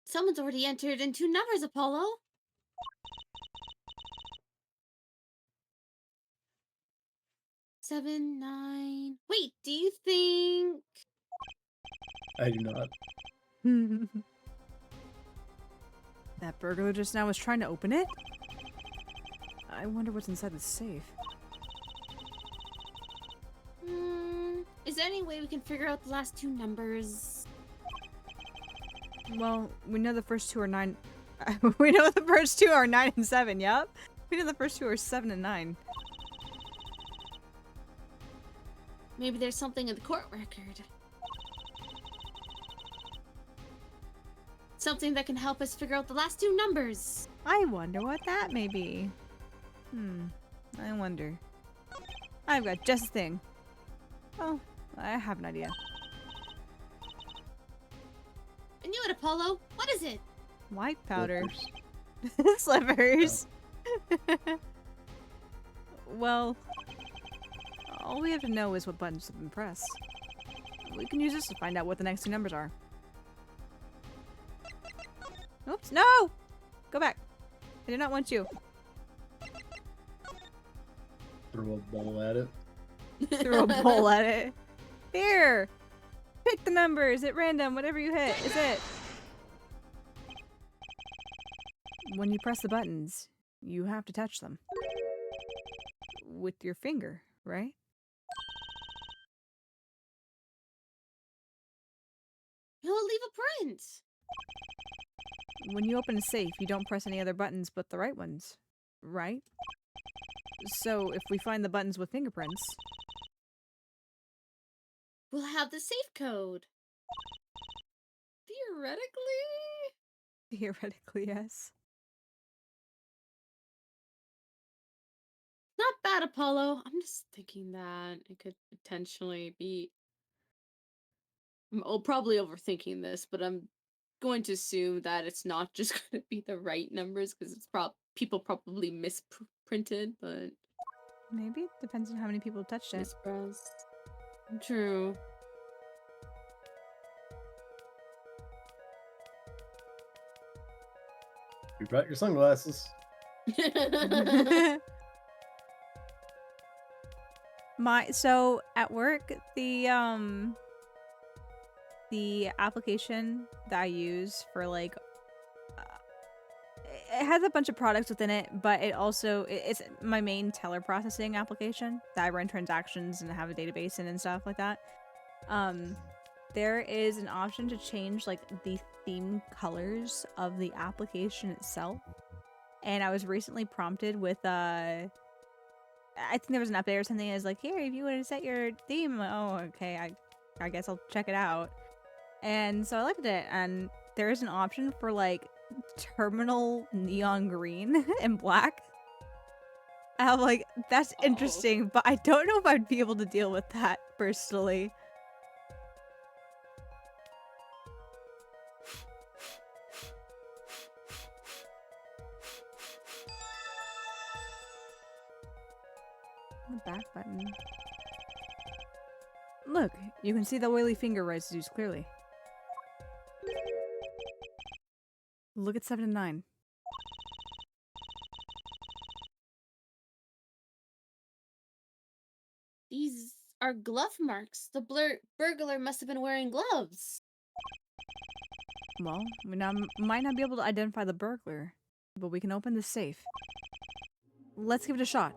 Someone's already entered in 2 numbers, Apollo. Seven, 9. Wait, do you think? I do not. That burglar just now was trying to open it? I wonder what's inside the safe. Is there any way we can figure out the last 2 numbers? Well, we know the first 2 are 9. We know the first 2 are 9 and 7, yep. We know the first 2 are 7 and 9. Maybe there's something in the court record. Something that can help us figure out the last 2 numbers. I wonder what that may be. I wonder. I've got just the thing. Oh, I have an idea. I knew it, Apollo. What is it? White powder. Flippers. Slivers. Well, all we have to know is what buttons have been pressed. We can use this to find out what the next 2 numbers are. Oops, no! Go back. I do not want you. Throw a ball at it. Throw a bowl at it. Here! Pick the numbers at random, whatever you hit is it. When you press the buttons, you have to touch them. With your finger, right? He'll leave a print. When you open a safe, you don't press any other buttons but the right ones, right? So if we find the buttons with fingerprints... We'll have the safe code. Theoretically? Theoretically, yes. Not bad, Apollo. I'm just thinking that it could potentially be. I'm probably overthinking this, but I'm going to assume that it's not just going to be the right numbers because it's people probably misprinted, but Maybe. Depends on how many people touched it. mispressed. True. You brought your sunglasses. So at work, the the application that I use for like it has a bunch of products within it, but it's my main teller processing application that I run transactions and have a database in and stuff like that. There is an option to change like the theme colors of the application itself. And I was recently prompted with I think there was an update or something. It was like, here, if you want to set your theme, oh, okay, I guess I'll check it out. And so I looked at it, and there is an option for like terminal neon green and black. And I'm like, that's interesting, but I don't know if I'd be able to deal with that personally. The back button. Look, you can see the oily finger residues clearly. Look at 7 and 9. These are glove marks. The burglar must have been wearing gloves. Well, we might not be able to identify the burglar, but we can open the safe. Let's give it a shot.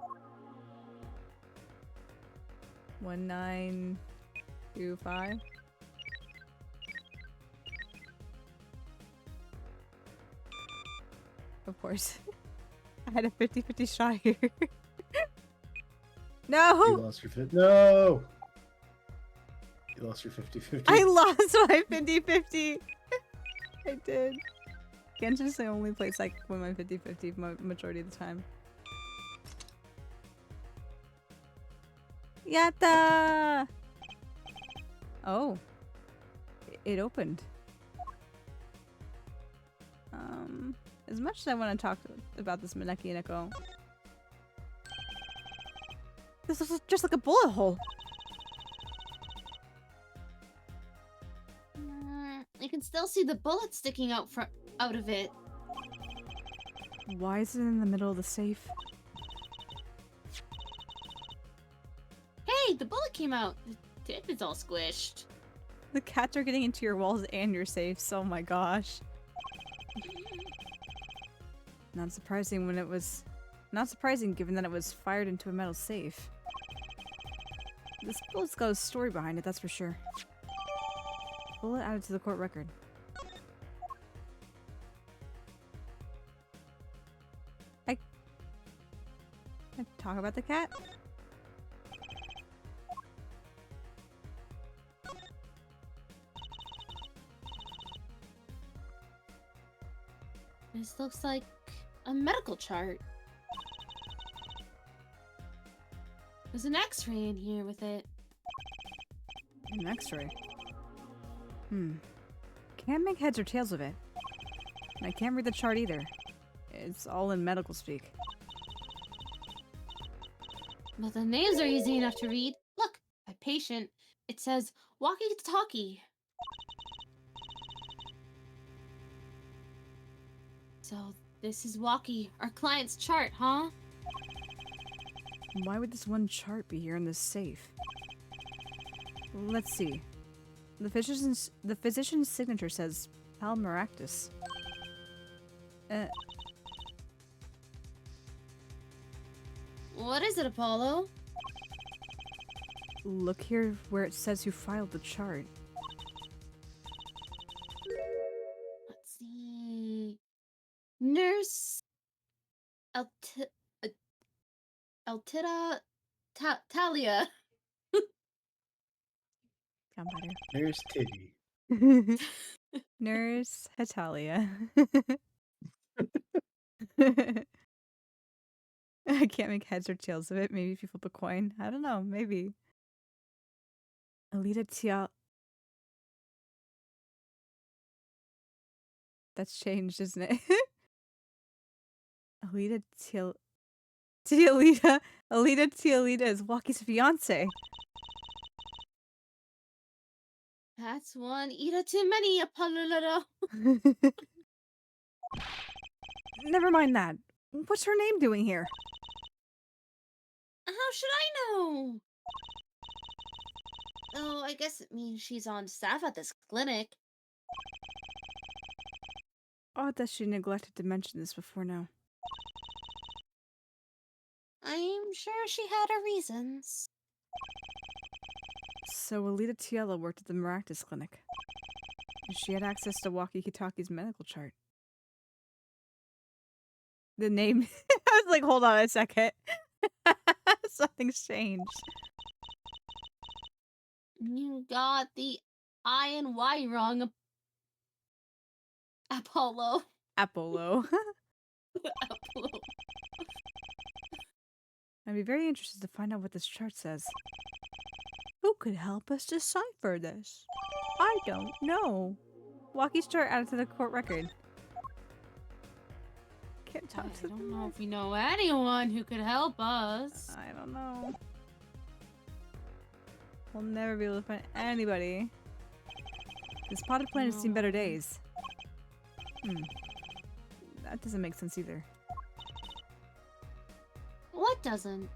1925. Of course. I had a 50-50 shot here. You No! lost your No! You lost your 50-50. I lost my 50-50! I did. Genshin's the only place I win my 50-50 majority of the time. Yatta! Oh. It opened. As much as I want to talk about this Maneki Neko, this is just like a bullet hole. You can still see the bullet sticking out of it. Why is it in the middle of the safe? Hey, the bullet came out. The tip is all squished. The cats are getting into your walls and your safes. Oh my gosh. Not surprising given that it was fired into a metal safe. This bullet's got a story behind it, that's for sure. Bullet added to the court record. I talk about the cat? This looks like a medical chart. There's an x-ray in here with it. An x-ray? Can't make heads or tails of it. And I can't read the chart either. It's all in medical speak. But the names are easy enough to read. Look, by patient, it says walkie-talkie. So this is Walkie, our client's chart, huh? Why would this one chart be here in this safe? Let's see. The physician's signature says Palmaractus. What is it, Apollo? Look here where it says who filed the chart. Let's see. Nurse Altida Talia. Sound There's Titty. better. Nurse Hetalia. I can't make heads or tails of it. Maybe if you flip a coin. I don't know. Maybe. Alita Tia. That's changed, isn't it? Alita Tialita. Alita Tialita is Walkie's fiance. That's one Ida too many, Apollo. Never mind that. What's her name doing here? How should I know? Oh, I guess it means she's on staff at this clinic. Odd that she neglected to mention this before now. I'm sure she had her reasons. So Alita Tiela worked at the Maractus Clinic. She had access to Walkie-Talkie's medical chart. The name... I was like, hold on a second. Something's changed. You got the I and Y wrong. Apollo. Apollo. Apollo. I'd be very interested to find out what this chart says. Who could help us decipher this? I don't know. Walkie's chart added to the court record. Can't I talk to don't them. know if we know anyone who could help us. I don't know. We'll never be able to find anybody. This potted plant has seen better days. That doesn't make sense either. What doesn't?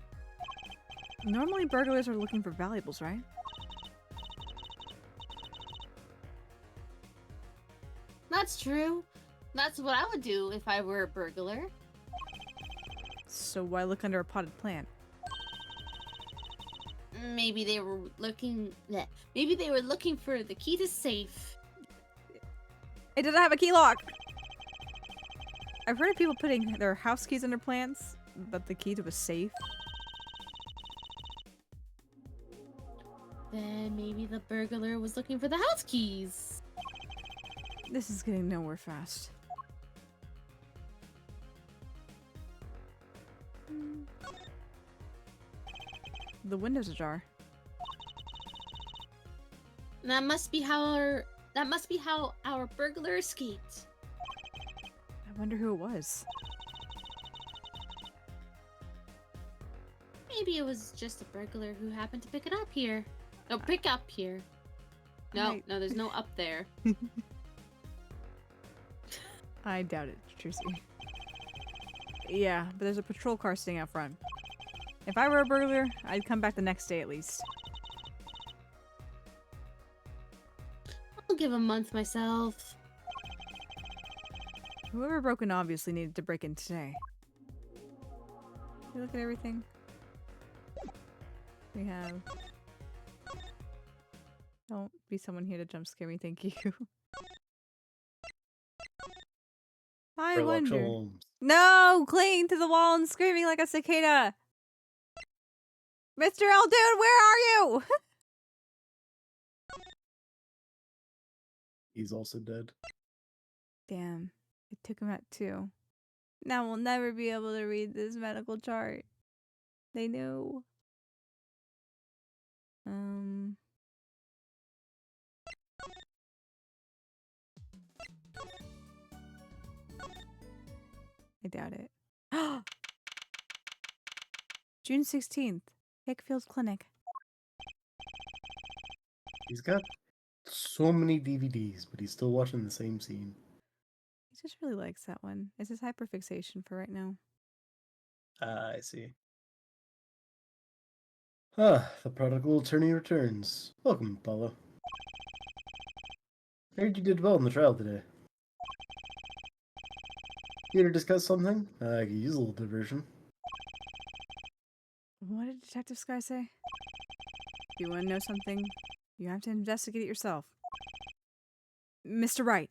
Normally burglars are looking for valuables, right? That's true. That's what I would do if I were a burglar. So why look under a potted plant? Maybe they were looking. Maybe they were looking for the key to safe. It doesn't have a key lock! I've heard of people putting their house keys under plants, but the key to a safe? Then maybe the burglar was looking for the house keys. This is getting nowhere fast. The window's ajar. That must be how our burglar escaped. I wonder who it was. Maybe it was just a burglar who happened to pick it up here. No, pick up here. No, no, there's no up there. I doubt it, Trucy. Yeah, but there's a patrol car sitting out front. If I were a burglar, I'd come back the next day at least. I'll give a month myself. Whoever broke in obviously needed to break in today. You look at everything. We have... Don't be someone here to jump scare me, thank you. I Sherlock wonder... Holmes. No! Clinging to the wall and screaming like a cicada! Mr. Eldude, where are you? He's also dead. Damn. It took him out too. Now we'll never be able to read this medical chart. They knew. I doubt it. June 16th. Hickfield's Clinic. He's got so many DVDs, but he's still watching the same scene. He just really likes that one. It's his hyperfixation for right now. Ah, I see. Ah, the prodigal attorney returns. Welcome, Apollo. I heard you did well in the trial today. Here to discuss something? I could use a little diversion. What did Detective Sky say? If you want to know something, you have to investigate it yourself. Mr. Wright,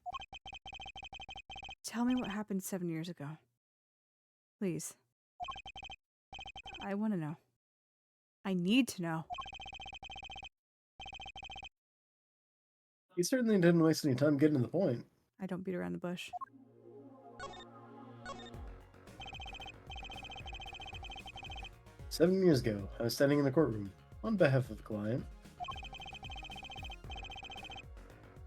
tell me what happened 7 years ago. Please. I want to know. I need to know. You certainly didn't waste any time getting to the point. I don't beat around the bush. "7 years ago, I was standing in the courtroom, on behalf of the client.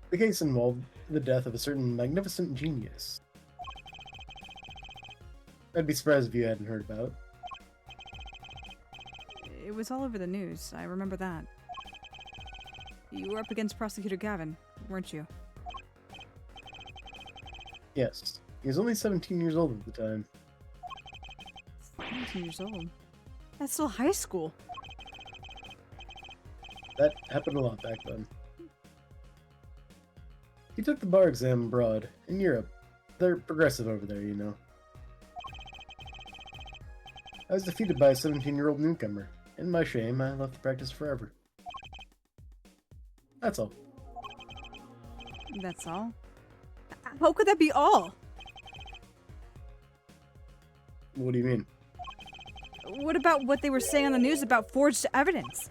The case involved the death of a certain magnificent genius. I'd be surprised if you hadn't heard about it. It was all over the news. I remember that. You were up against Prosecutor Gavin, weren't you? Yes, he was only 17 years old at the time. 17 years old. That's still high school. That happened a lot back then. He took the bar exam abroad, in Europe. They're progressive over there, you know. I was defeated by a 17-year-old newcomer. In my shame, I left the practice forever. That's all. That's all? How could that be all? What do you mean? What about what they were saying on the news about forged evidence?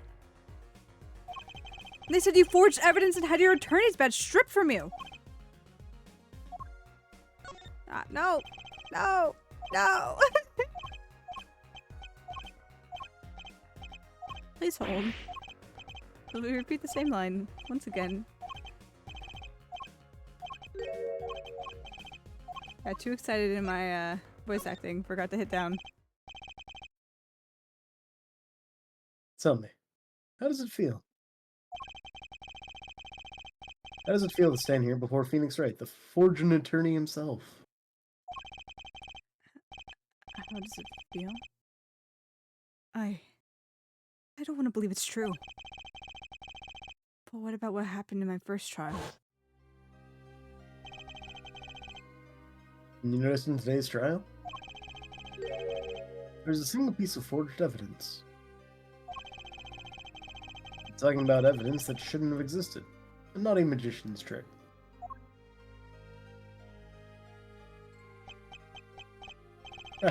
They said you forged evidence and had your attorney's badge stripped from you. No. No. No. Please hold. Will we repeat the same line once again? Got too excited in my voice acting. Forgot to hit down. Tell me, how does it feel? How does it feel to stand here before Phoenix Wright, the forging attorney himself? How does it feel? I don't want to believe it's true. But what about what happened in my first trial? And you noticed in today's trial? There's a single piece of forged evidence. Talking about evidence that shouldn't have existed. A naughty magician's trick. I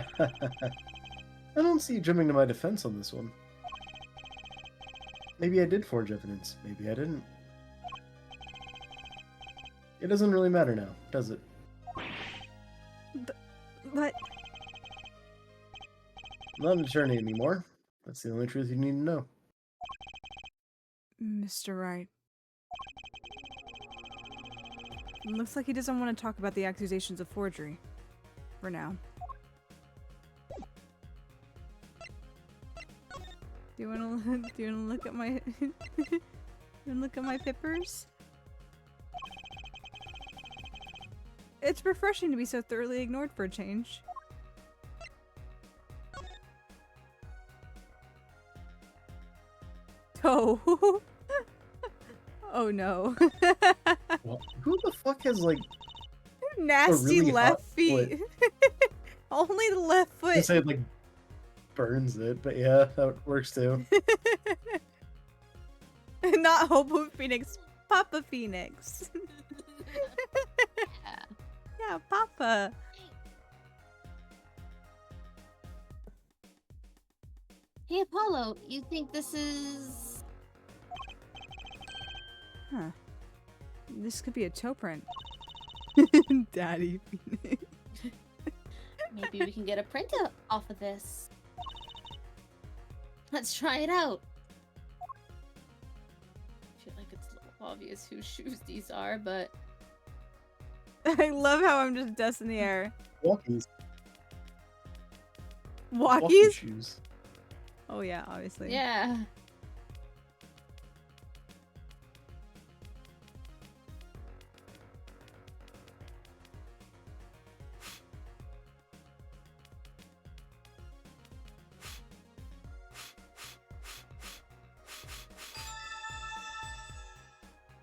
don't see you jumping to my defense on this one. Maybe I did forge evidence. Maybe I didn't. It doesn't really matter now, does it? But I'm not an attorney anymore. That's the only truth you need to know. Mr. Wright. Looks like he doesn't want to talk about the accusations of forgery. For now. Do you wanna look at my pippers? It's refreshing to be so thoroughly ignored for a change. Oh. Oh no. Well, who the fuck has, like, Nasty really left hot feet. Only the left I foot. say it, like, burns it, but yeah, that works too. Not Hobo Phoenix, Papa Phoenix. Yeah, Papa. Hey, Apollo, you think this is... Huh. This could be a toe print. Daddy Phoenix. Maybe we can get a printout off of this. Let's try it out. I feel like it's a little obvious whose shoes these are, but I love how I'm just dust in the air. Walkies. Walkies? Walkie shoes. Oh yeah, obviously. yeah.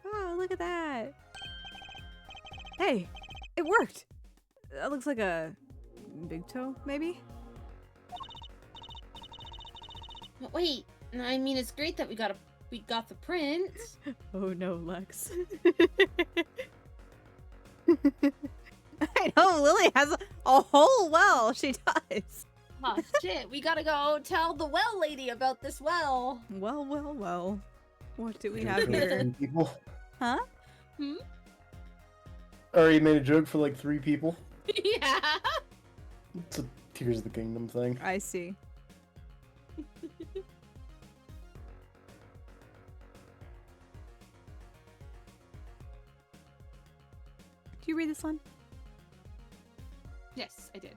Oh, look at that. Hey, it worked. That looks like a big toe, maybe? But wait, I mean, it's great that we got the print. Oh no, Lex. I know, Lily has a whole well. She does. Oh shit, we gotta go tell the well lady about this well. Well, well, well. What do we Joke have for, like, here? 3 people. Huh? Already made a joke for like 3 people. Yeah. It's a Tears of the Kingdom thing. I see. Do you read this one? Yes, I did.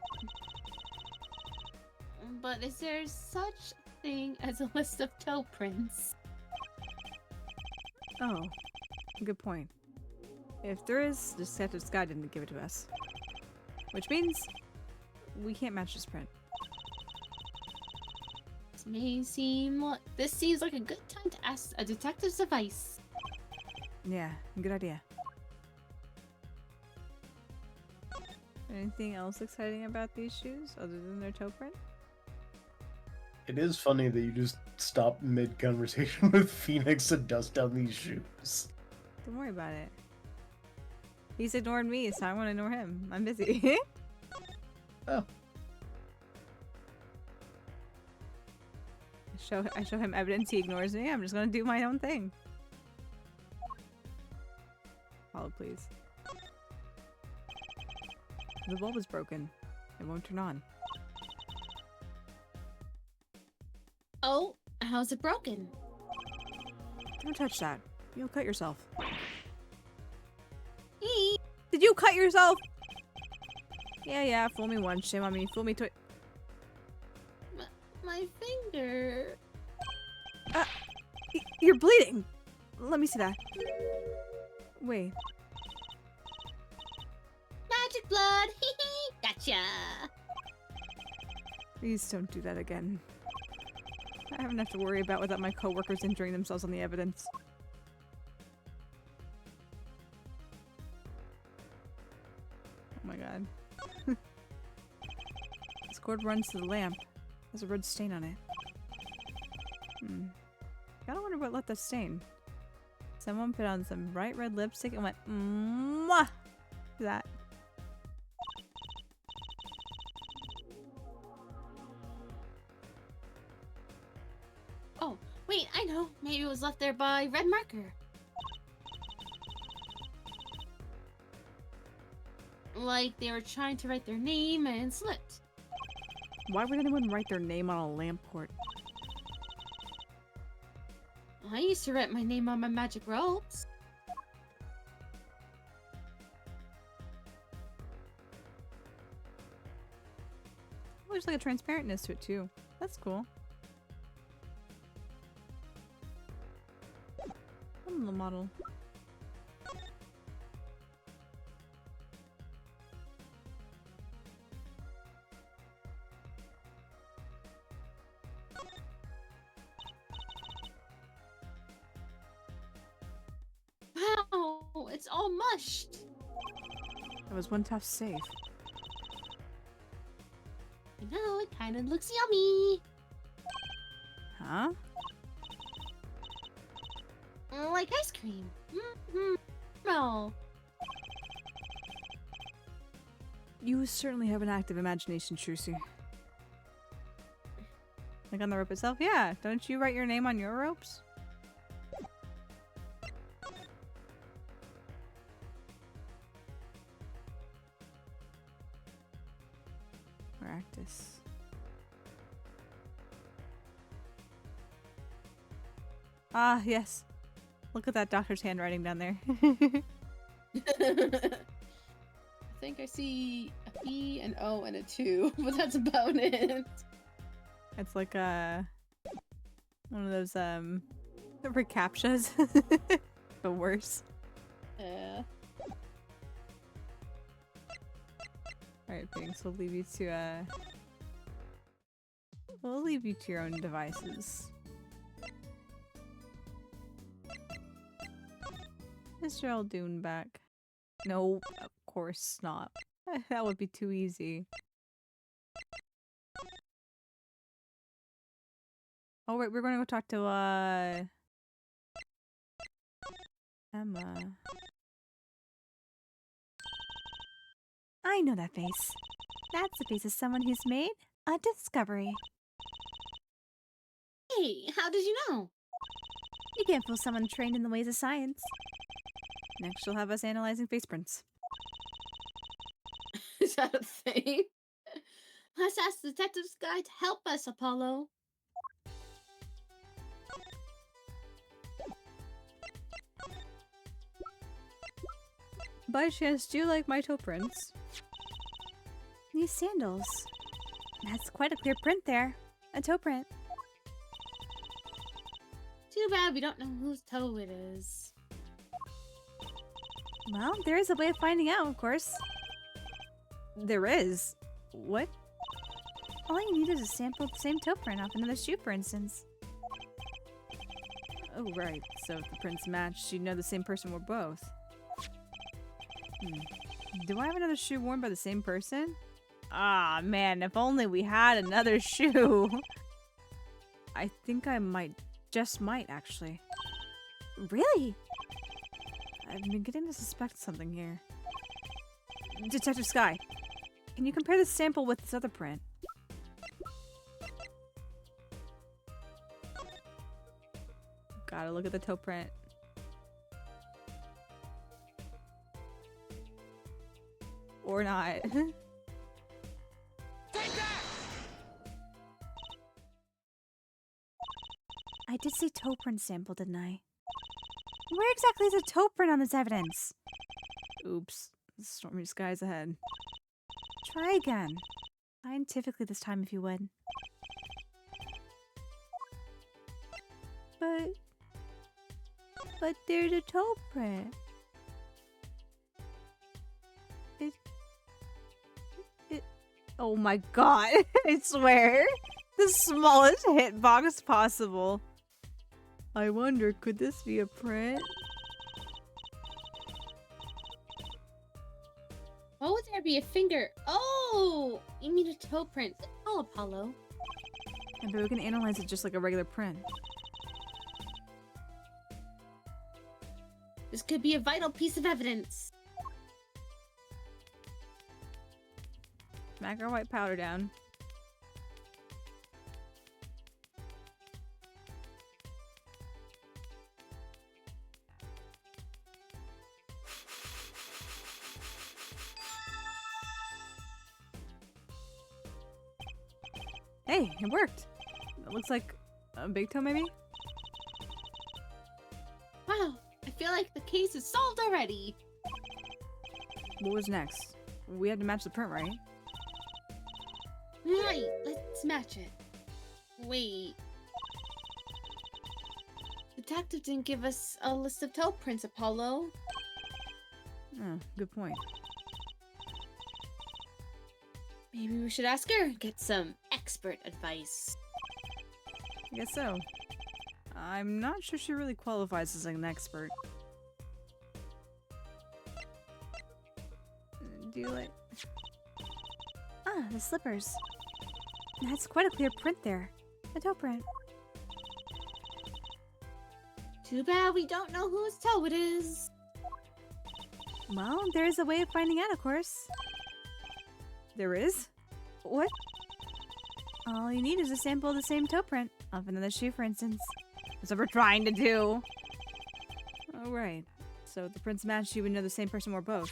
But is there such thing as a list of toe prints? Oh, good point. If there is, Detective Sky didn't give it to us. Which means we can't match this print. This seems like a good time to ask a detective's advice. Yeah, good idea. Anything else exciting about these shoes other than their toe print? It is funny that you just stop mid-conversation with Phoenix and dust down these shoes. Don't worry about it. He's ignored me, so I want to ignore him. I'm busy. Oh. I show him evidence he ignores me. I'm just gonna do my own thing. Follow, please. The bulb is broken. It won't turn on. Oh, how's it broken? Don't touch that. You'll cut yourself. Eee. Did you cut yourself? Yeah, fool me once, shame on me. Fool me twice. My finger. You're bleeding! Let me see that. Wait. Magic blood! Gotcha! Please don't do that again. I have enough to worry about without my coworkers injuring themselves on the evidence. Oh my god. This cord runs to the lamp. There's a red stain on it. Gotta wonder what left that stain. Someone put on some bright red lipstick and went, mwah! That. Oh, wait, I know. Maybe it was left there by red marker. Like they were trying to write their name and slipped. Why would anyone write their name on a lamp cord? I used to write my name on my magic ropes. Oh, there's like a transparentness to it too. That's cool. Fun little model. Wow, it's all mushed. That was one tough save. I know, it kind of looks yummy. Huh? Like ice cream. No. You certainly have an active imagination, Trucy. Like on the rope itself? Yeah. Don't you write your name on your ropes? Practice. Ah, yes. Look at that doctor's handwriting down there. I think I see a P, an O, and a 2, but that's about it. It's like one of those recaptchas, but worse. Yeah. Alright, Phoenix, we'll leave you to we'll leave you to your own devices. Is Geraldine back? No, of course not. That would be too easy. Oh wait, we're gonna go talk to Emma. I know that face. That's the face of someone who's made a discovery. Hey, how did you know? You can't fool someone trained in the ways of science. Next, she'll have us analyzing face prints. Is that a thing? Let's ask the detective's guy to help us, Apollo. By chance, do you like my toe prints? These sandals. That's quite a clear print there. A toe print. Too bad we don't know whose toe it is. Well, there is a way of finding out, of course. There is. What? All you need is a sample of the same toe print off another shoe, for instance. Oh, right. So if the prints matched, you'd know the same person wore both. Do I have another shoe worn by the same person? Ah, man, if only we had another shoe. I think I just might, actually. Really? I've been getting to suspect something here. Detective Sky, can you compare this sample with this other print? Gotta look at the toe print. Or not. I did say toe print sample, didn't I? Where exactly is a toe print on this evidence? Oops. Stormy skies ahead. Try again. Scientifically this time, if you would. But there's a toe print. Oh my god. I swear. The smallest hitbox possible. I wonder, could this be a print? Why would there be a finger? Oh, you mean a toe print? Oh, Apollo. And but we can analyze it just like a regular print. This could be a vital piece of evidence. Smack our white powder down. Hey, it worked. It looks like a big toe, maybe? Wow, I feel like the case is solved already. What was next? We had to match the print, right? Right, let's match it. Wait. Detective didn't give us a list of toe prints, Apollo. Oh, good point. Maybe we should ask her, get some expert advice. I guess so. I'm not sure she really qualifies as an expert. Do you like... Ah, the slippers. That's quite a clear print there. A toe print. Too bad we don't know whose toe it is. Well, there's a way of finding out, of course. There is? What? All you need is a sample of the same toe print off another shoe, for instance. That's what we're trying to do. Oh, right. So if the prints matched, you would know the same person wore both.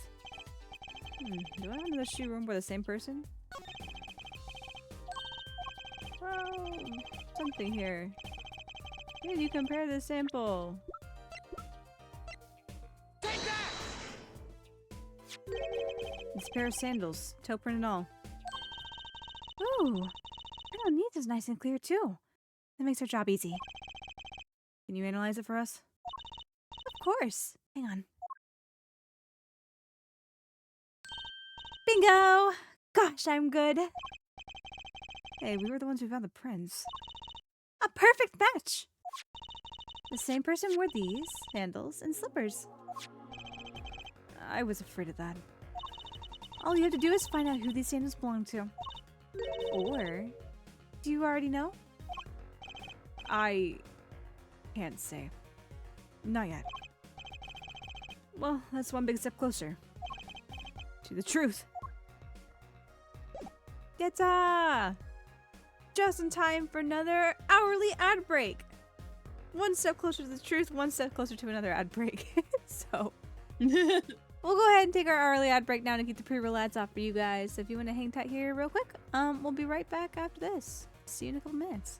Do I have another shoe worn by the same person? Oh, something here. Can you compare the sample? It's a pair of sandals, toe print and all. Ooh, I don't need this nice and clear too. That makes our job easy. Can you analyze it for us? Of course. Hang on. Bingo! Gosh, I'm good. Hey, we were the ones who found the prints. A perfect match! The same person wore these, sandals, and slippers. I was afraid of that. All you have to do is find out who these sandals belong to. Or, do you already know? I can't say. Not yet. Well, that's one big step closer. To the truth. Yatta! Just in time for another hourly ad break. One step closer to the truth, one step closer to another ad break. So, we'll go ahead and take our hourly ad break now to keep the pre-roll ads off for you guys. So if you want to hang tight here real quick, we'll be right back after this. See you in a couple minutes.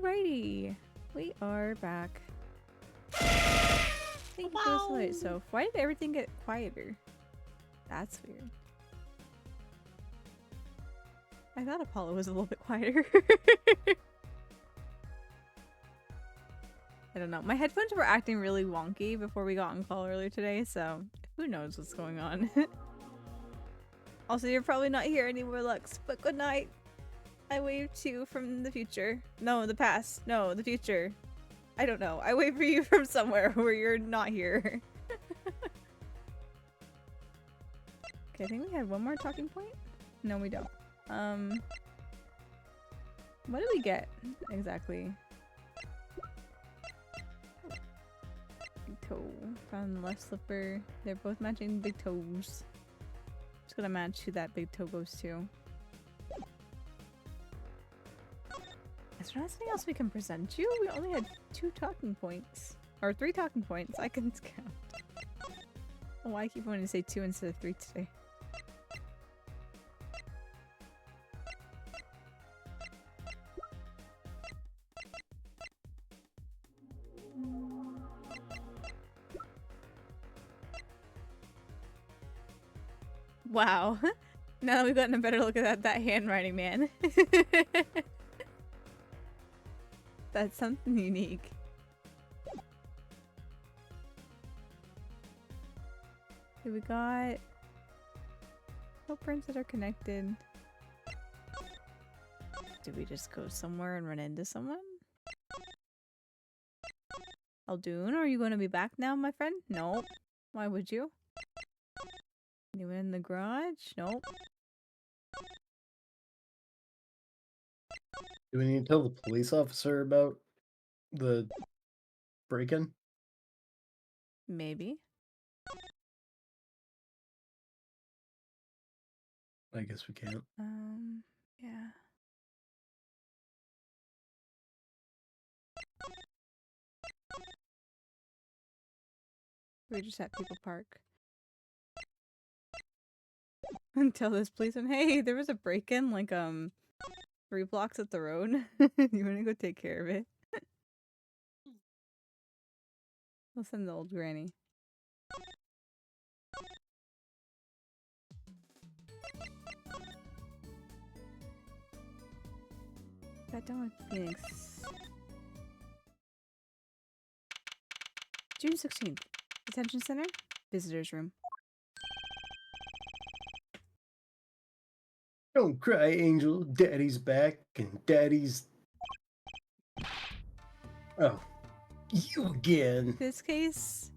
Alrighty, we are back. Thank you for this light, Soph. Why did everything get quieter? That's weird. I thought Apollo was a little bit quieter. I don't know. My headphones were acting really wonky before we got on call earlier today, so who knows what's going on. Also, you're probably not here anymore, Lux, but good night. I wave to you from the future. No, the past. No, the future. I don't know. I wave for you from somewhere where you're not here. Okay, I think we had one more talking point. No, we don't. What did we get exactly? Big toe. Found the left slipper. They're both matching big toes. Just gonna match who that big toe goes to. Is there anything else we can present you? We only had 2 talking points. Or 3 talking points. I can count. Oh, why I keep wanting to say 2 instead of 3 today. Wow. Now that we've gotten a better look at that handwriting, man. That's something unique. Okay, we got footprints that are connected. Did we just go somewhere and run into someone? Aldoon, are you going to be back now, my friend? Nope. Why would you? You went in the garage? Nope. Do we need to tell the police officer about the break-in? Maybe. I guess we can't. Yeah. We just at People Park. And tell this policeman, hey, there was a break-in like 3 blocks up the road. You wanna go take care of it? We'll send the old granny. Got done with Phoenix. June 16th. Detention Center. Visitors room. Don't cry, Angel. Daddy's back, and Daddy's... Oh, you again. This case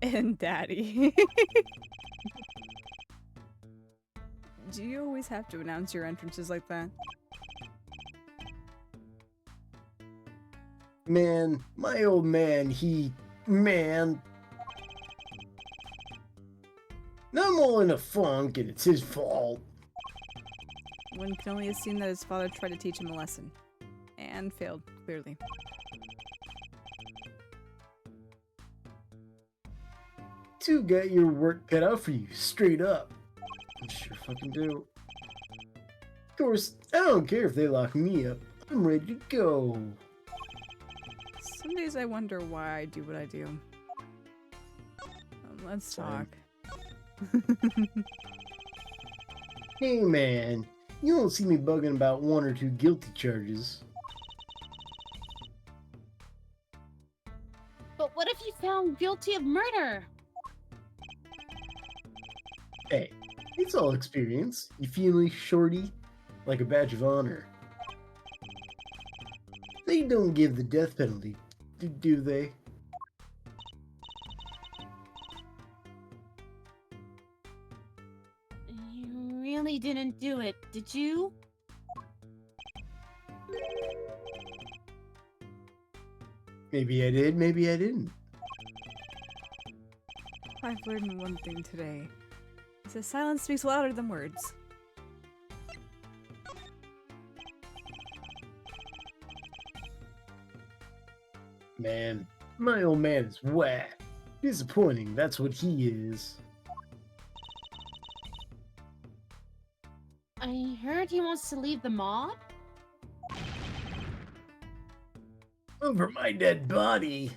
and Daddy. Do you always have to announce your entrances like that? Man, my old man, man. Now I'm all in a funk, and it's his fault. One can only assume that his father tried to teach him a lesson. And failed, clearly. You got your work cut out for you, straight up. I sure fucking do. Of course, I don't care if they lock me up. I'm ready to go. Some days I wonder why I do what I do. Let's Same. talk. Hey man, you don't see me bugging about 1 or 2 guilty charges. But what if you found guilty of murder? Hey, it's all experience. You feel me, shorty? Like a badge of honor. They don't give the death penalty, do they? You really didn't do it, did you? Maybe I did, maybe I didn't. I've learned one thing today. It says silence speaks louder than words. Man, my old man is whack. Disappointing, that's what he is. I heard he wants to leave the mob? Over my dead body.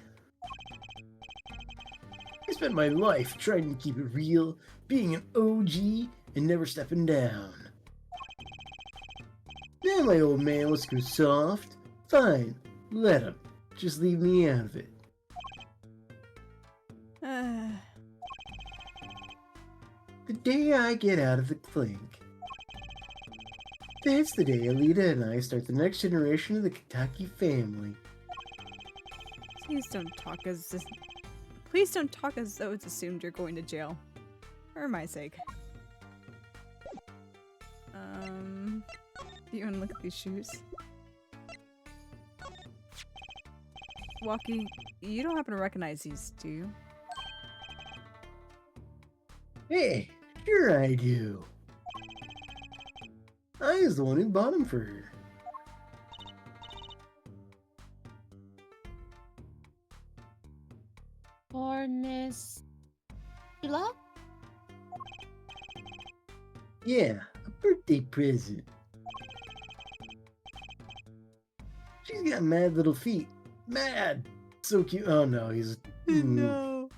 I spent my life trying to keep it real, being an OG and never stepping down. Now my old man wants to go soft. Fine, let him. Just leave me out of it. The day I get out of the clink. That's the day Alita and I start the next generation of the Kentucky family. Please don't talk as though it's assumed you're going to jail. For my sake. Do you want to look at these shoes? Walkie, you don't happen to recognize these, do you? Hey, sure I do. I was the one who bought them for her. For Miss Sheila? Yeah, a birthday present. She's got mad little feet. Mad! So cute. Oh no, he's... No.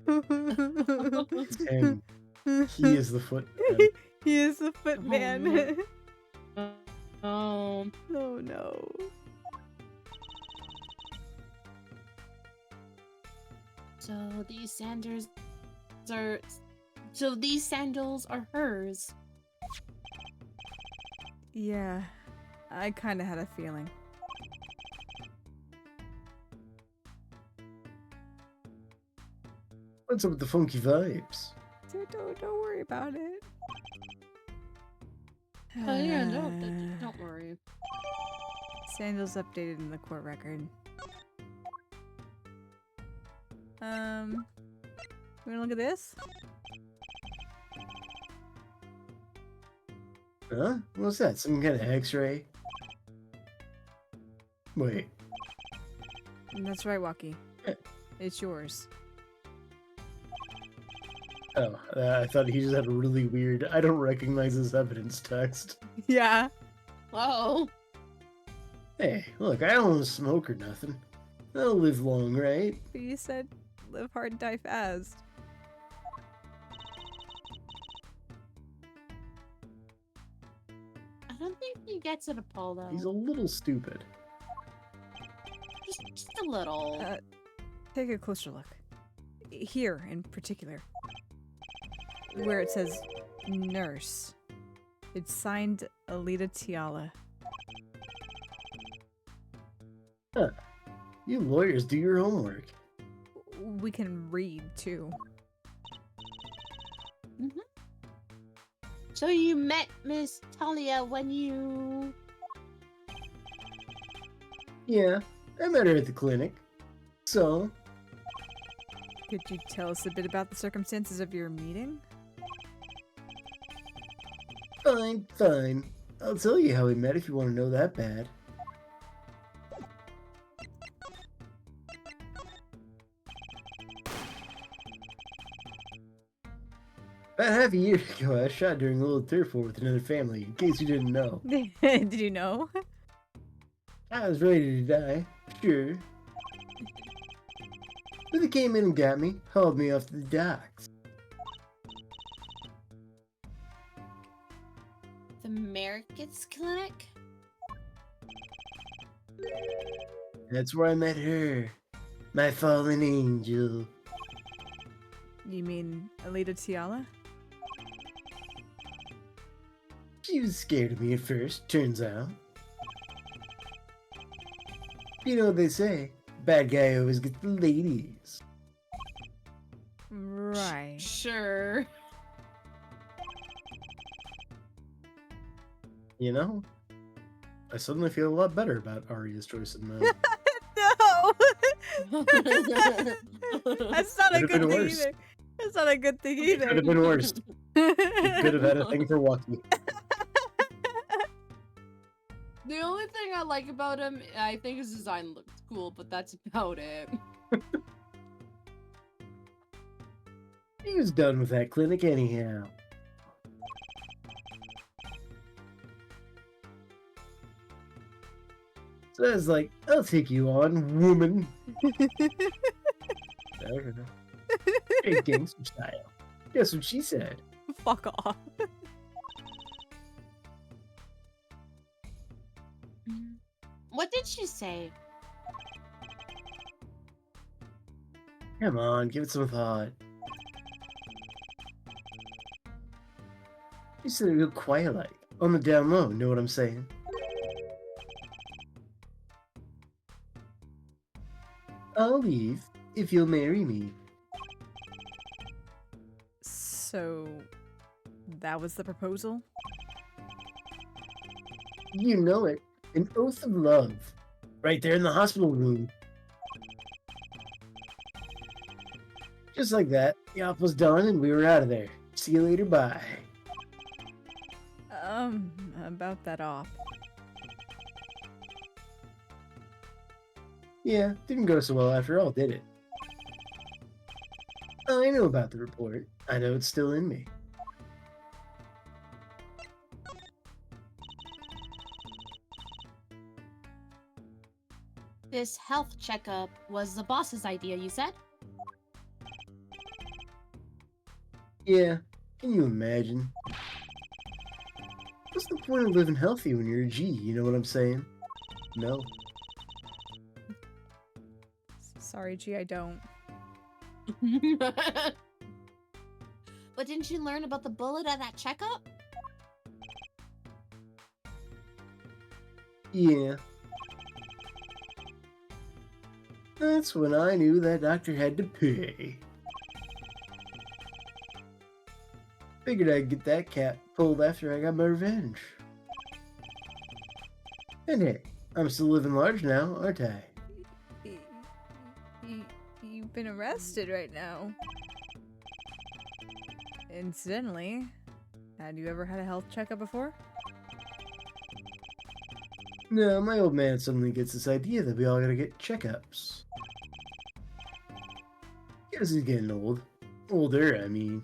It's him. He is the foot man. He is the footman. Oh, Oh no. So these sandals are hers. Yeah, I kind of had a feeling. What's up with the funky vibes? Don't worry about it. oh yeah, no, don't worry. Sandals updated in the court record. We wanna look at this? Huh? What's that? Some kind of x-ray? Wait. That's right, Walkie. Yeah. It's yours. Oh, I thought he just had a really weird, I don't recognize this evidence text. Yeah. Oh, Hey, look, I don't smoke or nothing. I'll live long, right? But you said live hard, die fast. I don't think he gets it, Apollo. He's a little stupid. Just a little. Take a closer look. Here, in particular. Where it says nurse. It's signed Alita Tiala. Huh. You lawyers do your homework. We can read, too. So you met Miss Talia when you... Yeah, I met her at the clinic. So, Could you tell us a bit about the circumstances of your meeting? fine. I'll tell you how we met if you want to know that bad. About half a year ago, I was shot during a little turf war with another family, in case you didn't know. Did you know? I was ready to die, sure. But they came in and got me, hauled me off to the docks. The Markets Clinic? That's where I met her. My fallen angel. You mean Alita Tiala? She was scared of me at first, turns out. You know what they say, bad guy always gets the ladies. Right. sure. You know? I suddenly feel a lot better about Aria's choice in that. No! That's not a Could've good been thing worse. either. That's not a good thing It could either. have been worse. It could have had a thing for Walkie. The only thing I like about him, I think his design looks cool, but that's about it. He was done with that clinic anyhow. So I was like, I'll take you on, woman. I don't know. Hey, gangster style. That's what she said. Fuck off. What did she say? Come on, give it some thought. She said real quiet like, on the down low, know what I'm saying? I'll leave if you'll marry me. So, that was the proposal? You know it. An oath of love. Right there in the hospital room. Just like that, the op was done and we were out of there. See you later, bye. About that op. Yeah, didn't go so well after all, did it? I know about the report. I know it's still in me. This health checkup was the boss's idea, you said? Yeah, can you imagine? What's the point of living healthy when you're a G, you know what I'm saying? No. Sorry, G, I don't. But didn't you learn about the bullet at that checkup? Yeah. That's when I knew that doctor had to pay. Figured I'd get that cat pulled after I got my revenge. And hey, I'm still living large now, aren't I? You've been arrested right now. Incidentally, had you ever had a health checkup before? No, my old man suddenly gets this idea that we all gotta get checkups. Guess he's getting old. Older, I mean.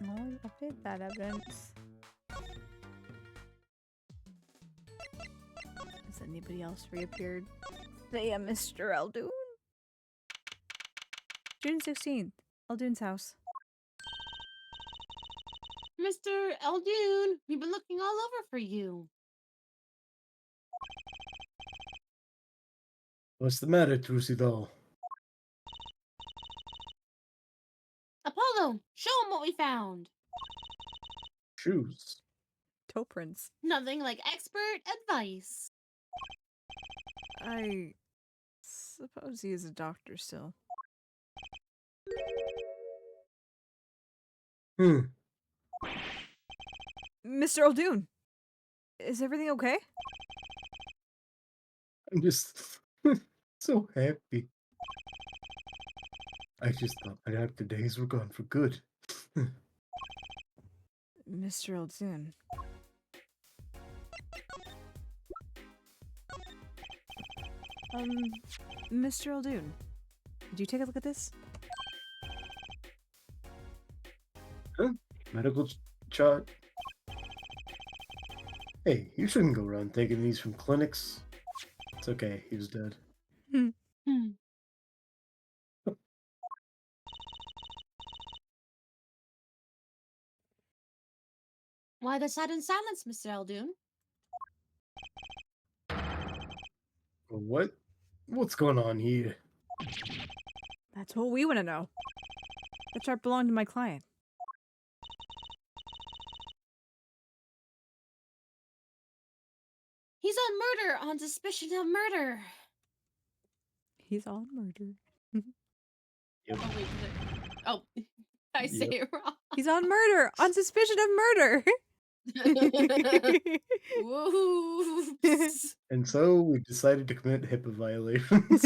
I'll update that evidence. Has anybody else reappeared? Say a Mr. Eldoon? June 16th. Eldoon's house. Mr. Eldoon, we've been looking all over for you. What's the matter, Trucido? Apollo, show him what we found. Shoes. Toe prints. Nothing like expert advice. I suppose he is a doctor still. Mr. Eldoon! Is everything okay? I'm just so happy. I just thought my actor days were gone for good. Mr. Eldoon. Mr. Eldoon. Did you take a look at this? Medical chart. Hey, you shouldn't go around taking these from clinics. It's okay, he was dead. Why the sudden silence, Mr. Eldoon? What? What's going on here? That's what we want to know. The chart belonged to my client. He's on murder on suspicion of murder. He's on murder. Yep. Oh, wait, oh, I say it wrong. He's on murder on suspicion of murder. Whoops. And so we decided to commit HIPAA violations.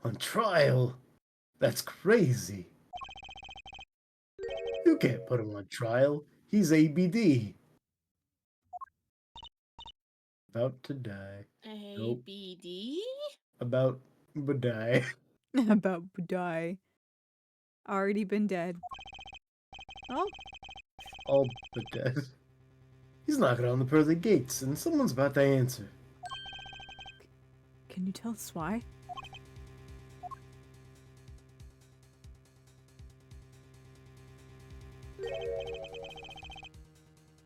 On trial? That's crazy. You can't put him on trial. He's ABD. About to die. Nope. ABD? About to die. About to die. Already been dead. Oh, All but dead. He's knocking on the pearly gates, and someone's about to answer. can you tell us why?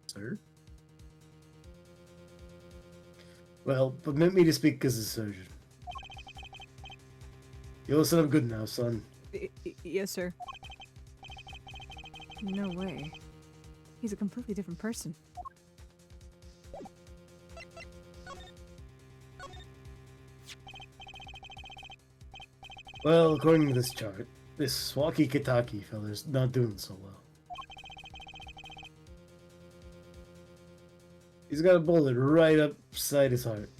Sir? Well, permit me to speak as a surgeon. You listen up good now, son. Yes, sir. No way. He's a completely different person. Well, according to this chart, this Walkie Kitaki fella's not doing so well. He's got a bullet right upside his heart.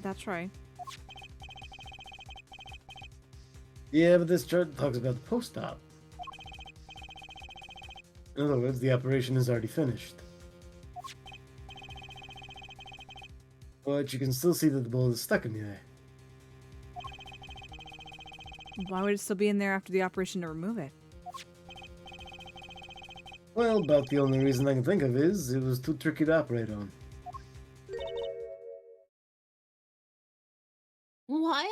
That's right. Yeah, but this chart talks about the post-op. In other words, the operation is already finished. But you can still see that the bullet is stuck in the eye. Why would it still be in there after the operation to remove it? Well, about the only reason I can think of is it was too tricky to operate on. What?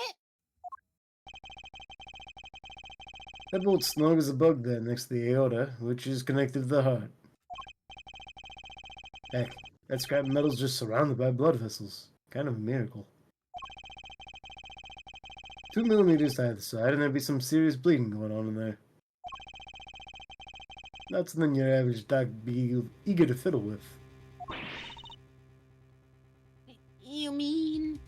That bullet snug as a bug there next to the aorta, which is connected to the heart. Heck, that scrap metal's just surrounded by blood vessels. Kind of a miracle. 2 millimeters to either side, and there'd be some serious bleeding going on in there. Not something your average doc'd be eager to fiddle with. You mean?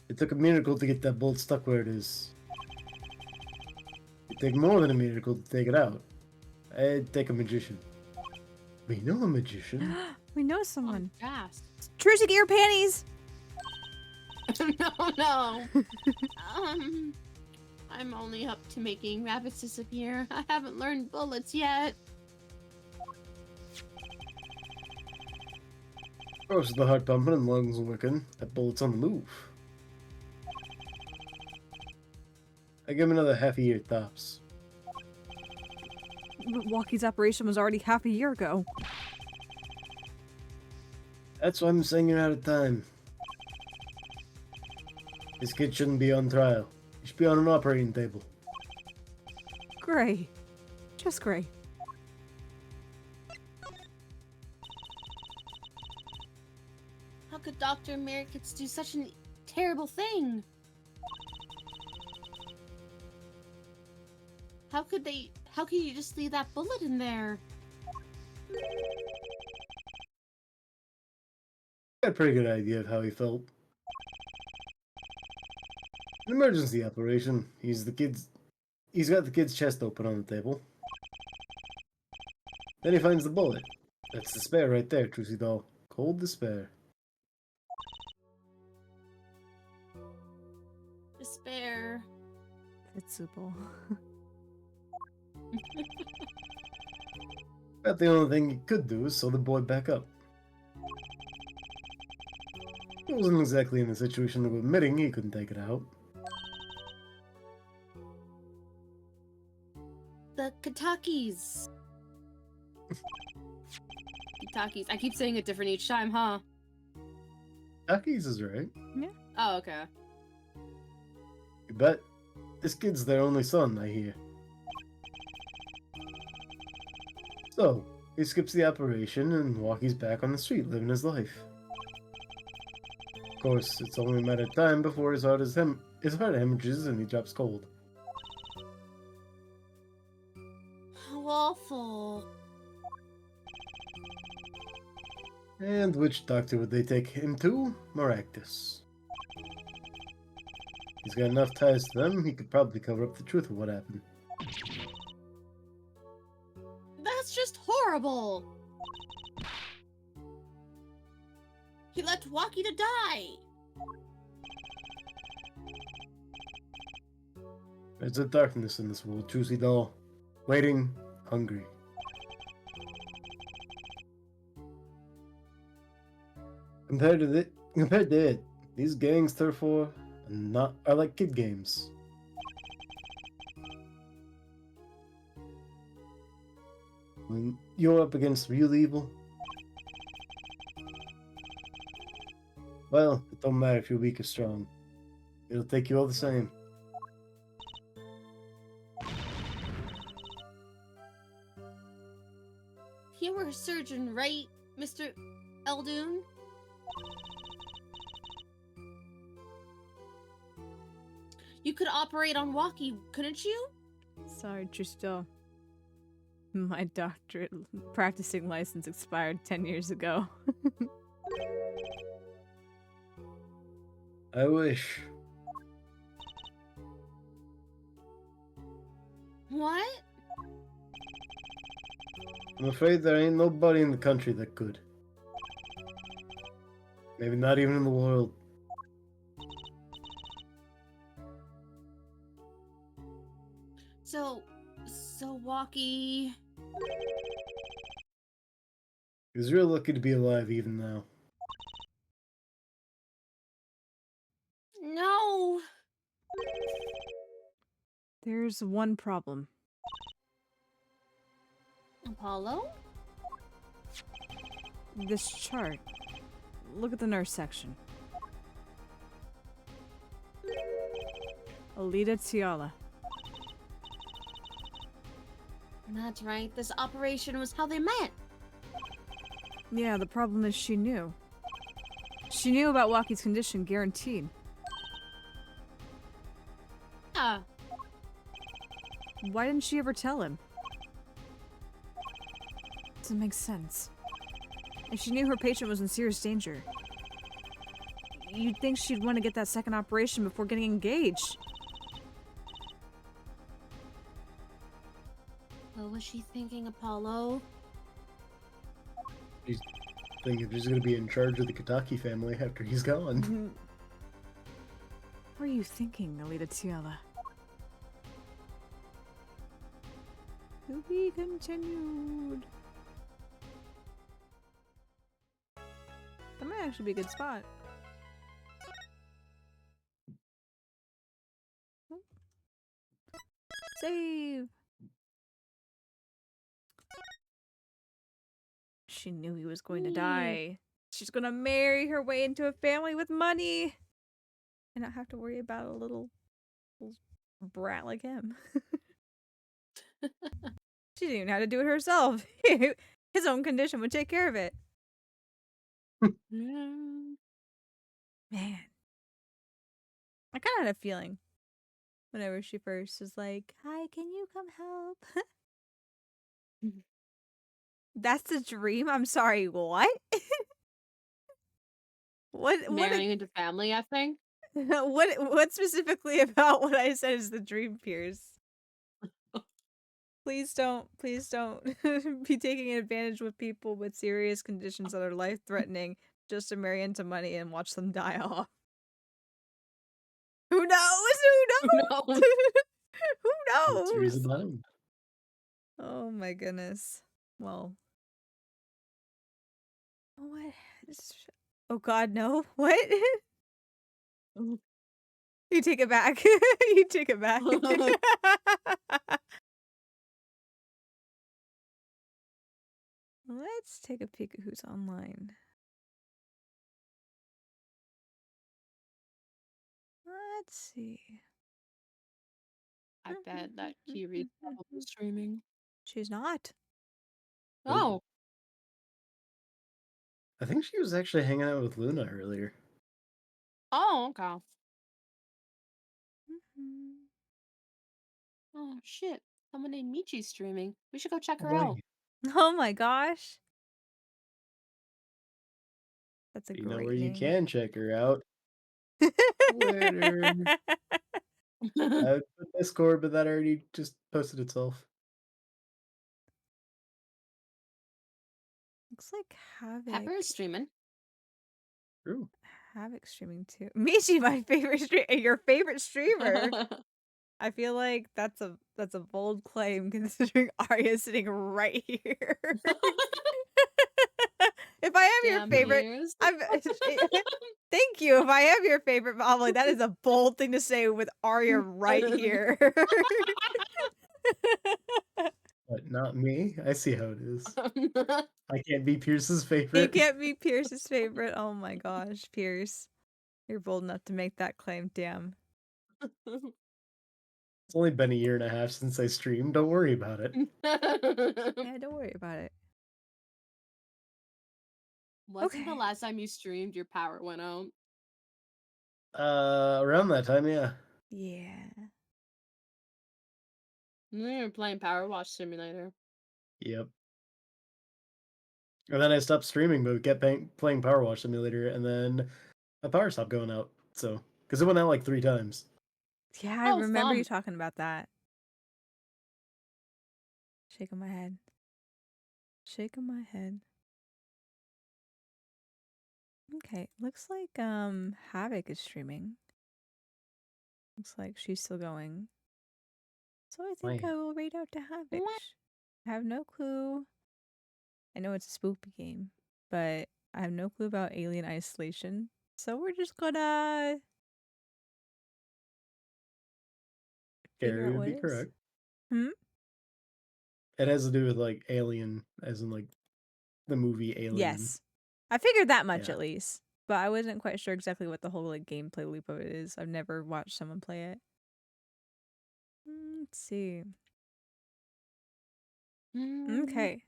It took a miracle to get that bolt stuck where it is. It'd take more than a miracle to take it out. It'd take a magician. We know a magician. We know someone. Fast. Trucy, get your panties! No. I'm only up to making rabbits disappear. I haven't learned bullets yet. Of course, with the heart pumping and lungs working, that bullet's on the move. I give him another half a year tops. But Walkie's operation was already half a year ago. That's why I'm saying you're out of time. This kid shouldn't be on trial. He should be on an operating table. Great. Just great. How could Dr. Merrickets do such a terrible thing? How could you just leave that bullet in there? I got a pretty good idea of how he felt. An emergency operation. He's got the kid's chest open on the table. Then he finds the bullet. That's despair right there, Trucy doll. Cold despair. Despair. Fitsuple. About the only thing he could do is sew the boy back up. He wasn't exactly in a situation of admitting he couldn't take it out. The Kitakis. Takis. I keep saying it different each time, huh? Takis is right. Oh, okay. You bet. This kid's their only son, I hear. So, he skips the operation and Walkie's back on the street living his life. Of course, it's only a matter of time before his heart hemorrhages and he drops cold. How awful. And which doctor would they take him to? Maractus. He's got enough ties to them, he could probably cover up the truth of what happened. That's just horrible. He left Walkie to die. There's a darkness in this world, Juicy doll. Waiting, hungry. Compared to it, These gangs, therefore, are like kid games. When you're up against real evil, well, it don't matter if you're weak or strong. It'll take you all the same. You were a surgeon, right, Mr. Eldoon? You could operate on Walkie, couldn't you? Sorry, Tristo. My doctorate practicing license expired 10 years ago. I wish. What? I'm afraid there ain't nobody in the country that could. Maybe not even in the world. So Walkie... He's real lucky to be alive even now. No! There's one problem. Apollo? This chart. Look at the nurse section. Alita Tiala. That's right, this operation was how they met. Yeah, the problem is she knew. She knew about Walkie's condition, guaranteed. Yeah. Why didn't she ever tell him? Doesn't make sense. If she knew her patient was in serious danger, you'd think she'd want to get that second operation before getting engaged. What was she thinking, Apollo? She's thinking she's gonna be in charge of the Kataki family after he's gone. What were you thinking, Alita Tiala? To be continued. That might actually be a good spot. Save! She knew he was going to die. She's gonna marry her way into a family with money and not have to worry about a little brat like him. She didn't even know how to do it herself. His own condition would take care of it. Man. I kind of had a feeling whenever she first was like, "Hi, can you come help?" That's the dream? I'm sorry, what? What Marrying into family, I think. what specifically about what I said is the dream, Pierce? Please don't be taking advantage with people with serious conditions that are life-threatening just to marry into money and watch them die off. Who knows? Who knows? knows? Who That's the reason knows? behind. Oh my goodness. Well. What? Oh god, no. What? You take it back. You take it back. Let's take a peek at who's online. Let's see. I bet that Kiri's probably streaming. She's not. Oh, I think she was actually hanging out with Luna earlier. okay. Oh shit! Someone named Michi's streaming. We should go check her out. Oh my gosh. That's a You great know where you name. can check her out. Twitter. I would put Discord, but that already just posted itself. Looks like Havoc. Pepper's streaming. True. Havoc streaming too. Michi, my favorite your favorite streamer. I feel like that's a bold claim considering Arya's sitting right here. If if I am your Damn favorite, ears. I'm. Thank you. If I am your favorite, but I'm like, that is a bold thing to say with Arya right here. But not me. I see how it is. I can't be Pierce's You favorite. can't be Pierce's favorite. Oh my gosh, Pierce. You're bold enough to make that claim. Damn. It's only been a year and a half since I streamed. Don't worry about it. Yeah, don't worry about it. Wasn't the Okay. last time you streamed your power went out? Around that time, yeah. Yeah. We were playing Power Wash Simulator. Yep. And then I stopped streaming, but we kept playing Power Wash Simulator, and then my power stopped going out. So, because it went out like 3 times. Yeah, I Oh, remember you fun. talking about that. Shaking my head. Shaking my head. Okay, looks like Havoc is streaming. Looks like she's still going. So I think Man. I will raid out to Havoc. I have no clue. I know it's a spooky game, but I have no clue about Alien Isolation. So we're just gonna figure Gary out would what be it is. correct. Hmm? It has to do with like Alien, as in like the movie Alien. Yes. I figured that much Yeah. at least. But I wasn't quite sure exactly what the whole like gameplay loop of it is. I've never watched someone play it. Let's see. Okay.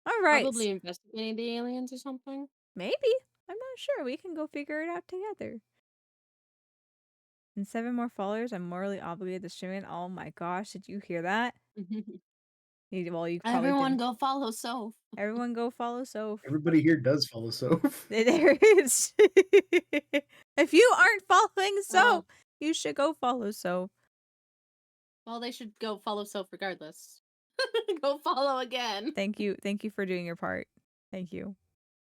All right. Probably investigating the aliens or something. Maybe. I'm not sure. We can go figure it out together. And 7 more followers. I'm morally obligated to stream it. Oh my gosh, did you hear that? Well, you probably Everyone didn't. go follow Soph. Everyone go follow Soph. Everybody here does follow Soph. There is. If you aren't following Soph, you should go follow Soph. Well, they should go follow Soph regardless. Go follow again. Thank you for doing your part. Thank you.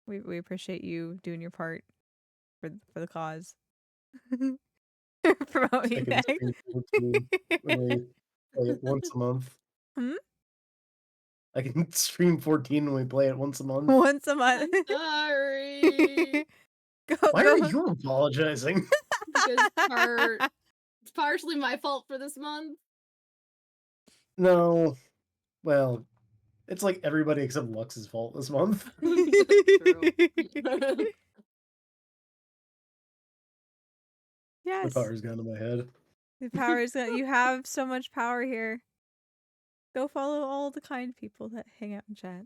We appreciate you doing your part for the cause. Promoting I can that. stream 14 when we play it once a month. Hmm? I can stream 14 when we play it once a month. Once a month. Sorry. Why are you apologizing? Because it's partially my fault for this month. No. Well, it's like everybody except Lux's fault this month. True. The Yes. power's gone to my head. The power is you have so much power here. Go follow all the kind people that hang out in chat.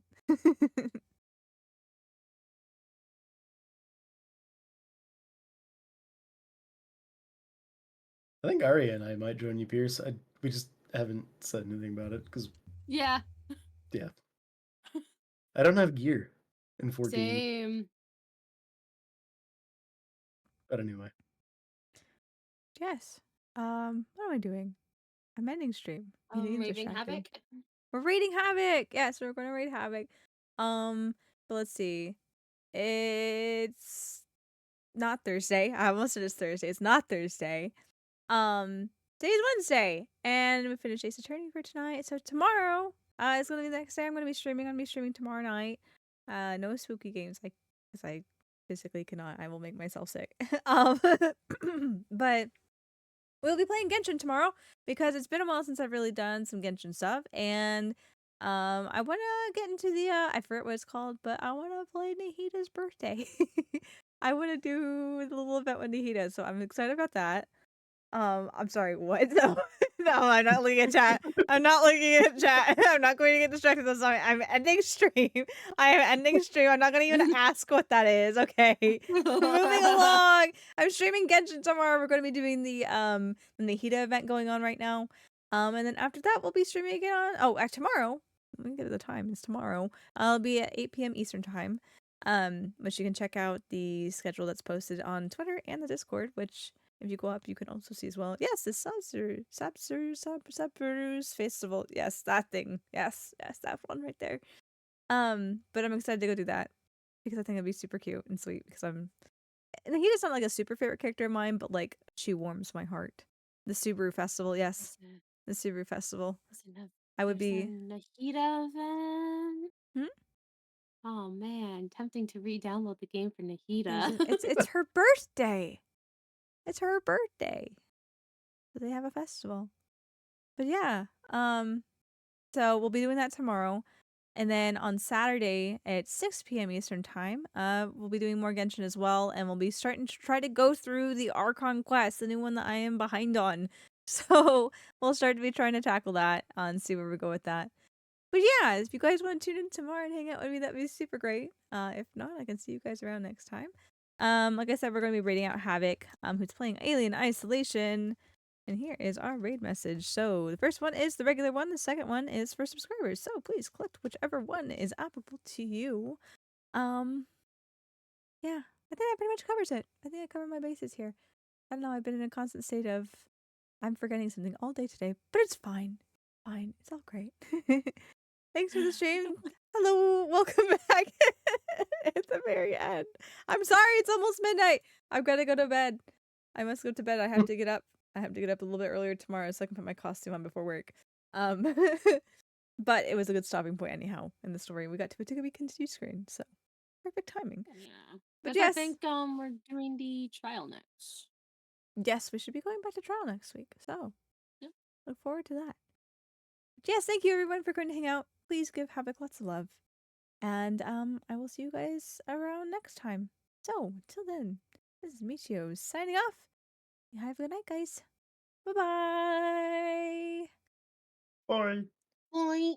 I think Aria and I might join you, Pierce. We just haven't said anything about it because Yeah. I don't have gear in 14. Same. But anyway, Yes. What am I doing? I'm ending stream. You need Raving distracted. Havoc. We're raiding Havoc. Yes, we're going to raid Havoc. But let's see. It's not Thursday. I almost said it's Thursday. It's not Thursday. Today's Wednesday, and we finished Ace Attorney for tonight. So tomorrow, is gonna be the next day. I'm gonna be streaming. I'm gonna be streaming tomorrow night. No spooky games, because I physically cannot. I will make myself sick. But we'll be playing Genshin tomorrow because it's been a while since I've really done some Genshin stuff, and I want to get into the I forget what it's called, but I want to play Nahida's birthday. I want to do the little event with Nahida, so I'm excited about that. I'm sorry, what? No, no, I'm not looking at chat. I'm not looking at chat. I'm not going to get distracted. I'm sorry. I'm ending stream. I am ending stream. I'm not going to even ask what that is. Okay. Moving along. I'm streaming Genshin tomorrow. We're going to be doing the Nahida event going on right now. And then after that, we'll be streaming again on tomorrow. Let me get the time. It's tomorrow. I'll be at 8 p.m. Eastern time. Which you can check out the schedule that's posted on Twitter and the Discord, which if you go up, you can also see as well. Yes, the Sapsirus Festival. Yes, that thing. Yes, that one right there. But I'm excited to go do that because I think it'd be super cute and sweet. Because and Nahida's not like a super favorite character of mine, but like she warms my heart. The Subaru Festival, yes, the Subaru Festival. I would be. Nahida event. Oh man, tempting to re-download the game for Nahida. It's her birthday. It's her birthday. So they have a festival. But yeah, so we'll be doing that tomorrow. And then on Saturday at 6 p.m. Eastern Time, we'll be doing more Genshin as well, and we'll be starting to try to go through the Archon quest, the new one that I am behind on. So we'll start to be trying to tackle that and see where we go with that. But yeah, if you guys want to tune in tomorrow and hang out with me, that'd be super great. If not, I can see you guys around next time. Like I said, we're going to be raiding out Havoc, who's playing Alien Isolation. And here is our raid message. So the first one is the regular one. The second one is for subscribers. So please click whichever one is applicable to you. Yeah, I think that pretty much covers it. I think I covered my bases here. I don't know. I've been in a constant state of I'm forgetting something all day today, but it's fine. Fine. It's all great. Thanks for the stream. Hello, welcome back at the very end. I'm sorry, it's almost midnight. I've got to go to bed. I must go to bed. I have to get up. I have to get up a little bit earlier tomorrow so I can put my costume on before work. But it was a good stopping point anyhow in the story. We got to a to be continued screen, so perfect timing. Yeah. But But I yes, think we're doing the trial next. yes, we should be going back to trial next week. So Yeah. look forward to that. Yes, thank you everyone for going to hang out. Please give Havoc lots of love. And I will see you guys around next time. So, until then, this is Michio signing off. Have a good night, guys. Bye-bye. Bye. Bye.